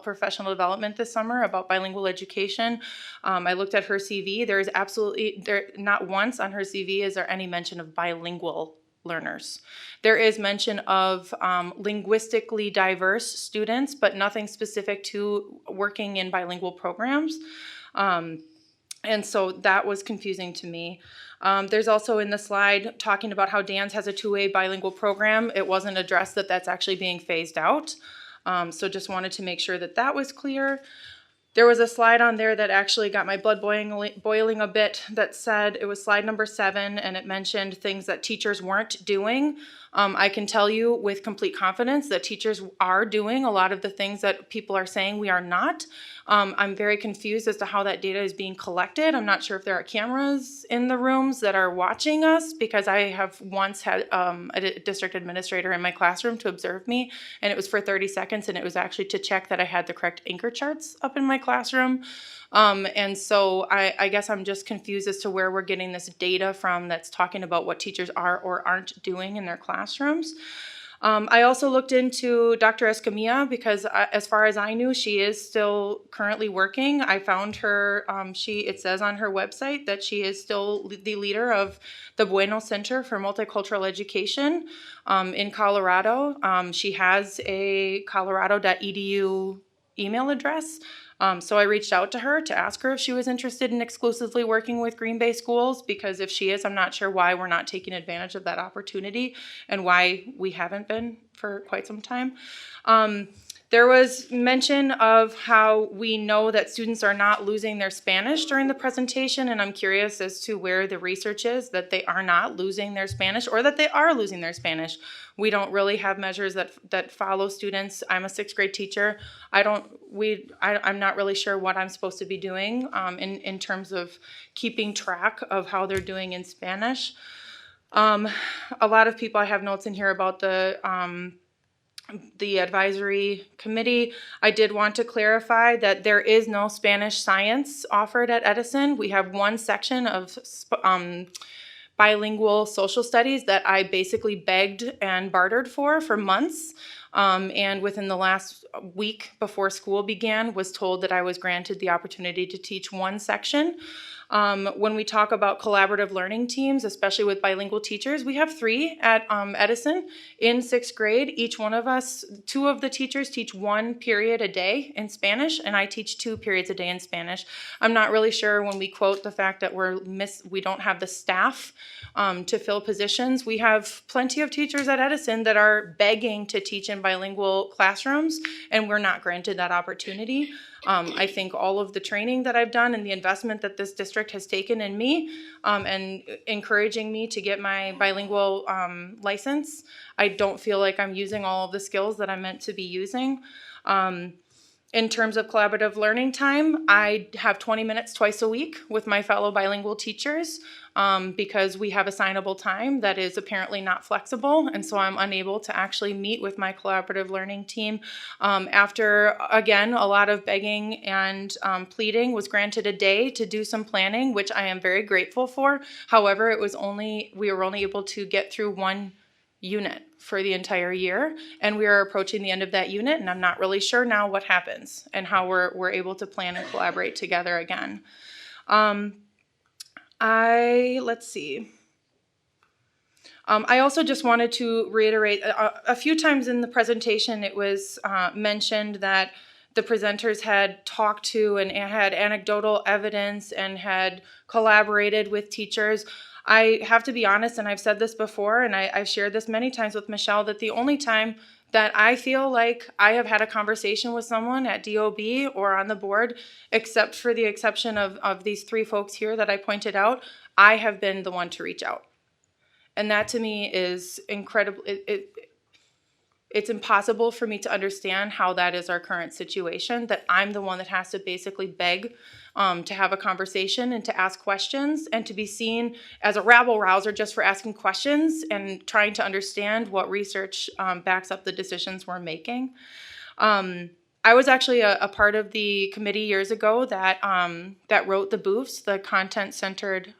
professional development this summer about bilingual education. I looked at her CV. There is absolutely, not once on her CV is there any mention of bilingual learners. There is mention of linguistically diverse students, but nothing specific to working in bilingual programs. And so that was confusing to me. There's also in the slide talking about how Dan's has a 2-way bilingual program. It wasn't addressed that that's actually being phased out. So just wanted to make sure that that was clear. There was a slide on there that actually got my blood boiling a bit that said, it was slide number 7, and it mentioned things that teachers weren't doing. I can tell you with complete confidence that teachers are doing a lot of the things that people are saying we are not. I'm very confused as to how that data is being collected. I'm not sure if there are cameras in the rooms that are watching us, because I have once had a district administrator in my classroom to observe me, and it was for 30 seconds, and it was actually to check that I had the correct anchor charts up in my classroom. And so I guess I'm just confused as to where we're getting this data from that's talking about what teachers are or aren't doing in their classrooms. I also looked into Dr. Escamilla because as far as I knew, she is still currently working. I found her, it says on her website that she is still the leader of the Bueno Center for Multicultural Education in Colorado. She has a colorado.edu email address. So I reached out to her to ask her if she was interested in exclusively working with Green Bay schools, because if she is, I'm not sure why we're not taking advantage of that opportunity and why we haven't been for quite some time. There was mention of how we know that students are not losing their Spanish during the presentation, and I'm curious as to where the research is that they are not losing their Spanish or that they are losing their Spanish. We don't really have measures that follow students. I'm a 6th grade teacher. I'm not really sure what I'm supposed to be doing in terms of keeping track of how they're doing in Spanish. A lot of people, I have notes in here about the advisory committee. I did want to clarify that there is no Spanish science offered at Edison. We have one section of bilingual social studies that I basically begged and bartered for months. And within the last week before school began, was told that I was granted the opportunity to teach one section. When we talk about collaborative learning teams, especially with bilingual teachers, we have 3 at Edison in 6th grade. Each one of us, 2 of the teachers teach 1 period a day in Spanish, and I teach 2 periods a day in Spanish. I'm not really sure when we quote the fact that we don't have the staff to fill positions. We have plenty of teachers at Edison that are begging to teach in bilingual classrooms, and we're not granted that opportunity. I think all of the training that I've done and the investment that this district has taken in me and encouraging me to get my bilingual license, I don't feel like I'm using all of the skills that I'm meant to be using. In terms of collaborative learning time, I have 20 minutes twice a week with my fellow bilingual teachers because we have assignable time that is apparently not flexible, and so I'm unable to actually meet with my collaborative learning team. After, again, a lot of begging and pleading, was granted a day to do some planning, which I am very grateful for. However, we were only able to get through one unit for the entire year, and we are approaching the end of that unit, and I'm not really sure now what happens and how we're able to plan and collaborate together again. Let's see. I also just wanted to reiterate, a few times in the presentation it was mentioned that the presenters had talked to and had anecdotal evidence and had collaborated with teachers. I have to be honest, and I've said this before, and I've shared this many times with Michelle, that the only time that I feel like I have had a conversation with someone at DOB or on the board, except for the exception of these three folks here that I pointed out, I have been the one to reach out. And that to me is incredible. It's impossible for me to understand how that is our current situation, that I'm the one that has to basically beg to have a conversation and to ask questions and to be seen as a rabble-rouser just for asking questions and trying to understand what research backs up the decisions we're making. I was actually a part of the committee years ago that wrote the BOOFs, the content-centered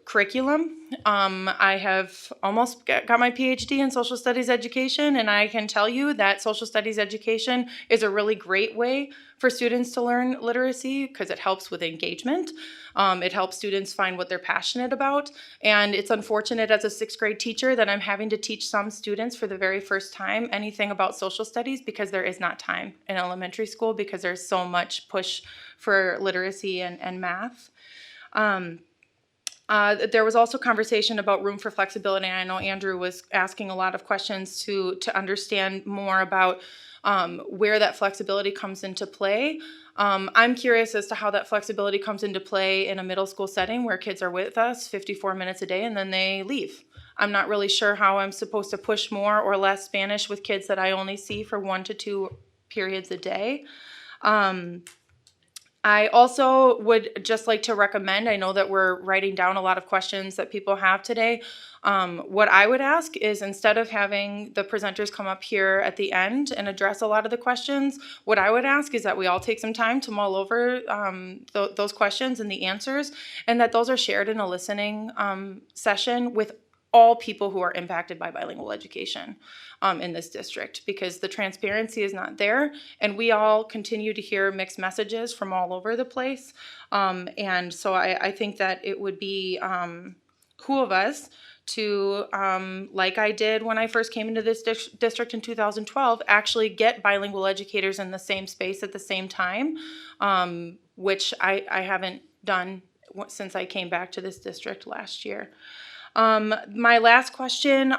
curriculum. I have almost got my PhD in social studies education, and I can tell you that social studies education is a really great way for students to learn literacy because it helps with engagement. It helps students find what they're passionate about, and it's unfortunate as a 6th grade teacher that I'm having to teach some students for the very first time anything about social studies because there is not time in elementary school because there's so much push for literacy and math. There was also conversation about room for flexibility. I know Andrew was asking a lot of questions to understand more about where that flexibility comes into play. I'm curious as to how that flexibility comes into play in a middle school setting where kids are with us 54 minutes a day and then they leave. I'm not really sure how I'm supposed to push more or less Spanish with kids that I only see for 1 to 2 periods a day. I also would just like to recommend, I know that we're writing down a lot of questions that people have today. What I would ask is instead of having the presenters come up here at the end and address a lot of the questions, what I would ask is that we all take some time to mull over those questions and the answers, and that those are shared in a listening session with all people who are impacted by bilingual education in this district, because the transparency is not there and we all continue to hear mixed messages from all over the place. And so I think that it would be cool of us to, like I did when I first came into this district in 2012, actually get bilingual educators in the same space at the same time, which I haven't done since I came back to this district last year. My last question,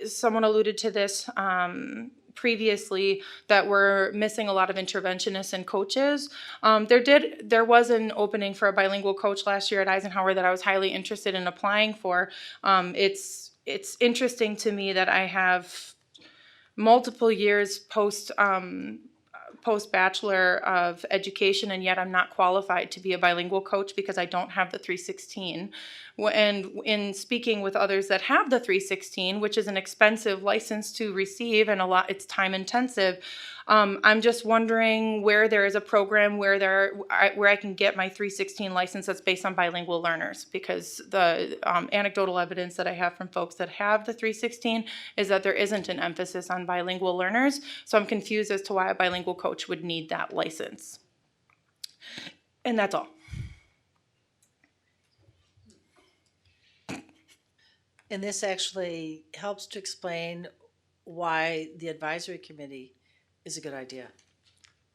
someone alluded to this previously, that we're missing a lot of interventionists and coaches. There was an opening for a bilingual coach last year at Eisenhower that I was highly interested in applying for. It's interesting to me that I have multiple years post-bachelor of education, and yet I'm not qualified to be a bilingual coach because I don't have the 316. And in speaking with others that have the 316, which is an expensive license to receive and it's time intensive, I'm just wondering where there is a program where I can get my 316 license that's based on bilingual learners, because the anecdotal evidence that I have from folks that have the 316 is that there isn't an emphasis on bilingual learners. So I'm confused as to why a bilingual coach would need that license. And that's all. And this actually helps to explain why the advisory committee is a good idea.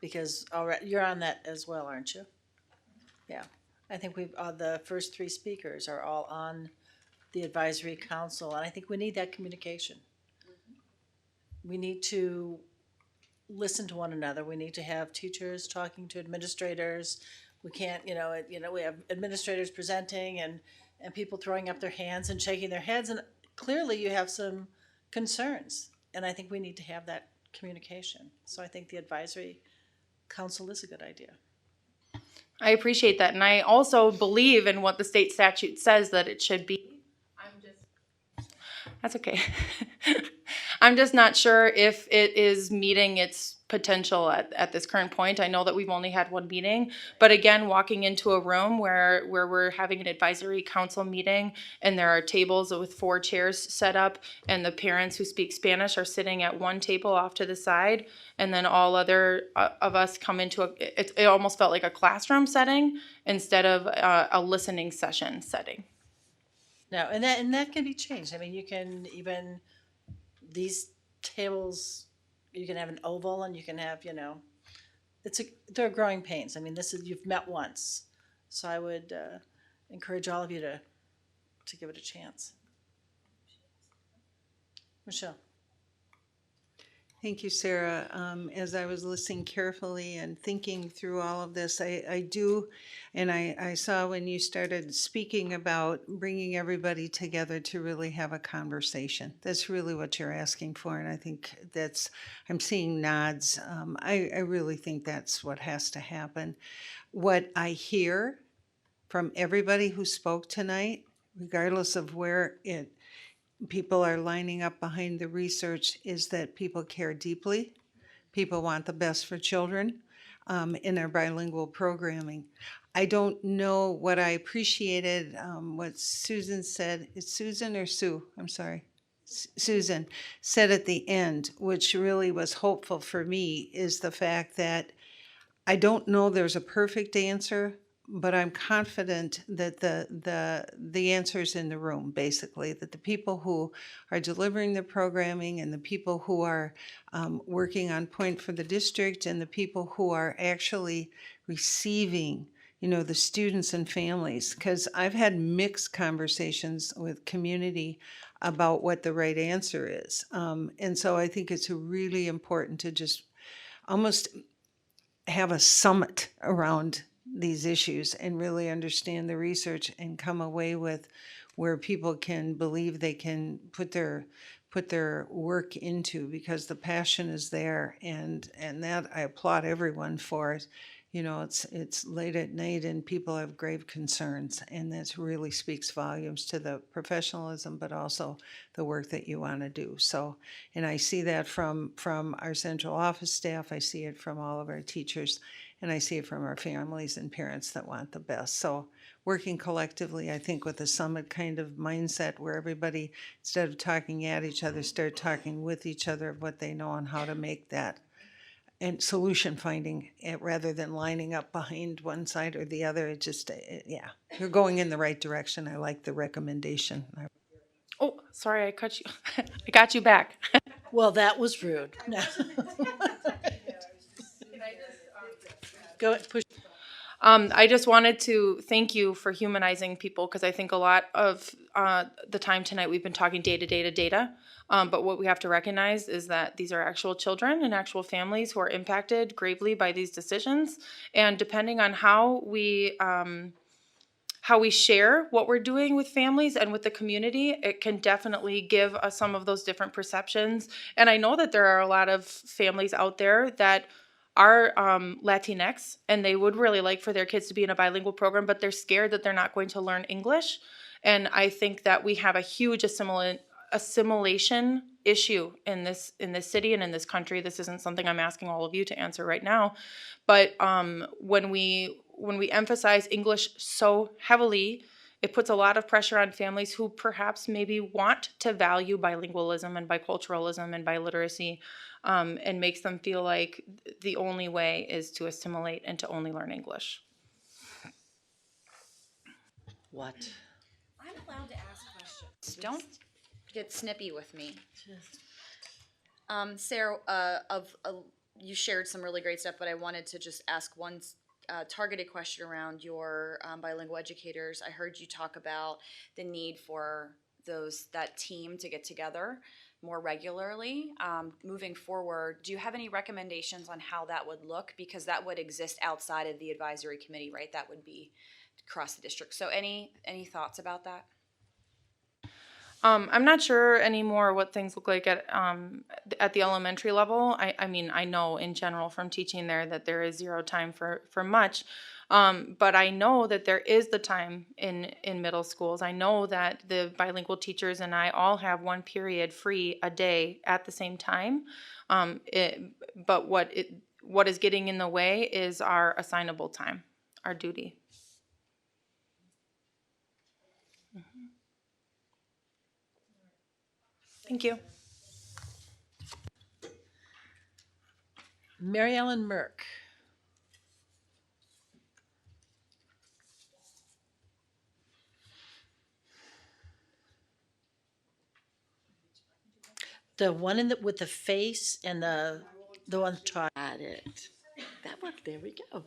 Because you're on that as well, aren't you? Yeah. I think the first 3 speakers are all on the advisory council, and I think we need that communication. We need to listen to one another. We need to have teachers talking to administrators. We can't, we have administrators presenting and people throwing up their hands and shaking their heads, and clearly you have some concerns, and I think we need to have that communication. So I think the advisory council is a good idea. I appreciate that, and I also believe in what the state statute says that it should be. That's okay. I'm just not sure if it is meeting its potential at this current point. I know that we've only had one meeting, but again, walking into a room where we're having an advisory council meeting and there are tables with 4 chairs set up and the parents who speak Spanish are sitting at one table off to the side, and then all other of us come into it almost felt like a classroom setting instead of a listening session setting. No, and that can be changed. I mean, you can even, these tables, you can have an oval and you can have, they're growing pains. I mean, you've met once. So I would encourage all of you to give it a chance. Michelle. Thank you, Sarah. As I was listening carefully and thinking through all of this, I do, and I saw when you started speaking about bringing everybody together to really have a conversation. That's really what you're asking for, and I think I'm seeing nods. I really think that's what has to happen. What I hear from everybody who spoke tonight, regardless of where people are lining up behind the research, is that people care deeply. People want the best for children in our bilingual programming. I don't know what I appreciated, what Susan said. Is Susan or Sue? I'm sorry. Susan said at the end, which really was hopeful for me, is the fact that I don't know there's a perfect answer, but I'm confident that the answer's in the room, basically, that the people who are delivering the programming and the people who are working on point for the district and the people who are actually receiving, the students and families, because I've had mixed conversations with community about what the right answer is. And so I think it's really important to just almost have a summit around these issues and really understand the research and come away with where people can believe they can put their work into, because the passion is there, and that I applaud everyone for. It's late at night and people have grave concerns, and that really speaks volumes to the professionalism, but also the work that you want to do. So, and I see that from our central office staff, I see it from all of our teachers, and I see it from our families and parents that want the best. So working collectively, I think with a summit kind of mindset where everybody, instead of talking at each other, start talking with each other of what they know and how to make that, and solution finding, rather than lining up behind one side or the other. It just, yeah, you're going in the right direction. I like the recommendation. Oh, sorry, I cut you. I got you back. Well, that was rude. No. Go push. I just wanted to thank you for humanizing people, because I think a lot of the time tonight we've been talking day to data. But what we have to recognize is that these are actual children and actual families who are impacted gravely by these decisions. And depending on how we share what we're doing with families and with the community, it can definitely give us some of those different perceptions. And I know that there are a lot of families out there that are Latinx, and they would really like for their kids to be in a bilingual program, but they're scared that they're not going to learn English. And I think that we have a huge assimilation issue in this city and in this country. This isn't something I'm asking all of you to answer right now, but when we emphasize English so heavily, it puts a lot of pressure on families who perhaps maybe want to value bilingualism and biculturalism and biliteracy, and makes them feel like the only way is to assimilate and to only learn English. What? I'm allowed to ask questions. Don't get snippy with me. Sarah, you shared some really great stuff, but I wanted to just ask one targeted question around your bilingual educators. I heard you talk about the need for that team to get together more regularly. Moving forward, do you have any recommendations on how that would look? Because that would exist outside of the advisory committee, right? That would be across the district. So any thoughts about that? I'm not sure anymore what things look like at the elementary level. I mean, I know in general from teaching there that there is zero time for much, but I know that there is the time in middle schools. I know that the bilingual teachers and I all have one period free a day at the same time. But what is getting in the way is our assignable time, our duty. Thank you. Mary Ellen Merck. The one with the face and the one talking. Got it. That worked. There we go.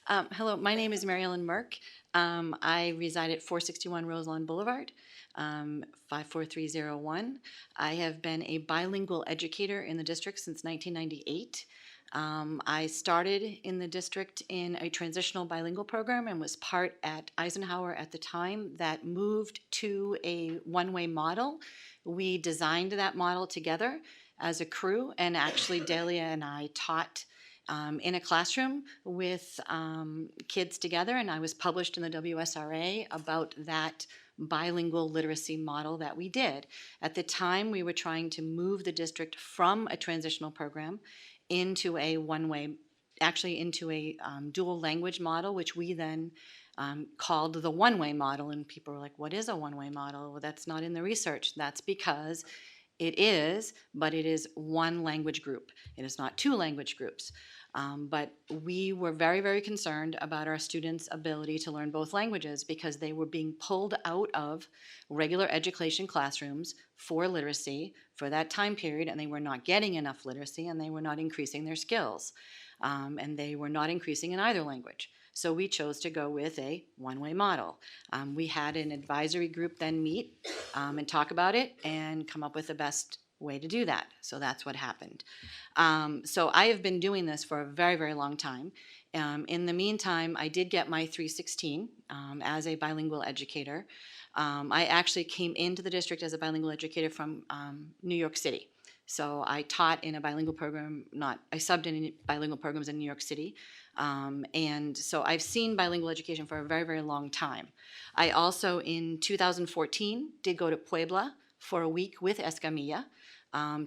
Hello, my name is Mary Ellen Merck. I reside at 461 Roselawn Boulevard, 54301. I have been a bilingual educator in the district since 1998. I started in the district in a transitional bilingual program and was part at Eisenhower at the time that moved to a one-way model. We designed that model together as a crew, and actually Delia and I taught in a classroom with kids together, and I was published in the WSRA about that bilingual literacy model that we did. At the time, we were trying to move the district from a transitional program into a one-way, actually into a dual language model, which we then called the one-way model. And people were like, what is a one-way model? Well, that's not in the research. That's because it is, but it is one language group. It is not two language groups. But we were very, very concerned about our students' ability to learn both languages because they were being pulled out of regular education classrooms for literacy for that time period, and they were not getting enough literacy, and they were not increasing their skills, and they were not increasing in either language. So we chose to go with a one-way model. We had an advisory group then meet and talk about it and come up with the best way to do that. So that's what happened. So I have been doing this for a very, very long time. In the meantime, I did get my 316 as a bilingual educator. I actually came into the district as a bilingual educator from New York City. So I taught in a bilingual program, I subbed in bilingual programs in New York City. And so I've seen bilingual education for a very, very long time. I also, in 2014, did go to Puebla for a week with Escamilla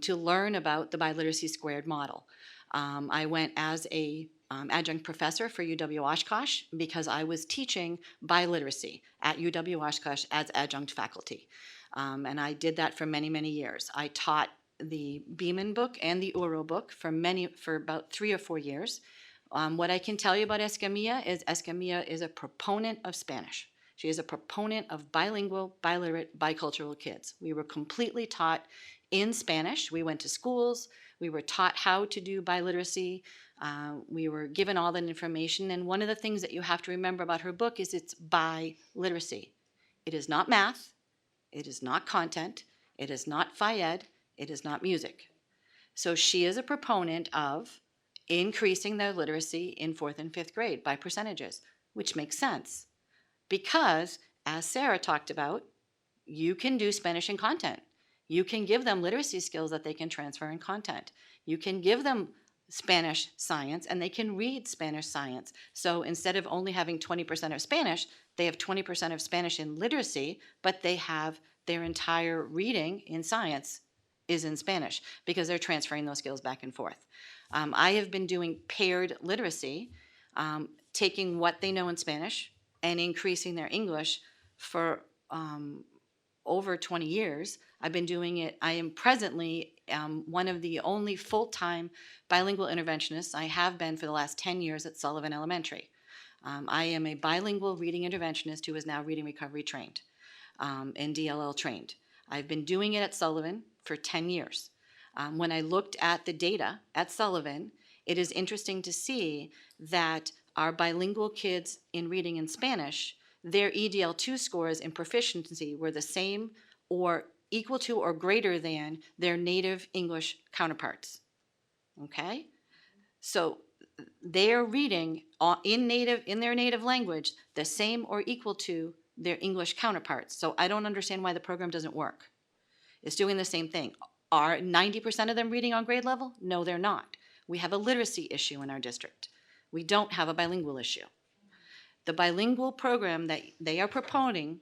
to learn about the biliteracy squared model. I went as a adjunct professor for UW-Oshkosh because I was teaching biliteracy at UW-Oshkosh as adjunct faculty. And I did that for many, many years. I taught the Beeman book and the Uro book for about 3 or 4 years. What I can tell you about Escamilla is a proponent of Spanish. She is a proponent of bilingual, biliterate, bicultural kids. We were completely taught in Spanish. We went to schools. We were taught how to do biliteracy. We were given all that information. And one of the things that you have to remember about her book is it's biliteracy. It is not math. It is not content. It is not Fayed. It is not music. So she is a proponent of increasing their literacy in 4th and 5th grade by percentages, which makes sense. Because, as Sarah talked about, you can do Spanish in content. You can give them literacy skills that they can transfer in content. You can give them Spanish science, and they can read Spanish science. So instead of only having 20% of Spanish, they have 20% of Spanish in literacy, but they have their entire reading in science is in Spanish because they're transferring those skills back and forth. I have been doing paired literacy, taking what they know in Spanish and increasing their English for over 20 years. I've been doing it. I am presently one of the only full-time bilingual interventionists. I have been for the last 10 years at Sullivan Elementary. I am a bilingual reading interventionist who is now reading recovery trained and DLL trained. I've been doing it at Sullivan for 10 years. When I looked at the data at Sullivan, it is interesting to see that our bilingual kids in reading in Spanish, their EDL2 scores in proficiency were the same or equal to or greater than their native English counterparts. Okay? So they're reading in their native language the same or equal to their English counterparts. So I don't understand why the program doesn't work. is doing the same thing. Are 90% of them reading on grade level? No, they're not. We have a literacy issue in our district. We don't have a bilingual issue. The bilingual program that they are proponing,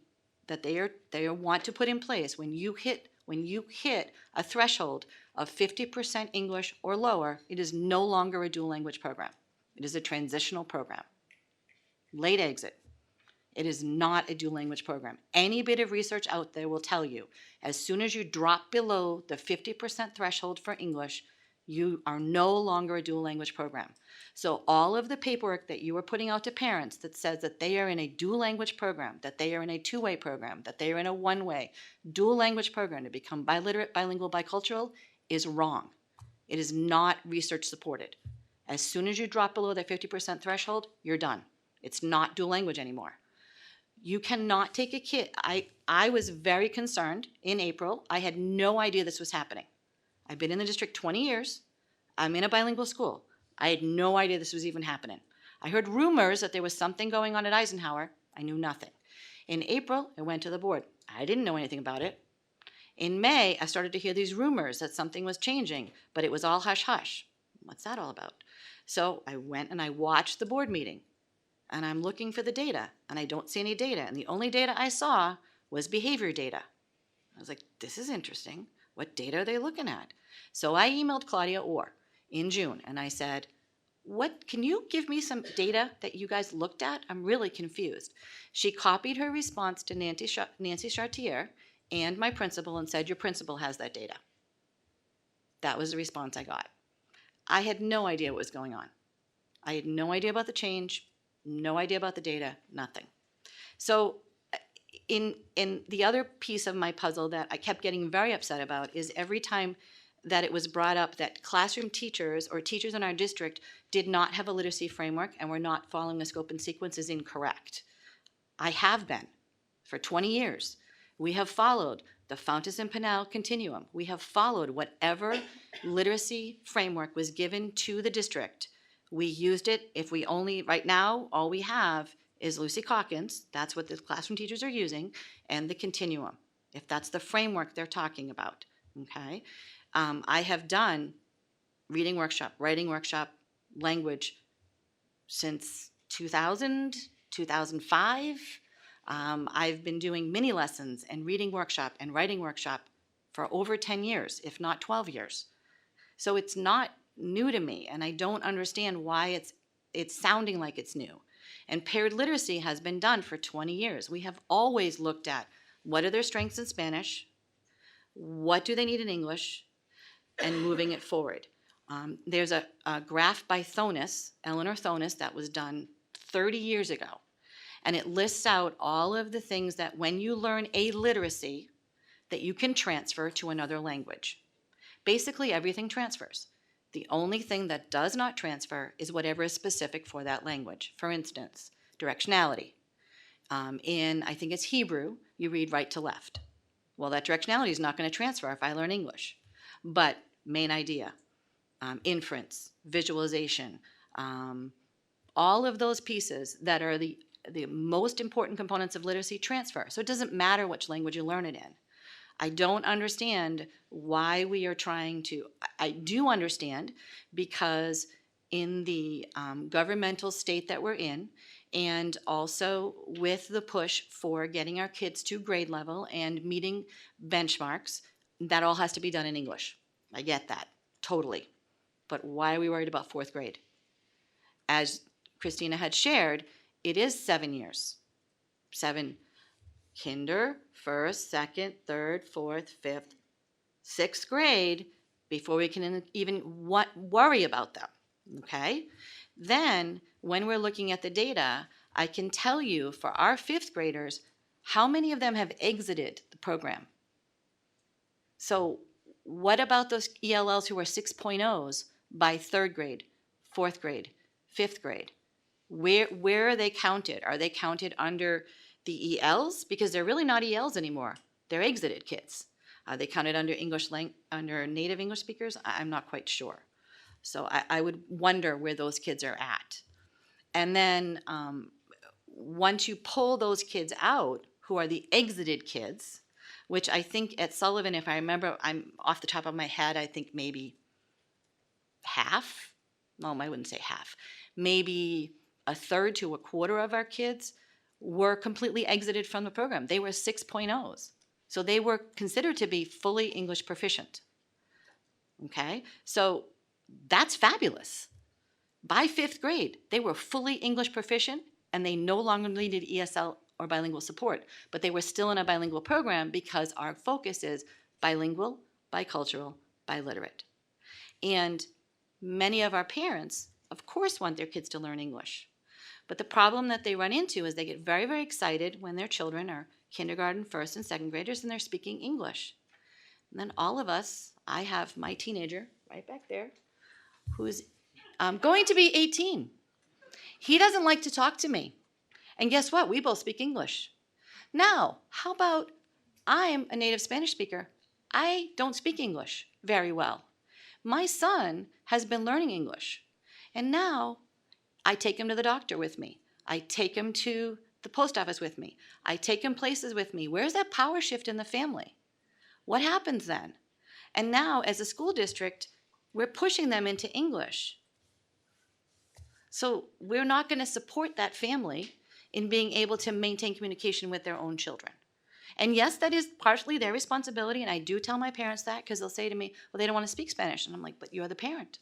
that they want to put in place, when you hit a threshold of 50% English or lower, it is no longer a dual language program. It is a transitional program. Late exit. It is not a dual language program. Any bit of research out there will tell you, as soon as you drop below the 50% threshold for English, you are no longer a dual language program. So all of the paperwork that you are putting out to parents that says that they are in a dual language program, that they are in a two-way program, that they are in a one-way dual language program to become biliterate, bilingual, bicultural is wrong. It is not research supported. As soon as you drop below that 50% threshold, you're done. It's not dual language anymore. You cannot take a kid. I was very concerned in April. I had no idea this was happening. I've been in the district 20 years. I'm in a bilingual school. I had no idea this was even happening. I heard rumors that there was something going on at Eisenhower. I knew nothing. In April, I went to the board. I didn't know anything about it. In May, I started to hear these rumors that something was changing, but it was all hush-hush. What's that all about? So I went and I watched the board meeting, and I'm looking for the data, and I don't see any data, and the only data I saw was behavior data. I was like, this is interesting. What data are they looking at? So I emailed Claudia Orr in June, and I said, can you give me some data that you guys looked at? I'm really confused. She copied her response to Nancy Chartier and my principal and said, your principal has that data. That was the response I got. I had no idea what was going on. I had no idea about the change, no idea about the data, nothing. So in the other piece of my puzzle that I kept getting very upset about is every time that it was brought up that classroom teachers or teachers in our district did not have a literacy framework and were not following the scope and sequence is incorrect. I have been for 20 years. We have followed the Fountas and Pinal continuum. We have followed whatever literacy framework was given to the district. We used it. If we only, right now, all we have is Lucy Calkins, that's what the classroom teachers are using, and the continuum, if that's the framework they're talking about, okay? I have done reading workshop, writing workshop, language since 2000, 2005. I've been doing mini lessons and reading workshop and writing workshop for over 10 years, if not 12 years. So it's not new to me, and I don't understand why it's sounding like it's new. And paired literacy has been done for 20 years. We have always looked at what are their strengths in Spanish, what do they need in English, and moving it forward. There's a graph by Eleanor Thonis, that was done 30 years ago. And it lists out all of the things that when you learn a literacy, that you can transfer to another language. Basically, everything transfers. The only thing that does not transfer is whatever is specific for that language. For instance, directionality. In, I think it's Hebrew, you read right to left. Well, that directionality is not going to transfer if I learn English. But main idea, inference, visualization, all of those pieces that are the most important components of literacy transfer. So it doesn't matter which language you learn it in. I don't understand why we are trying to, I do understand because in the governmental state that we're in, and also with the push for getting our kids to grade level and meeting benchmarks, that all has to be done in English. I get that, totally. But why are we worried about fourth grade? As Kristina had shared, it is 7 years. 7, kinder, first, second, third, fourth, fifth, 6th grade, before we can even worry about them, okay? Then, when we're looking at the data, I can tell you for our 5th graders, how many of them have exited the program? So what about those ELLs who are 6.0s by 3rd grade, 4th grade, 5th grade? Where are they counted? Are they counted under the ELs? Because they're really not ELs anymore. They're exited kids. Are they counted under under native English speakers? I'm not quite sure. So I would wonder where those kids are at. And then once you pull those kids out, who are the exited kids, which I think at Sullivan, if I remember, I'm off the top of my head, I think maybe half, no, I wouldn't say half, maybe a third to a quarter of our kids were completely exited from the program. They were 6.0s. So they were considered to be fully English proficient. Okay, so that's fabulous. By 5th grade, they were fully English proficient and they no longer needed ESL or bilingual support, but they were still in a bilingual program because our focus is bilingual, bicultural, biliterate. And many of our parents, of course, want their kids to learn English. But the problem that they run into is they get very, very excited when their children are kindergarten, 1st, and 2nd graders and they're speaking English. And then all of us, I have my teenager right back there, who's going to be 18. He doesn't like to talk to me. And guess what? We both speak English. Now, how about I'm a native Spanish speaker. I don't speak English very well. My son has been learning English. And now I take him to the doctor with me. I take him to the post office with me. I take him places with me. Where's that power shift in the family? What happens then? And now, as a school district, we're pushing them into English. So we're not going to support that family in being able to maintain communication with their own children. And yes, that is partially their responsibility, and I do tell my parents that because they'll say to me, well, they don't want to speak Spanish. And I'm like, but you're the parent.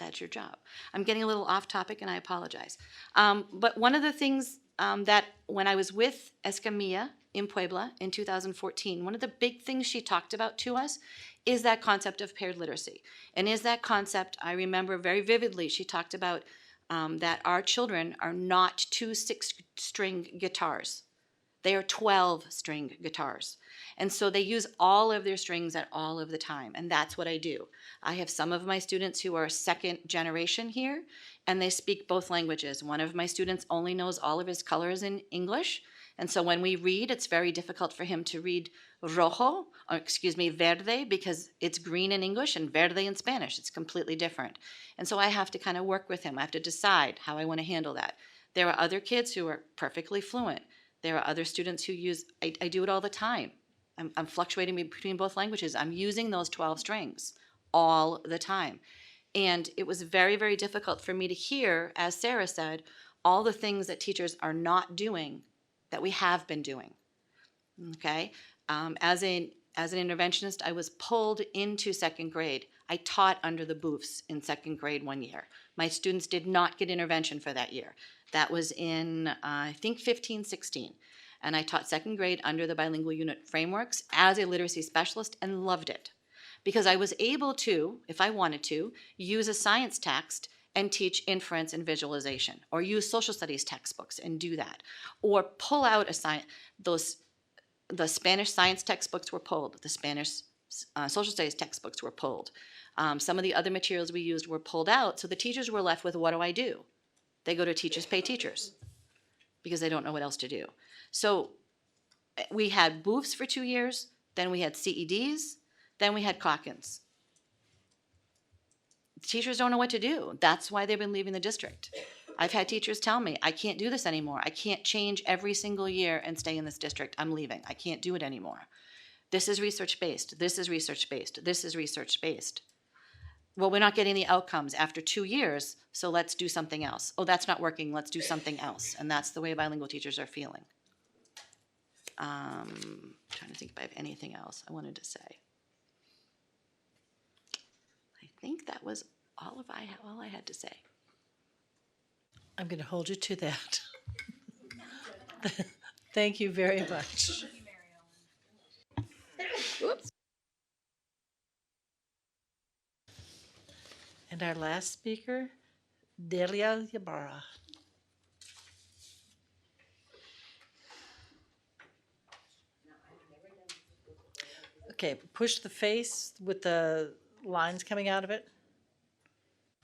That's your job. I'm getting a little off topic, and I apologize. But one of the things that when I was with Escamilla in Puebla in 2014, one of the big things she talked about to us is that concept of paired literacy. And is that concept, I remember very vividly, she talked about that our children are not 2 6-string guitars. They are 12-string guitars. And so they use all of their strings at all of the time. And that's what I do. I have some of my students who are 2nd generation here, and they speak both languages. One of my students only knows all of his colors in English. And so when we read, it's very difficult for him to read verde, because it's green in English and verde in Spanish. It's completely different. And so I have to kind of work with him. I have to decide how I want to handle that. There are other kids who are perfectly fluent. There are other students who use, I do it all the time. I'm fluctuating between both languages. I'm using those 12 strings all the time. And it was very, very difficult for me to hear, as Sarah said, all the things that teachers are not doing that we have been doing. Okay? As an interventionist, I was pulled into 2nd grade. I taught under the booths in 2nd grade one year. My students did not get intervention for that year. That was in, I think, 15-16. And I taught 2nd grade under the bilingual unit frameworks as a literacy specialist and loved it. Because I was able to, if I wanted to, use a science text and teach inference and visualization, or use social studies textbooks and do that, or pull out the Spanish science textbooks were pulled, the Spanish social studies textbooks were pulled. Some of the other materials we used were pulled out, so the teachers were left with, what do? They go to Teachers Pay Teachers because they don't know what else to do. So we had booths for 2 years, then we had CEDs, then we had Calkins. Teachers don't know what to do. That's why they've been leaving the district. I've had teachers tell me, I can't do this anymore. I can't change every single year and stay in this district. I'm leaving. I can't do it anymore. This is research-based. This is research-based. This is research-based. Well, we're not getting the outcomes after 2 years, so let's do something else. Oh, that's not working. Let's do something else. And that's the way bilingual teachers are feeling. Trying to think if I have anything else I wanted to say. I think that was all I had to say. I'm going to hold you to that. Thank you very much. Oops. And our last speaker, Delia Ybarra. Okay, push the face with the lines coming out of it.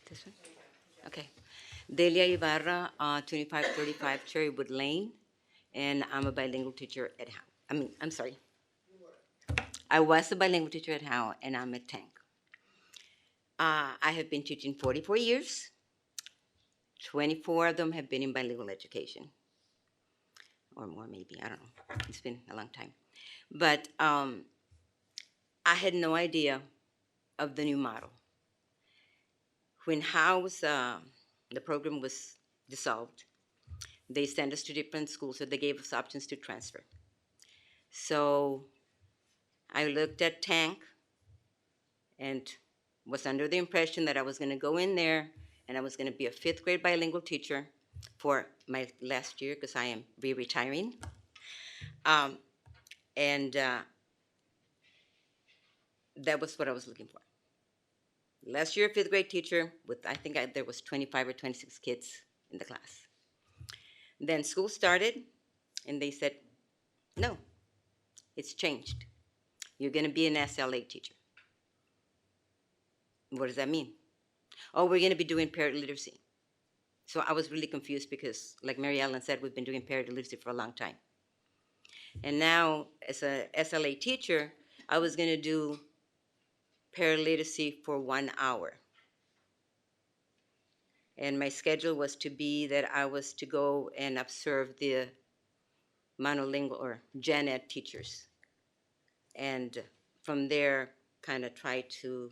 This one? Okay. Delia Ibarra, 2535 Cherrywood Lane, and I'm a bilingual teacher at Howe. I was a bilingual teacher at Howe, and I'm at Tank. I have been teaching 44 years. 24 of them have been in bilingual education, or more maybe, I don't know. It's been a long time. But I had no idea of the new model. When the program was dissolved, they sent us to different schools, so they gave us options to transfer. So I looked at Tank and was under the impression that I was going to go in there and I was going to be a 5th grade bilingual teacher for my last year because I am retiring. And that was what I was looking for. Last year, 5th grade teacher with, I think there was 25 or 26 kids in the class. Then school started and they said, no, it's changed. You're going to be an SLA teacher. What does that mean? Oh, we're going to be doing parent literacy. So I was really confused because, like Mary Ellen said, we've been doing parent literacy for a long time. And now, as a SLA teacher, I was going to do parent literacy for 1 hour. And my schedule was to be that I was to go and observe the monolingual or gen ed teachers. And from there, kind of try to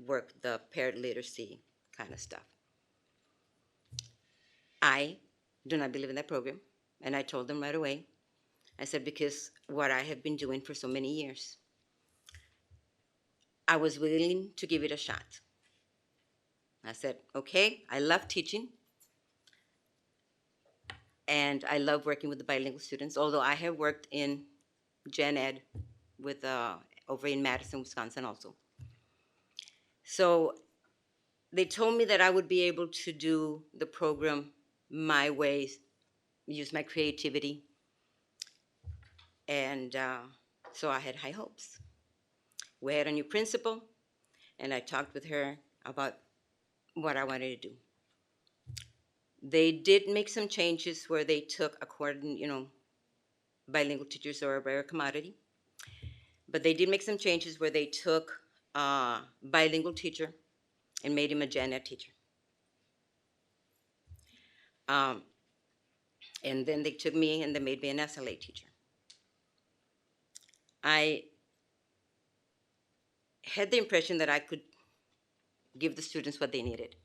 work the parent literacy kind of stuff. I do not believe in that program, and I told them right away. I said, because what I have been doing for so many years, I was willing to give it a shot. I said, okay, I love teaching, and I love working with the bilingual students, although I have worked in gen ed with over in Madison, Wisconsin also. So they told me that I would be able to do the program my way, use my creativity, and so I had high hopes. We had a new principal, and I talked with her about what I wanted to do. They did make some changes where they took, according, bilingual teachers are a rare commodity, but they did make some changes where they took a bilingual teacher and made him a gen ed teacher. And then they took me and they made me an SLA teacher. I had the impression that I could give the students what they needed.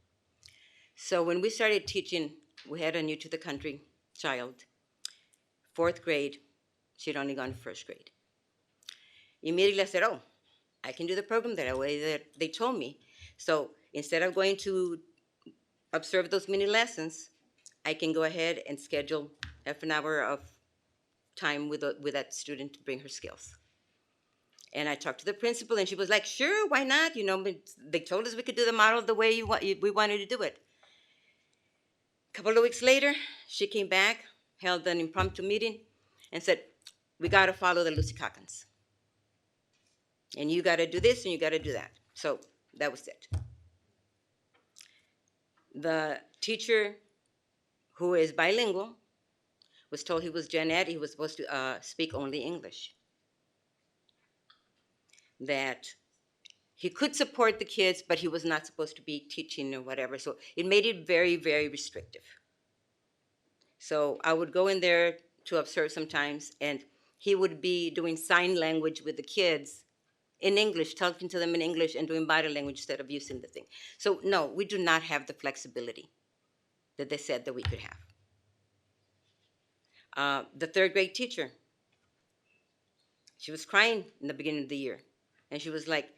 So when we started teaching, we had a new to the country child, 4th grade. She'd only gone 1st grade. Immediately I said, oh, I can do the program that way that they told me. So instead of going to observe those mini lessons, I can go ahead and schedule half an hour of time with that student to bring her skills. And I talked to the principal, and she was like, sure, why not? They told us we could do the model the way we wanted to do it. A couple of weeks later, she came back, held an impromptu meeting, and said, we got to follow the Lucy Cockens. And you got to do this, and you got to do that. So that was it. The teacher, who is bilingual, was told he was gen ed, he was supposed to speak only English. That he could support the kids, but he was not supposed to be teaching or whatever. So it made it very, very restrictive. So I would go in there to observe sometimes, and he would be doing sign language with the kids in English, talking to them in English and doing body language instead of using the thing. So no, we do not have the flexibility that they said that we could have. The 3rd grade teacher, she was crying in the beginning of the year. And she was like,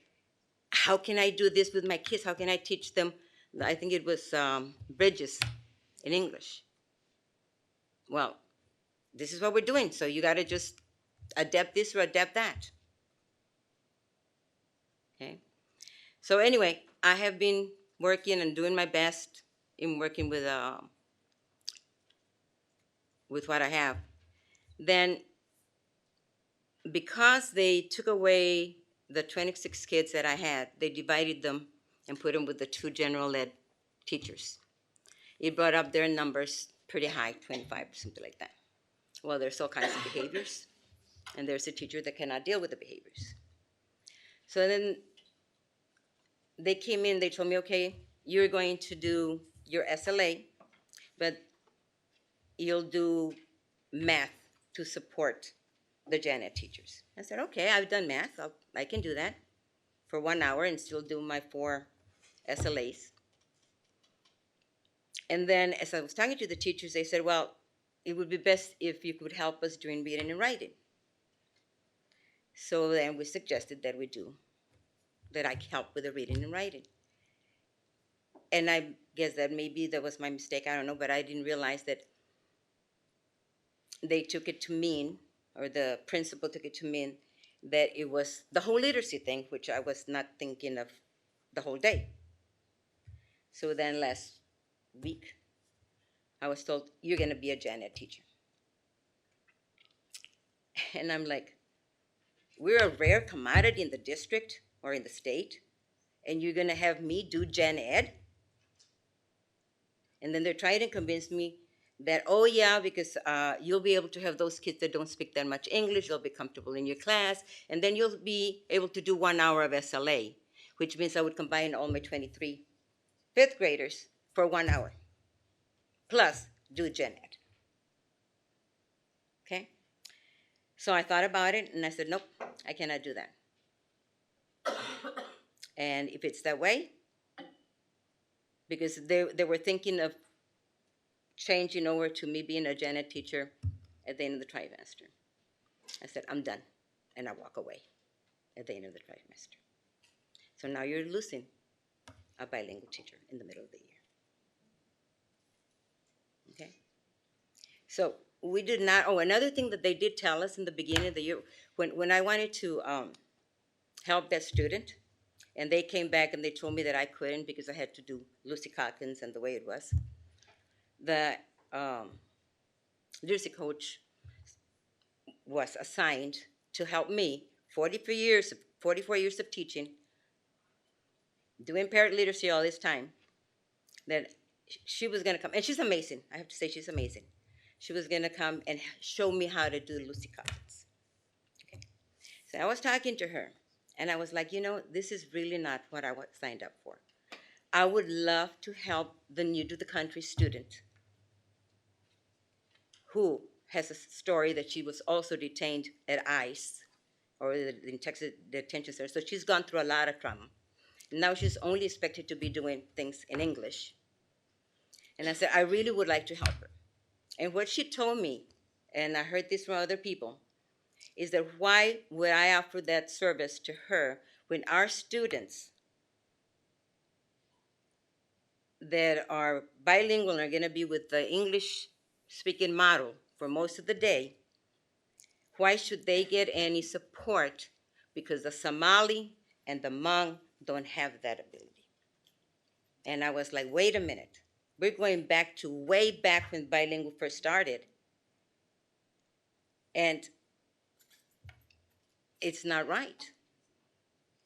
how can I do this with my kids? How can I teach them? I think it was bridges in English. Well, this is what we're doing. So you got to just adapt this or adapt that. Okay. So anyway, I have been working and doing my best in working with what I have. Then, because they took away the 26 kids that I had, they divided them and put them with the 2 general ed teachers. It brought up their numbers pretty high, 25, something like that. Well, there's all kinds of behaviors, and there's a teacher that cannot deal with the behaviors. So then they came in, they told me, okay, you're going to do your SLA, but you'll do math to support the gen ed teachers. I said, okay, I've done math. I can do that for 1 hour and still do my 4 SLAs. And then as I was talking to the teachers, they said, well, it would be best if you could help us during reading and writing. So then we suggested that I help with the reading and writing. And I guess that maybe that was my mistake, I don't know, but I didn't realize that they took it to mean, or the principal took it to mean, that it was the whole literacy thing, which I was not thinking of the whole day. So then last week, I was told, you're going to be a gen ed teacher. And I'm like, we're a rare commodity in the district or in the state, and you're going to have me do gen ed? And then they're trying to convince me that, oh yeah, because you'll be able to have those kids that don't speak that much English, they'll be comfortable in your class, and then you'll be able to do 1 hour of SLA, which means I would combine all my 23 fifth graders for 1 hour, plus do gen ed. Okay? So I thought about it, and I said, nope, I cannot do that. And if it's that way, because they were thinking of changing over to me being a gen ed teacher at the end of the trimester. I said, I'm done, and I walk away at the end of the trimester. So now you're losing a bilingual teacher in the middle of the year. Okay? So we did not, another thing that they did tell us in the beginning of the year, when I wanted to help that student, and they came back and they told me that I couldn't because I had to do Lucy Calkins and the way it was, the literacy coach was assigned to help me 44 years of teaching, doing parent literacy all this time, that she was going to come, and she's amazing. I have to say she's amazing. She was going to come and show me how to do Lucy Collins. Okay. So I was talking to her, and I was like, this is really not what I signed up for. I would love to help the new to the country student who has a story that she was also detained at ICE, or in Texas Detention Center. So she's gone through a lot of trauma. Now she's only expected to be doing things in English. And I said, I really would like to help her. And what she told me, and I heard this from other people, is that why would I offer that service to her when our students that are bilingual and are going to be with the English-speaking model for most of the day, why should they get any support? Because the Somali and the Hmong don't have that ability. And I was like, wait a minute. We're going back to way back when bilingual first started. And it's not right.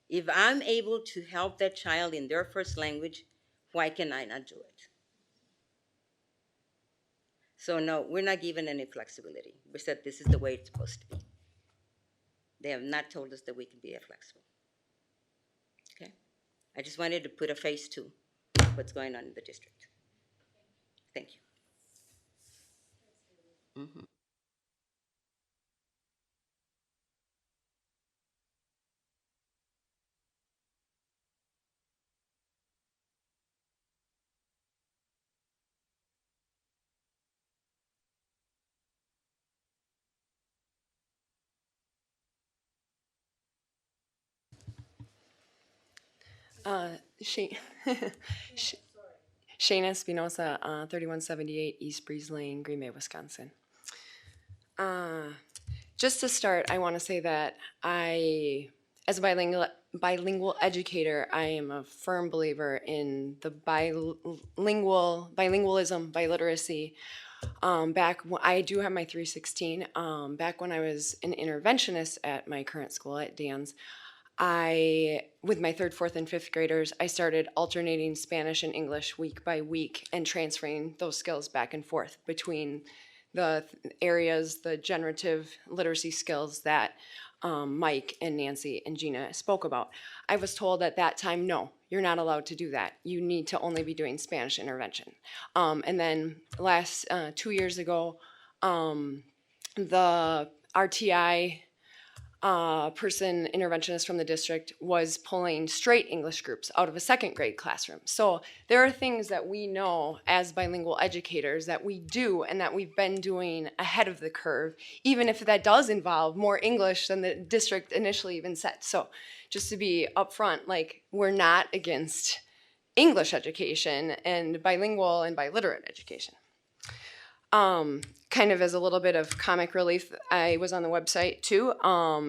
If I'm able to help that child in their first language, why can I not do it? So no, we're not given any flexibility. We said this is the way it's supposed to be. They have not told us that we can be flexible. Okay? I just wanted to put a face to what's going on in the district. Thank you. Mm-hmm. Shane Espinosa, 3178 East Breeze Lane, Green Bay, Wisconsin. Just to start, I want to say that as a bilingual educator, I am a firm believer in the bilingualism, biliteracy. I do have my 316. Back when I was an interventionist at my current school at Dan's, with my 3rd, 4th, and 5th graders, I started alternating Spanish and English week by week and transferring those skills back and forth between the areas, the generative literacy skills that Mike and Nancy and Gina spoke about. I was told at that time, no, you're not allowed to do that. You need to only be doing Spanish intervention. And then 2 years ago, the RTI person, interventionist from the district, was pulling straight English groups out of a second grade classroom. So there are things that we know as bilingual educators that we do and that we've been doing ahead of the curve, even if that does involve more English than the district initially even said. So just to be upfront, like, we're not against English education and bilingual and biliterate education. Kind of as a little bit of comic relief, I was on the website too.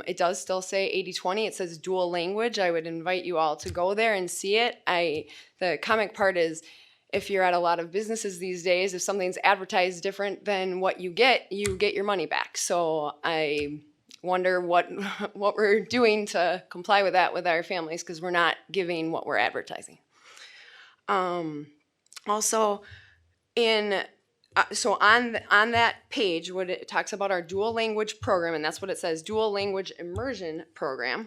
It does still say 80-20. It says dual language. I would invite you all to go there and see it. The comic part is, if you're at a lot of businesses these days, if something's advertised different than what you get your money back. So I wonder what we're doing to comply with that with our families, because we're not giving what we're advertising. Also, so on that page, what it talks about our dual language program, and that's what it says, dual language immersion program.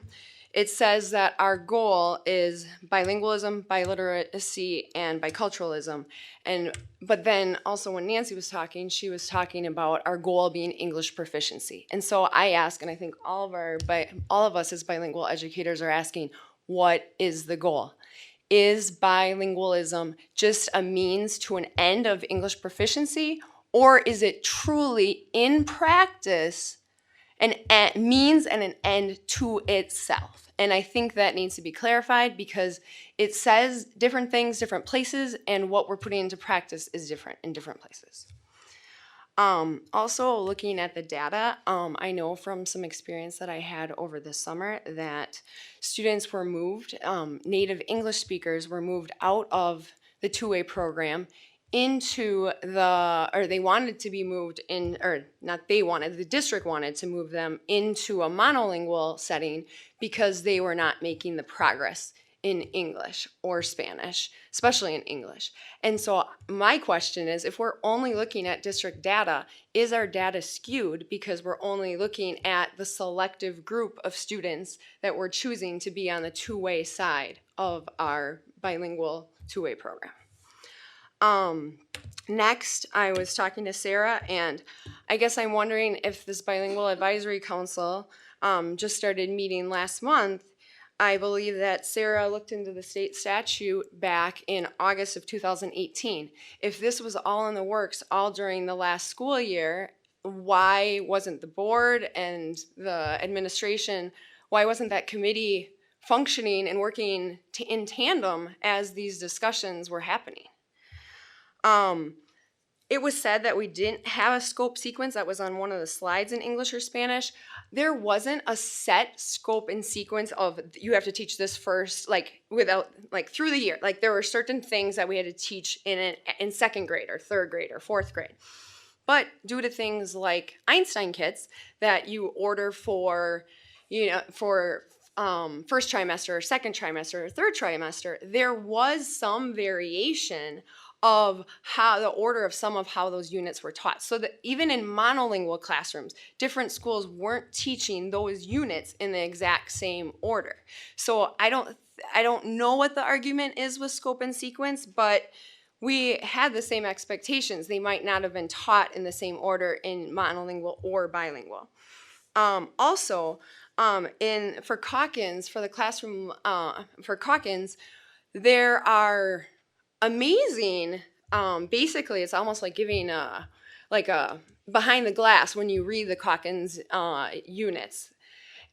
It says that our goal is bilingualism, biliteracy, and biculturalism. But then also when Nancy was talking, she was talking about our goal being English proficiency. And so I ask, and I think all of us as bilingual educators are asking, what is the goal? Is bilingualism just a means to an end of English proficiency, or is it truly in practice a means and an end to itself? And I think that needs to be clarified, because it says different things, different places, and what we're putting into practice is different in different places. Also, looking at the data, I know from some experience that I had over the summer that students were moved, native English speakers were moved out of the two-way program into they wanted to be moved in, or not they wanted, the district wanted to move them into a monolingual setting because they were not making the progress in English or Spanish, especially in English. And so my question is, if we're only looking at district data, is our data skewed because we're only looking at the selective group of students that we're choosing to be on the two-way side of our bilingual two-way program? Next, I was talking to Sarah, and I guess I'm wondering if this Bilingual Advisory Council just started meeting last month. I believe that Sarah looked into the state statute back in August of 2018. If this was all in the works all during the last school year, why wasn't the board and the administration, why wasn't that committee functioning and working in tandem as these discussions were happening? It was said that we didn't have a scope sequence that was on one of the slides in English or Spanish. There wasn't a set scope and sequence of you have to teach this first, through the year. Like, there were certain things that we had to teach in second grade or third grade or fourth grade. But due to things like Einstein kits that you order for first trimester or second trimester or third trimester, there was some variation of how the order of some of how those units were taught. So that even in monolingual classrooms, different schools weren't teaching those units in the exact same order. So I don't know what the argument is with scope and sequence, but we had the same expectations. They might not have been taught in the same order in monolingual or bilingual. Also, for Calkins, for the classroom, for Calkins, there are amazing, basically it's almost like giving a behind the glass when you read the Calkins units.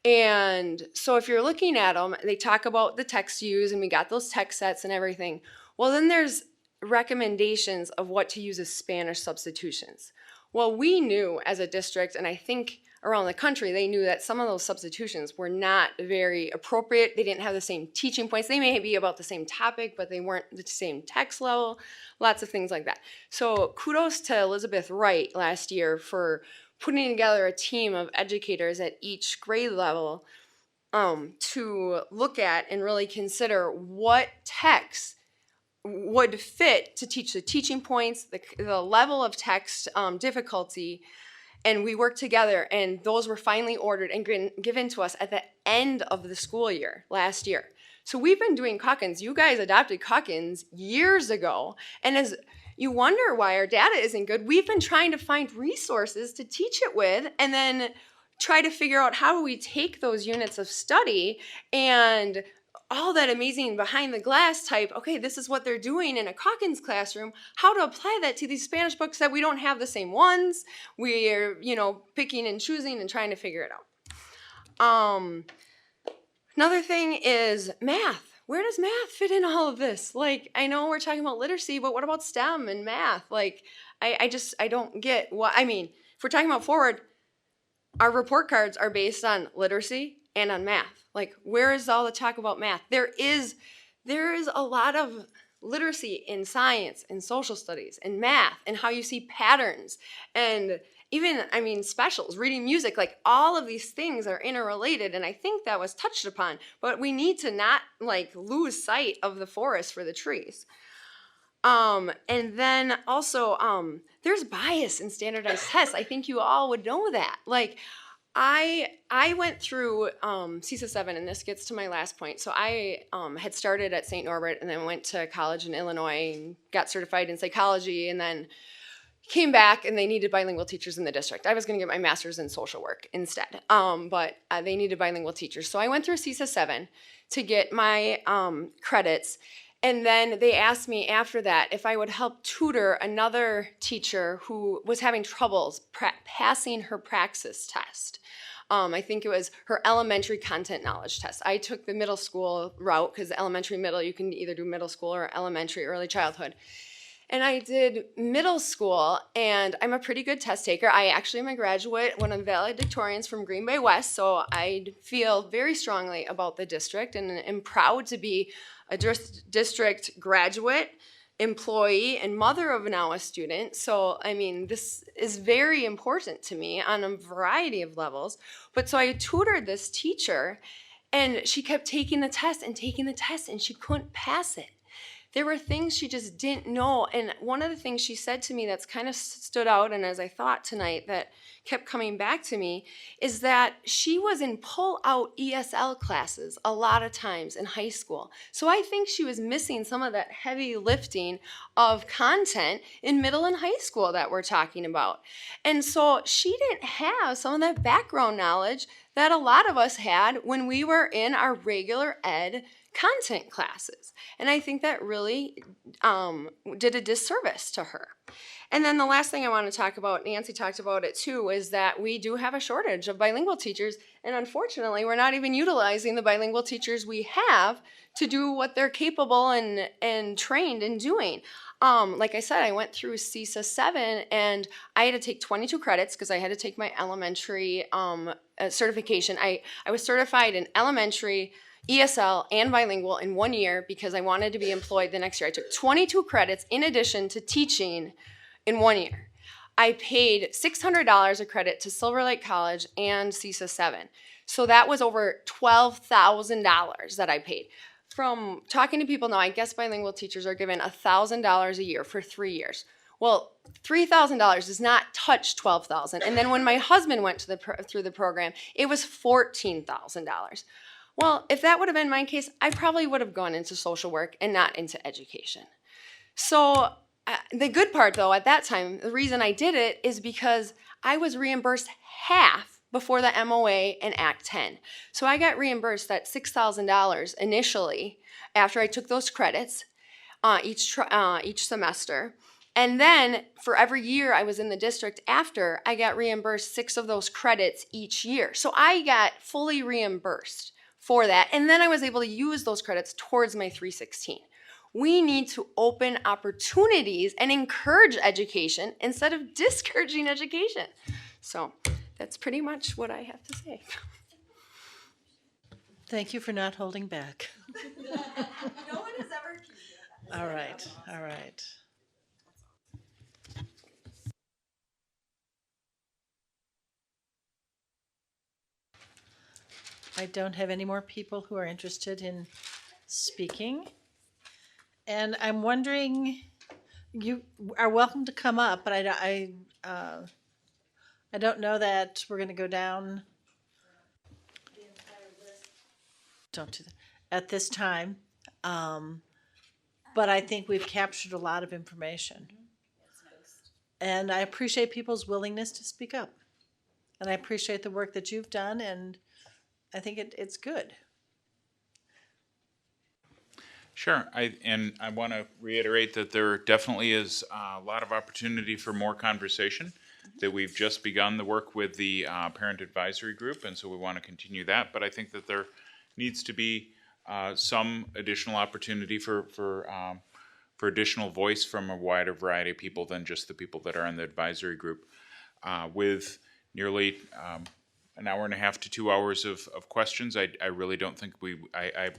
And so if you're looking at them, they talk about the text used, and we got those text sets and everything. Well, then there's recommendations of what to use as Spanish substitutions. Well, we knew as a district, and I think around the country, they knew that some of those substitutions were not very appropriate. They didn't have the same teaching points. They may be about the same topic, but they weren't the same text level, lots of things like that. So kudos to Elizabeth Wright last year for putting together a team of educators at each grade level to look at and really consider what texts would fit to teach the teaching points, the level of text difficulty. And we worked together, and those were finally ordered and given to us at the end of the school year last year. So we've been doing Calkins. You guys adopted Calkins years ago. And as you wonder why our data isn't good, we've been trying to find resources to teach it with and then try to figure out how do we take those units of study and all that amazing behind the glass type, okay, this is what they're doing in a Calkins classroom, how to apply that to these Spanish books that we don't have the same ones. We're, picking and choosing and trying to figure it out. Another thing is math. Where does math fit in all of this? Like, I know we're talking about literacy, but what about STEM and math? Like, I don't get if we're talking about forward, our report cards are based on literacy and on math. Like, where is all the talk about math? There is a lot of literacy in science and social studies and math and how you see patterns and even, specials, reading music, like all of these things are interrelated, and I think that was touched upon, but we need to not lose sight of the forest for the trees. And then also, there's bias in standardized tests. I think you all would know that. Like, I went through CISA 7, and this gets to my last point. So I had started at St. Norbert and then went to college in Illinois and got certified in psychology, and then came back and they needed bilingual teachers in the district. I was going to get my master's in social work instead, but they needed bilingual teachers. So I went through CISA 7 to get my credits. And then they asked me after that if I would help tutor another teacher who was having troubles passing her praxis test. I think it was her elementary content knowledge test. I took the middle school route because elementary, middle, you can either do middle school or elementary, early childhood. And I did middle school, and I'm a pretty good test taker. I actually am a graduate, one of the valedictorians from Green Bay West, so I feel very strongly about the district and am proud to be a district graduate, employee, and mother of now a student. So, this is very important to me on a variety of levels. But so I tutored this teacher, and she kept taking the test, and she couldn't pass it. There were things she just didn't know. And one of the things she said to me that's kind of stood out, and as I thought tonight that kept coming back to me, is that she was in pull-out ESL classes a lot of times in high school. So I think she was missing some of that heavy lifting of content in middle and high school that we're talking about. And so she didn't have some of that background knowledge that a lot of us had when we were in our regular ed content classes. And I think that really did a disservice to her. And then the last thing I want to talk about, Nancy talked about it too, is that we do have a shortage of bilingual teachers. And unfortunately, we're not even utilizing the bilingual teachers we have to do what they're capable and trained in doing. Like I said, I went through CISA 7 and I had to take 22 credits because I had to take my elementary certification. I was certified in elementary, ESL, and bilingual in 1 year because I wanted to be employed the next year. I took 22 credits in addition to teaching in 1 year. I paid $600 a credit to Silver Lake College and CISA 7. So that was over $12,000 that I paid. From talking to people now, I guess bilingual teachers are given $1,000 a year for 3 years. Well, $3,000 does not touch $12,000. And then when my husband went to through the program, it was $14,000. Well, if that would have been my case, I probably would have gone into social work and not into education. So the good part, though, at that time, the reason I did it is because I was reimbursed half before the MOA and Act 10. So I got reimbursed that $6,000 initially after I took those credits each semester. And then for every year I was in the district after, I got reimbursed 6 of those credits each year. So I got fully reimbursed for that. And then I was able to use those credits towards my 316. We need to open opportunities and encourage education instead of discouraging education. So that's pretty much what I have to say. Thank you for not holding back. No one has ever accused me of that. All right, all right. I don't have any more people who are interested in speaking. And I'm wondering, you are welcome to come up, but I don't know that we're going to go down. Don't do that at this time. But I think we've captured a lot of information. And I appreciate people's willingness to speak up. And I appreciate the work that you've done, and I think it's good. Sure, I want to reiterate that there definitely is a lot of opportunity for more conversation, that we've just begun the work with the parent advisory group, and so we want to continue that, but I think that there needs to be some additional opportunity for additional voice from a wider variety of people than just the people that are in the advisory group. With nearly an hour and a half to 2 hours of questions, I really don't think I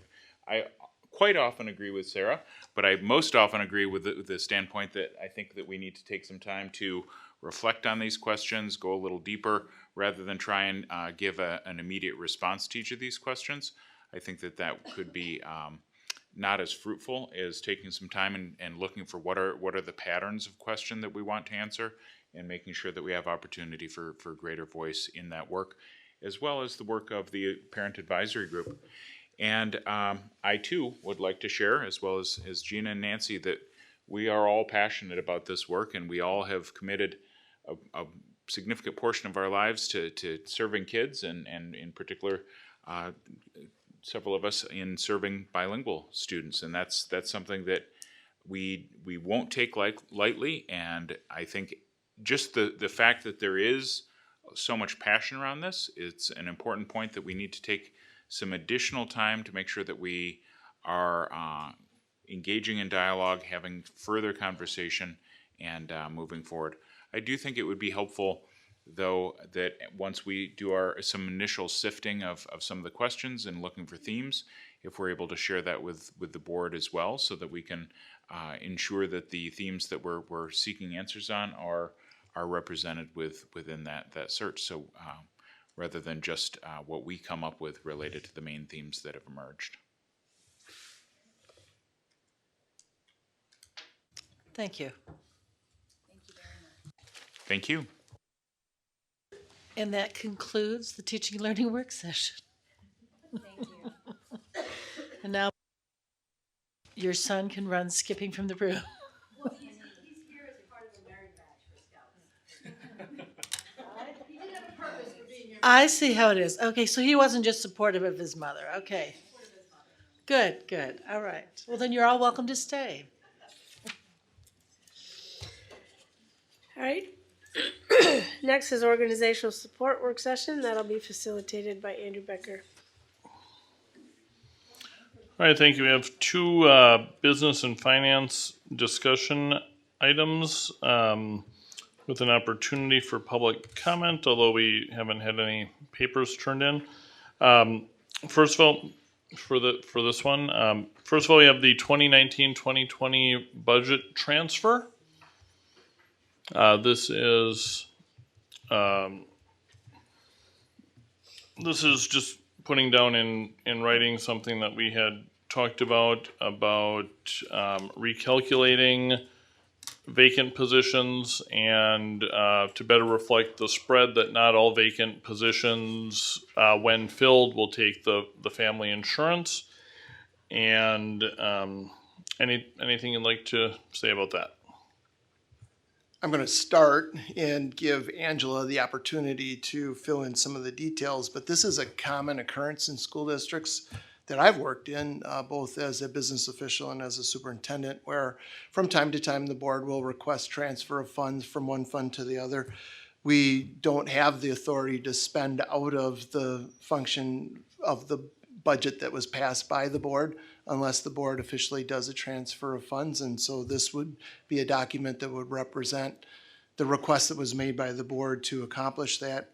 quite often agree with Sarah, but I most often agree with the standpoint that I think that we need to take some time to reflect on these questions, go a little deeper, rather than try and give an immediate response to each of these questions. I think that could be not as fruitful as taking some time and looking for what are the patterns of question that we want to answer, and making sure that we have opportunity for greater voice in that work, as well as the work of the parent advisory group. And I too would like to share, as well as Gina and Nancy, that we are all passionate about this work, and we all have committed a significant portion of our lives to serving kids, and in particular, several of us in serving bilingual students, and that's something that we won't take lightly. And I think just the fact that there is so much passion around this, it's an important point that we need to take some additional time to make sure that we are engaging in dialogue, having further conversation, and moving forward. I do think it would be helpful, though, that once we do some initial sifting of some of the questions and looking for themes, if we're able to share that with the board as well, so that we can ensure that the themes that we're seeking answers on are represented within that search. So rather than just what we come up with related to the main themes that have emerged. Thank you. Thank you. And that concludes the teaching and learning work session. Thank you. And now your son can run skipping from the room. Well, he's here as a part of the merit badge for Scouts. He did have a purpose for being here. I see how it is. Okay, so he wasn't just supportive of his mother. Okay. Good. All right. Well, then you're all welcome to stay. All right. Next is organizational support work session. That'll be facilitated by Andrew Becker. All right, thank you. We have two business and finance discussion items with an opportunity for public comment, although we haven't had any papers turned in. First of all, for this one, first of all, we have the 2019-2020 budget transfer. This is just putting down in writing something that we had talked about recalculating vacant positions and to better reflect the spread that not all vacant positions, when filled, will take the family insurance. And anything you'd like to say about that? I'm going to start and give Angela the opportunity to fill in some of the details, but this is a common occurrence in school districts that I've worked in, both as a business official and as a superintendent, where from time to time the board will request transfer of funds from one fund to the other. We don't have the authority to spend out of the function of the budget that was passed by the board unless the board officially does a transfer of funds. And so this would be a document that would represent the request that was made by the board to accomplish that.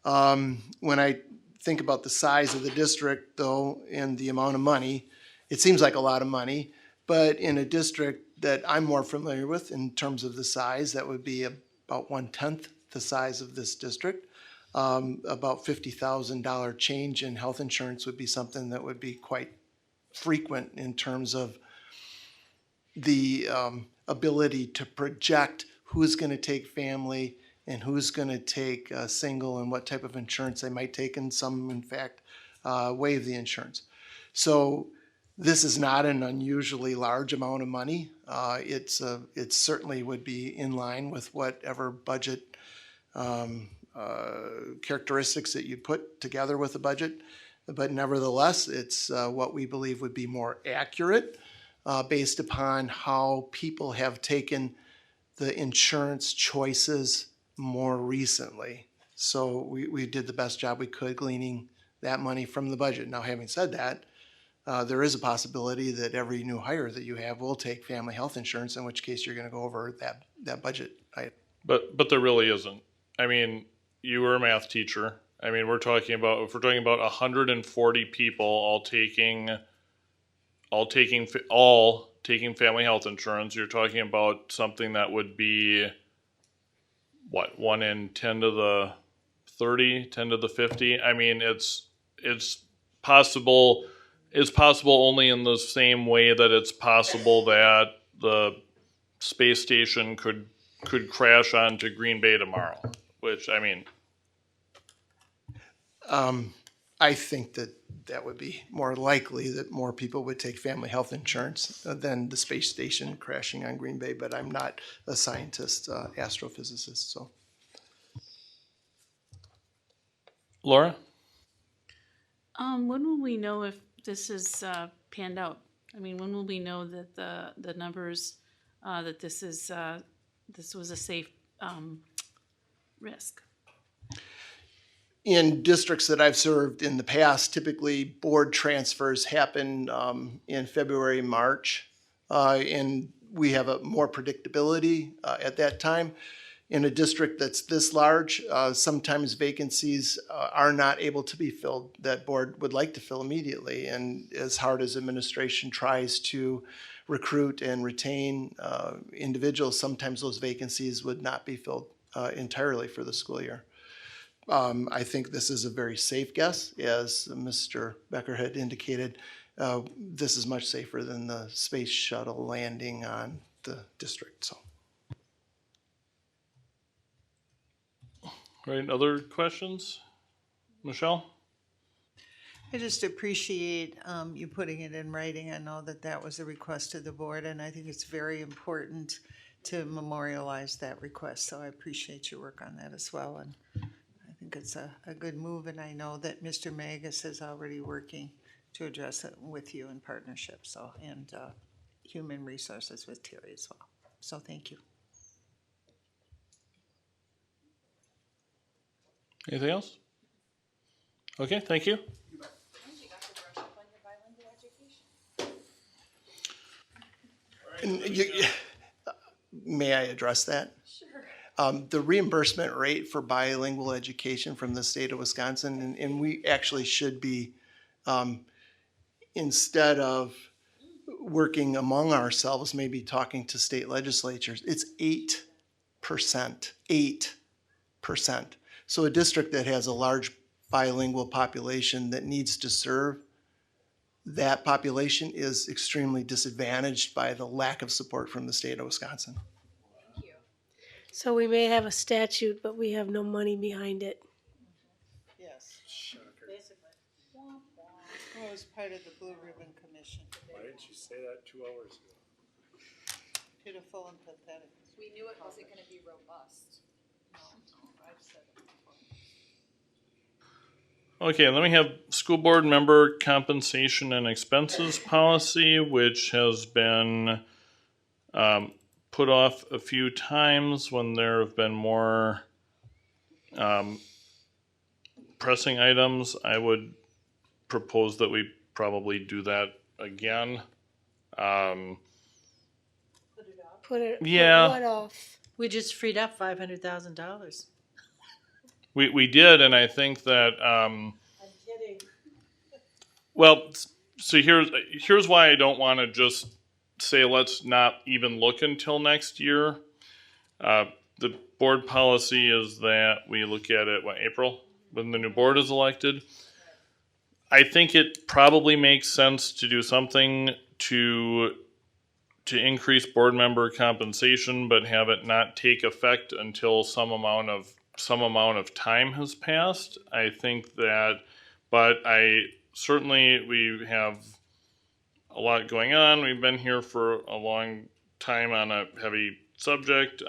When I think about the size of the district, though, and the amount of money, it seems like a lot of money, but in a district that I'm more familiar with in terms of the size, that would be about 1/10 the size of this district. About $50,000 change in health insurance would be something that would be quite frequent in terms of the ability to project who's going to take family and who's going to take single and what type of insurance they might take, and some, in fact, waive the insurance. So this is not an unusually large amount of money. It certainly would be in line with whatever budget characteristics that you put together with the budget. But nevertheless, it's what we believe would be more accurate based upon how people have taken the insurance choices more recently. So we did the best job we could that money from the budget. Now, having said that, there is a possibility that every new hire that you have will take family health insurance, in which case you're going to go over that budget item. But there really isn't. I mean, you were a math teacher. I mean, if we're talking about 140 people all taking family health insurance, you're talking about something that would be what, 1 in 10 to the 30, 10 to the 50. I mean, it's possible. It's possible only in the same way that it's possible that the space station could crash onto Green Bay tomorrow. Which, I mean, I think that would be more likely, that more people would take family health insurance than the space station crashing on Green Bay, but I'm not a scientist, astrophysicist, so. Laura? When will we know if this is panned out? I mean, when will we know that the numbers, that this was a safe risk? In districts that I've served in the past, typically board transfers happen in February, March, and we have a more predictability at that time. In a district that's this large, sometimes vacancies are not able to be filled that board would like to fill immediately. And as hard as administration tries to recruit and retain individuals, sometimes those vacancies would not be filled entirely for the school year. I think this is a very safe guess. As Mr. Becker had indicated, this is much safer than the space shuttle landing on the district. So. Right, other questions? Michelle? I just appreciate you putting it in writing. I know that was a request of the board, and I think it's very important to memorialize that request. So I appreciate your work on that as well. And I think it's a good move, and I know that Mr. Magus is already working to address it with you in partnership, so, and human resources with Terry as well. So thank you. Anything else? Okay, thank you. May I address that? Sure. The reimbursement rate for bilingual education from the state of Wisconsin, and we actually should be, instead of working among ourselves, maybe talking to state legislatures, it's 8%. 8%. So a district that has a large bilingual population that needs to serve that population is extremely disadvantaged by the lack of support from the state of Wisconsin. So we may have a statute, but we have no money behind it. Yes. Basically. Well, it was part of the Blue Ribbon Commission. Why didn't you say that 2 hours ago? Pitiful and pathetic. We knew it wasn't going to be robust. No, I've said it before. Okay, then we have school board member compensation and expenses policy, which has been put off a few times when there have been more pressing items. I would propose that we probably do that again. Put what off? We just freed up $500,000. We did, and I think that I'm kidding. well, so here's why I don't want to just say let's not even look until next year. The board policy is that we look at it April when the new board is elected. I think it probably makes sense to do something to increase board member compensation, but have it not take effect until some amount of time has passed. I think that, but we have a lot going on. We've been here for a long time on a heavy subject.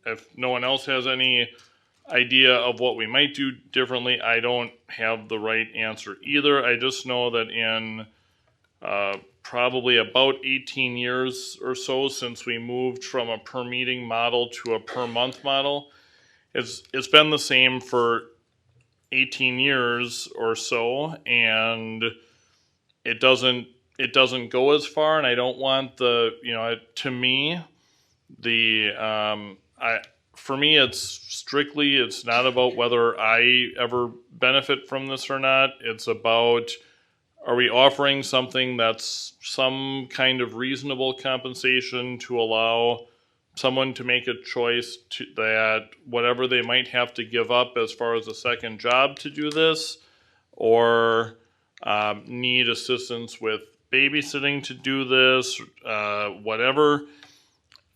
If no one else has any idea of what we might do differently. I don't have the right answer either. I just know that in probably about 18 years or so since we moved from a per meeting model to a per month model, it's been the same for 18 years or so, and it doesn't go as far, and I don't want to me, for me, it's not about whether I ever benefit from this or not. It's about, are we offering something that's some kind of reasonable compensation to allow someone to make a choice that whatever they might have to give up as far as a second job to do this, or need assistance with babysitting to do this, whatever,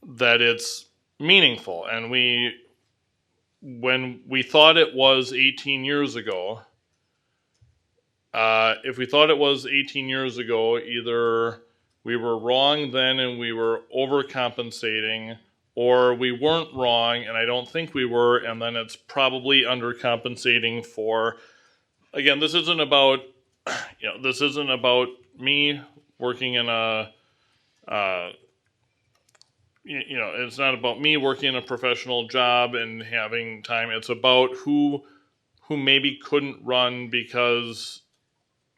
that it's meaningful. And when we thought it was 18 years ago, if we thought it was 18 years ago, either we were wrong then and we were overcompensating, or we weren't wrong and I don't think we were, and then it's probably undercompensating for, again, this isn't about me working in it's not about me working in a professional job and having time. It's about who maybe couldn't run because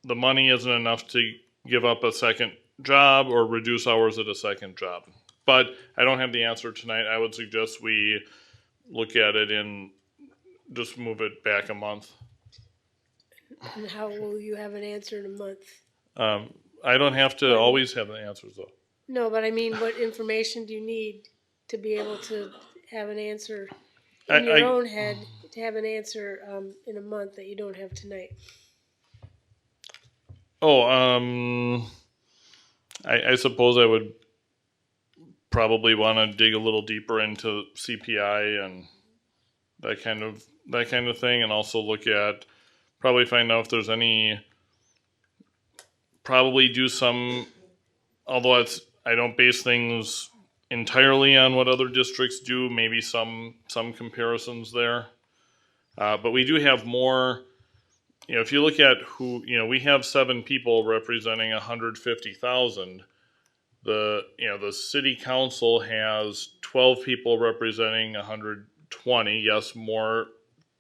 the money isn't enough to give up a second job or reduce hours at a second job. But I don't have the answer tonight. I would suggest we look at it and just move it back a month. And how will you have an answer in a month? I don't have to always have the answers though. No, but I mean, what information do you need to be able to have an answer in your own head, to have an answer in a month that you don't have tonight? I suppose I would probably want to dig a little deeper into CPI and that kind of thing, and also look at, probably find out if there's any, probably do some, although I don't base things entirely on what other districts do, maybe some comparisons there. But we do have more, if you look at we have 7 people representing 150,000. The city council has 12 people representing 120, yes, more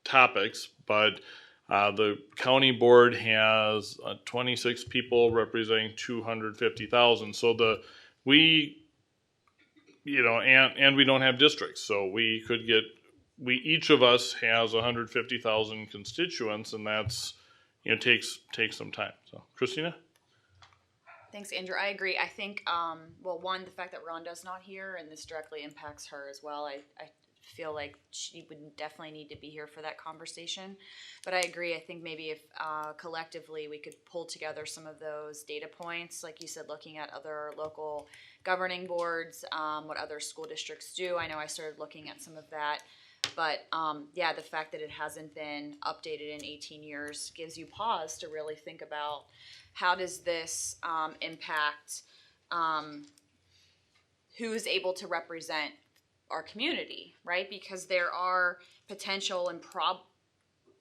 topics, but the county board has 26 people representing 250,000. So we don't have districts, so each of us has 150,000 constituents, and that's, takes some time. So, Kristina? Thanks, Andrew. I agree. I think, one, the fact that Rhonda's not here, and this directly impacts her as well. I feel like she would definitely need to be here for that conversation. But I agree. I think maybe if collectively we could pull together some of those data points, like you said, looking at other local governing boards, what other school districts do. I know I started looking at some of that. But the fact that it hasn't been updated in 18 years gives you pause to really think about, how does this impact who's able to represent our community, right? Because there are potential and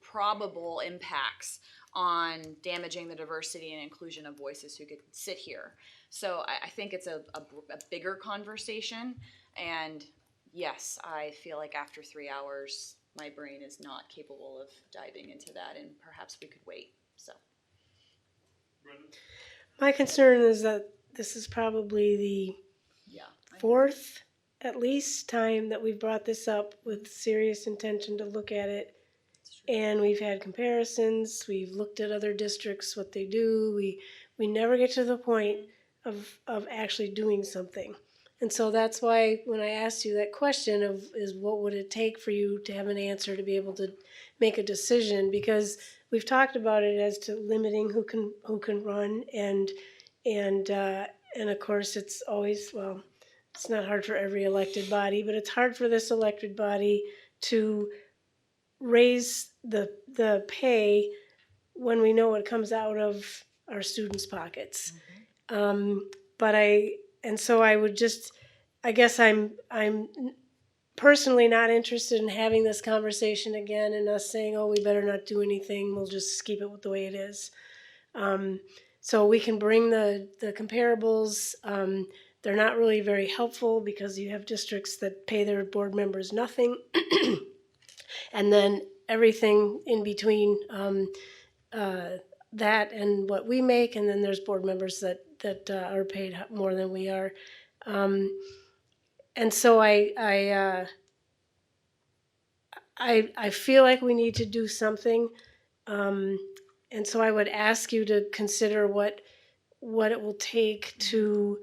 probable impacts on damaging the diversity and inclusion of voices who could sit here. So I think it's a bigger conversation, and yes, I feel like after 3 hours, my brain is not capable of diving into that, and perhaps we could wait. So, my concern is that this is probably the fourth, at least, time that we've brought this up with serious intention to look at it. And we've had comparisons. We've looked at other districts, what they do. We never get to the point of actually doing something. And so that's why when I asked you that question is what would it take for you to have an answer to be able to make a decision, because we've talked about it as to limiting who can run, and of course it's always, well, it's not hard for every elected body, but it's hard for this elected body to raise the pay when we know it comes out of our students' pockets. So I would just, I guess I'm personally not interested in having this conversation again and us saying, oh, we better not do anything, we'll just keep it the way it is. So we can bring the comparables. They're not really very helpful because you have districts that pay their board members nothing. And then everything in between that and what we make, and then there's board members that are paid more than we are. And so I feel like we need to do something. And so I would ask you to consider what it will take to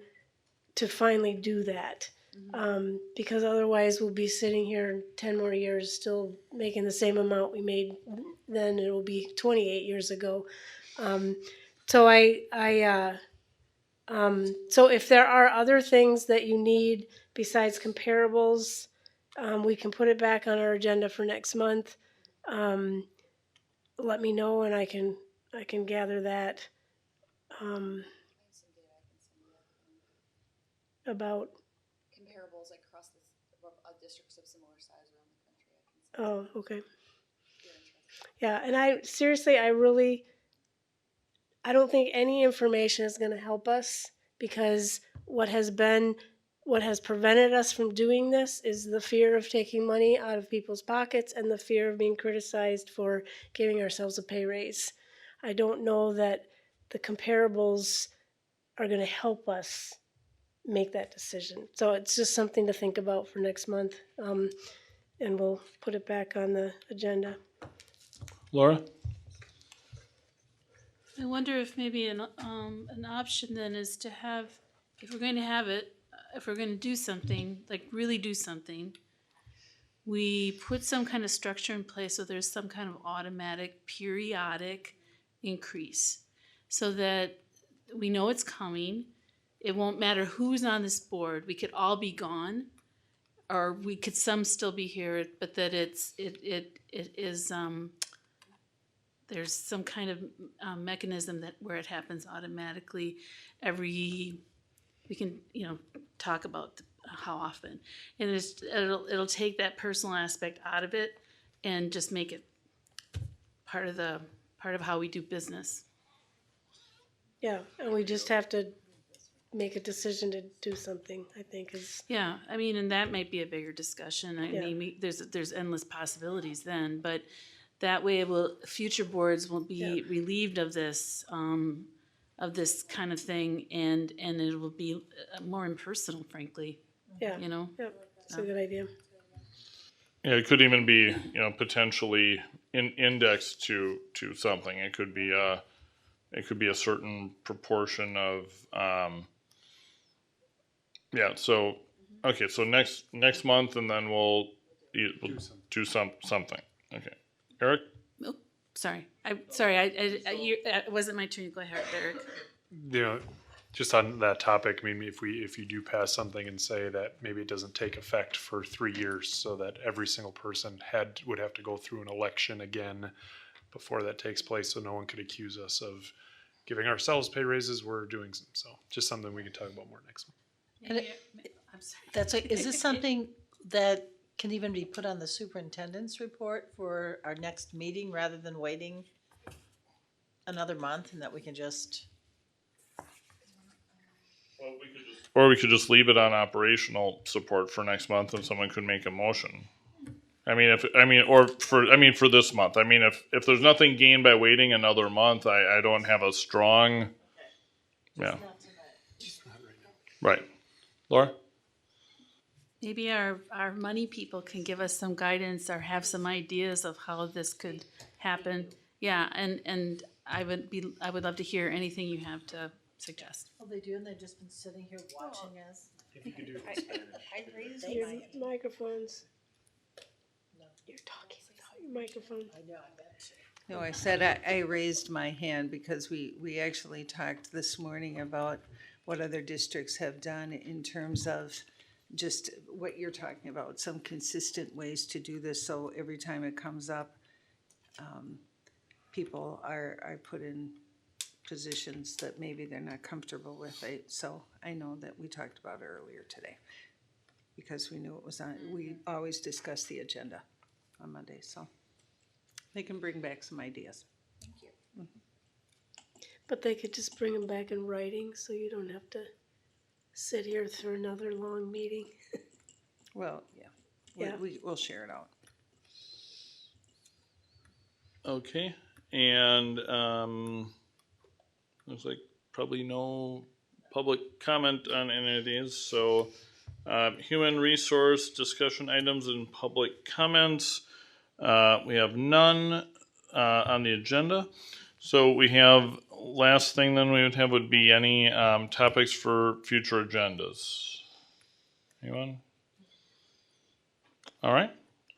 finally do that. Because otherwise we'll be sitting here 10 more years still making the same amount we made then. It will be 28 years ago. So so if there are other things that you need besides comparables, we can put it back on our agenda for next month. Let me know and I can gather that. About comparables across districts of similar size around the country. Oh, okay. Yeah, and I don't think any information is going to help us because what has prevented us from doing this is the fear of taking money out of people's pockets and the fear of being criticized for giving ourselves a pay raise. I don't know that the comparables are going to help us make that decision. So it's just something to think about for next month, and we'll put it back on the agenda. Laura? I wonder if maybe an option then is to have, if we're going to have it, if we're going to do something, like really do something, we put some kind of structure in place so there's some kind of automatic, periodic increase so that we know it's coming. It won't matter who's on this board. We could all be gone, or we could some still be here, but that it is there's some kind of mechanism that where it happens automatically we can talk about how often, and it'll take that personal aspect out of it and just make it part of how we do business. Yeah, and we just have to make a decision to do something, I think is. Yeah, I mean, and that might be a bigger discussion. I mean, there's endless possibilities then, but that way future boards will be relieved of this kind of thing, and it will be more impersonal, frankly. Yeah. It's a good idea. Yeah, it could even be, potentially indexed to something. It could be a certain proportion of, so, okay, so next month, and then we'll do something. Okay. Eric? Oh, sorry. It wasn't my turn. Go ahead, Eric. Just on that topic, I mean, if you do pass something and say that maybe it doesn't take effect for 3 years, so that every single person would have to go through an election again before that takes place, so no one could accuse us of giving ourselves pay raises. We're doing some, so just something we can talk about more next month. Is this something that can even be put on the superintendent's report for our next meeting rather than waiting another month, and that we can just? Or we could just leave it on operational support for next month, and someone could make a motion. For this month. I mean, if there's nothing gained by waiting another month, I don't have a strong. Yeah. Right. Laura? Maybe our money people can give us some guidance or have some ideas of how this could happen. Yeah, and I would love to hear anything you have to suggest. Oh, they do, and they've just been sitting here watching us. If you could do it in Spanish. I raised your microphones. No. You're talking without your microphone. I know, I bet. No, I said I raised my hand because we actually talked this morning about what other districts have done in terms of just what you're talking about, some consistent ways to do this, so every time it comes up, people are put in positions that maybe they're not comfortable with. So I know that we talked about it earlier today. because we knew it was on, we always discuss the agenda on Monday, so they can bring back some ideas. But they could just bring them back in writing, so you don't have to sit here through another long meeting. Well, yeah, Yeah. we'll share it out. Okay, and looks like probably no public comment on any of these, so human resource discussion items and public comments. We have none on the agenda. So we have, last thing then we would have would be any topics for future agendas. Anyone? All right,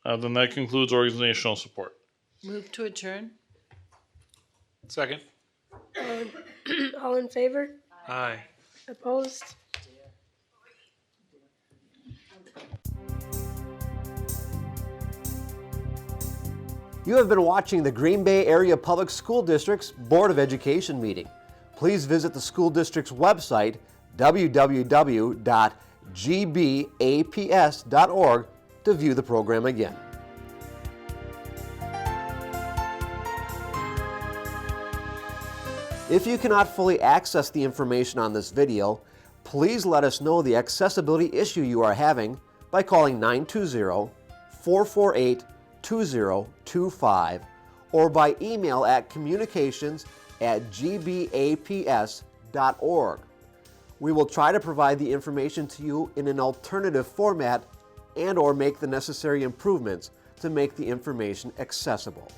then that concludes organizational support. Move to adjourn. Second. All in favor? Aye. Opposed? You have been watching the Green Bay Area Public School District's Board of Education meeting. Please visit the school district's website, www.gbaps.org, to view the program again. If you cannot fully access the information on this video, please let us know the accessibility issue you are having by calling 920-448-2025 or by email at communications@gbaps.org. We will try to provide the information to you in an alternative format and/or make the necessary improvements to make the information accessible.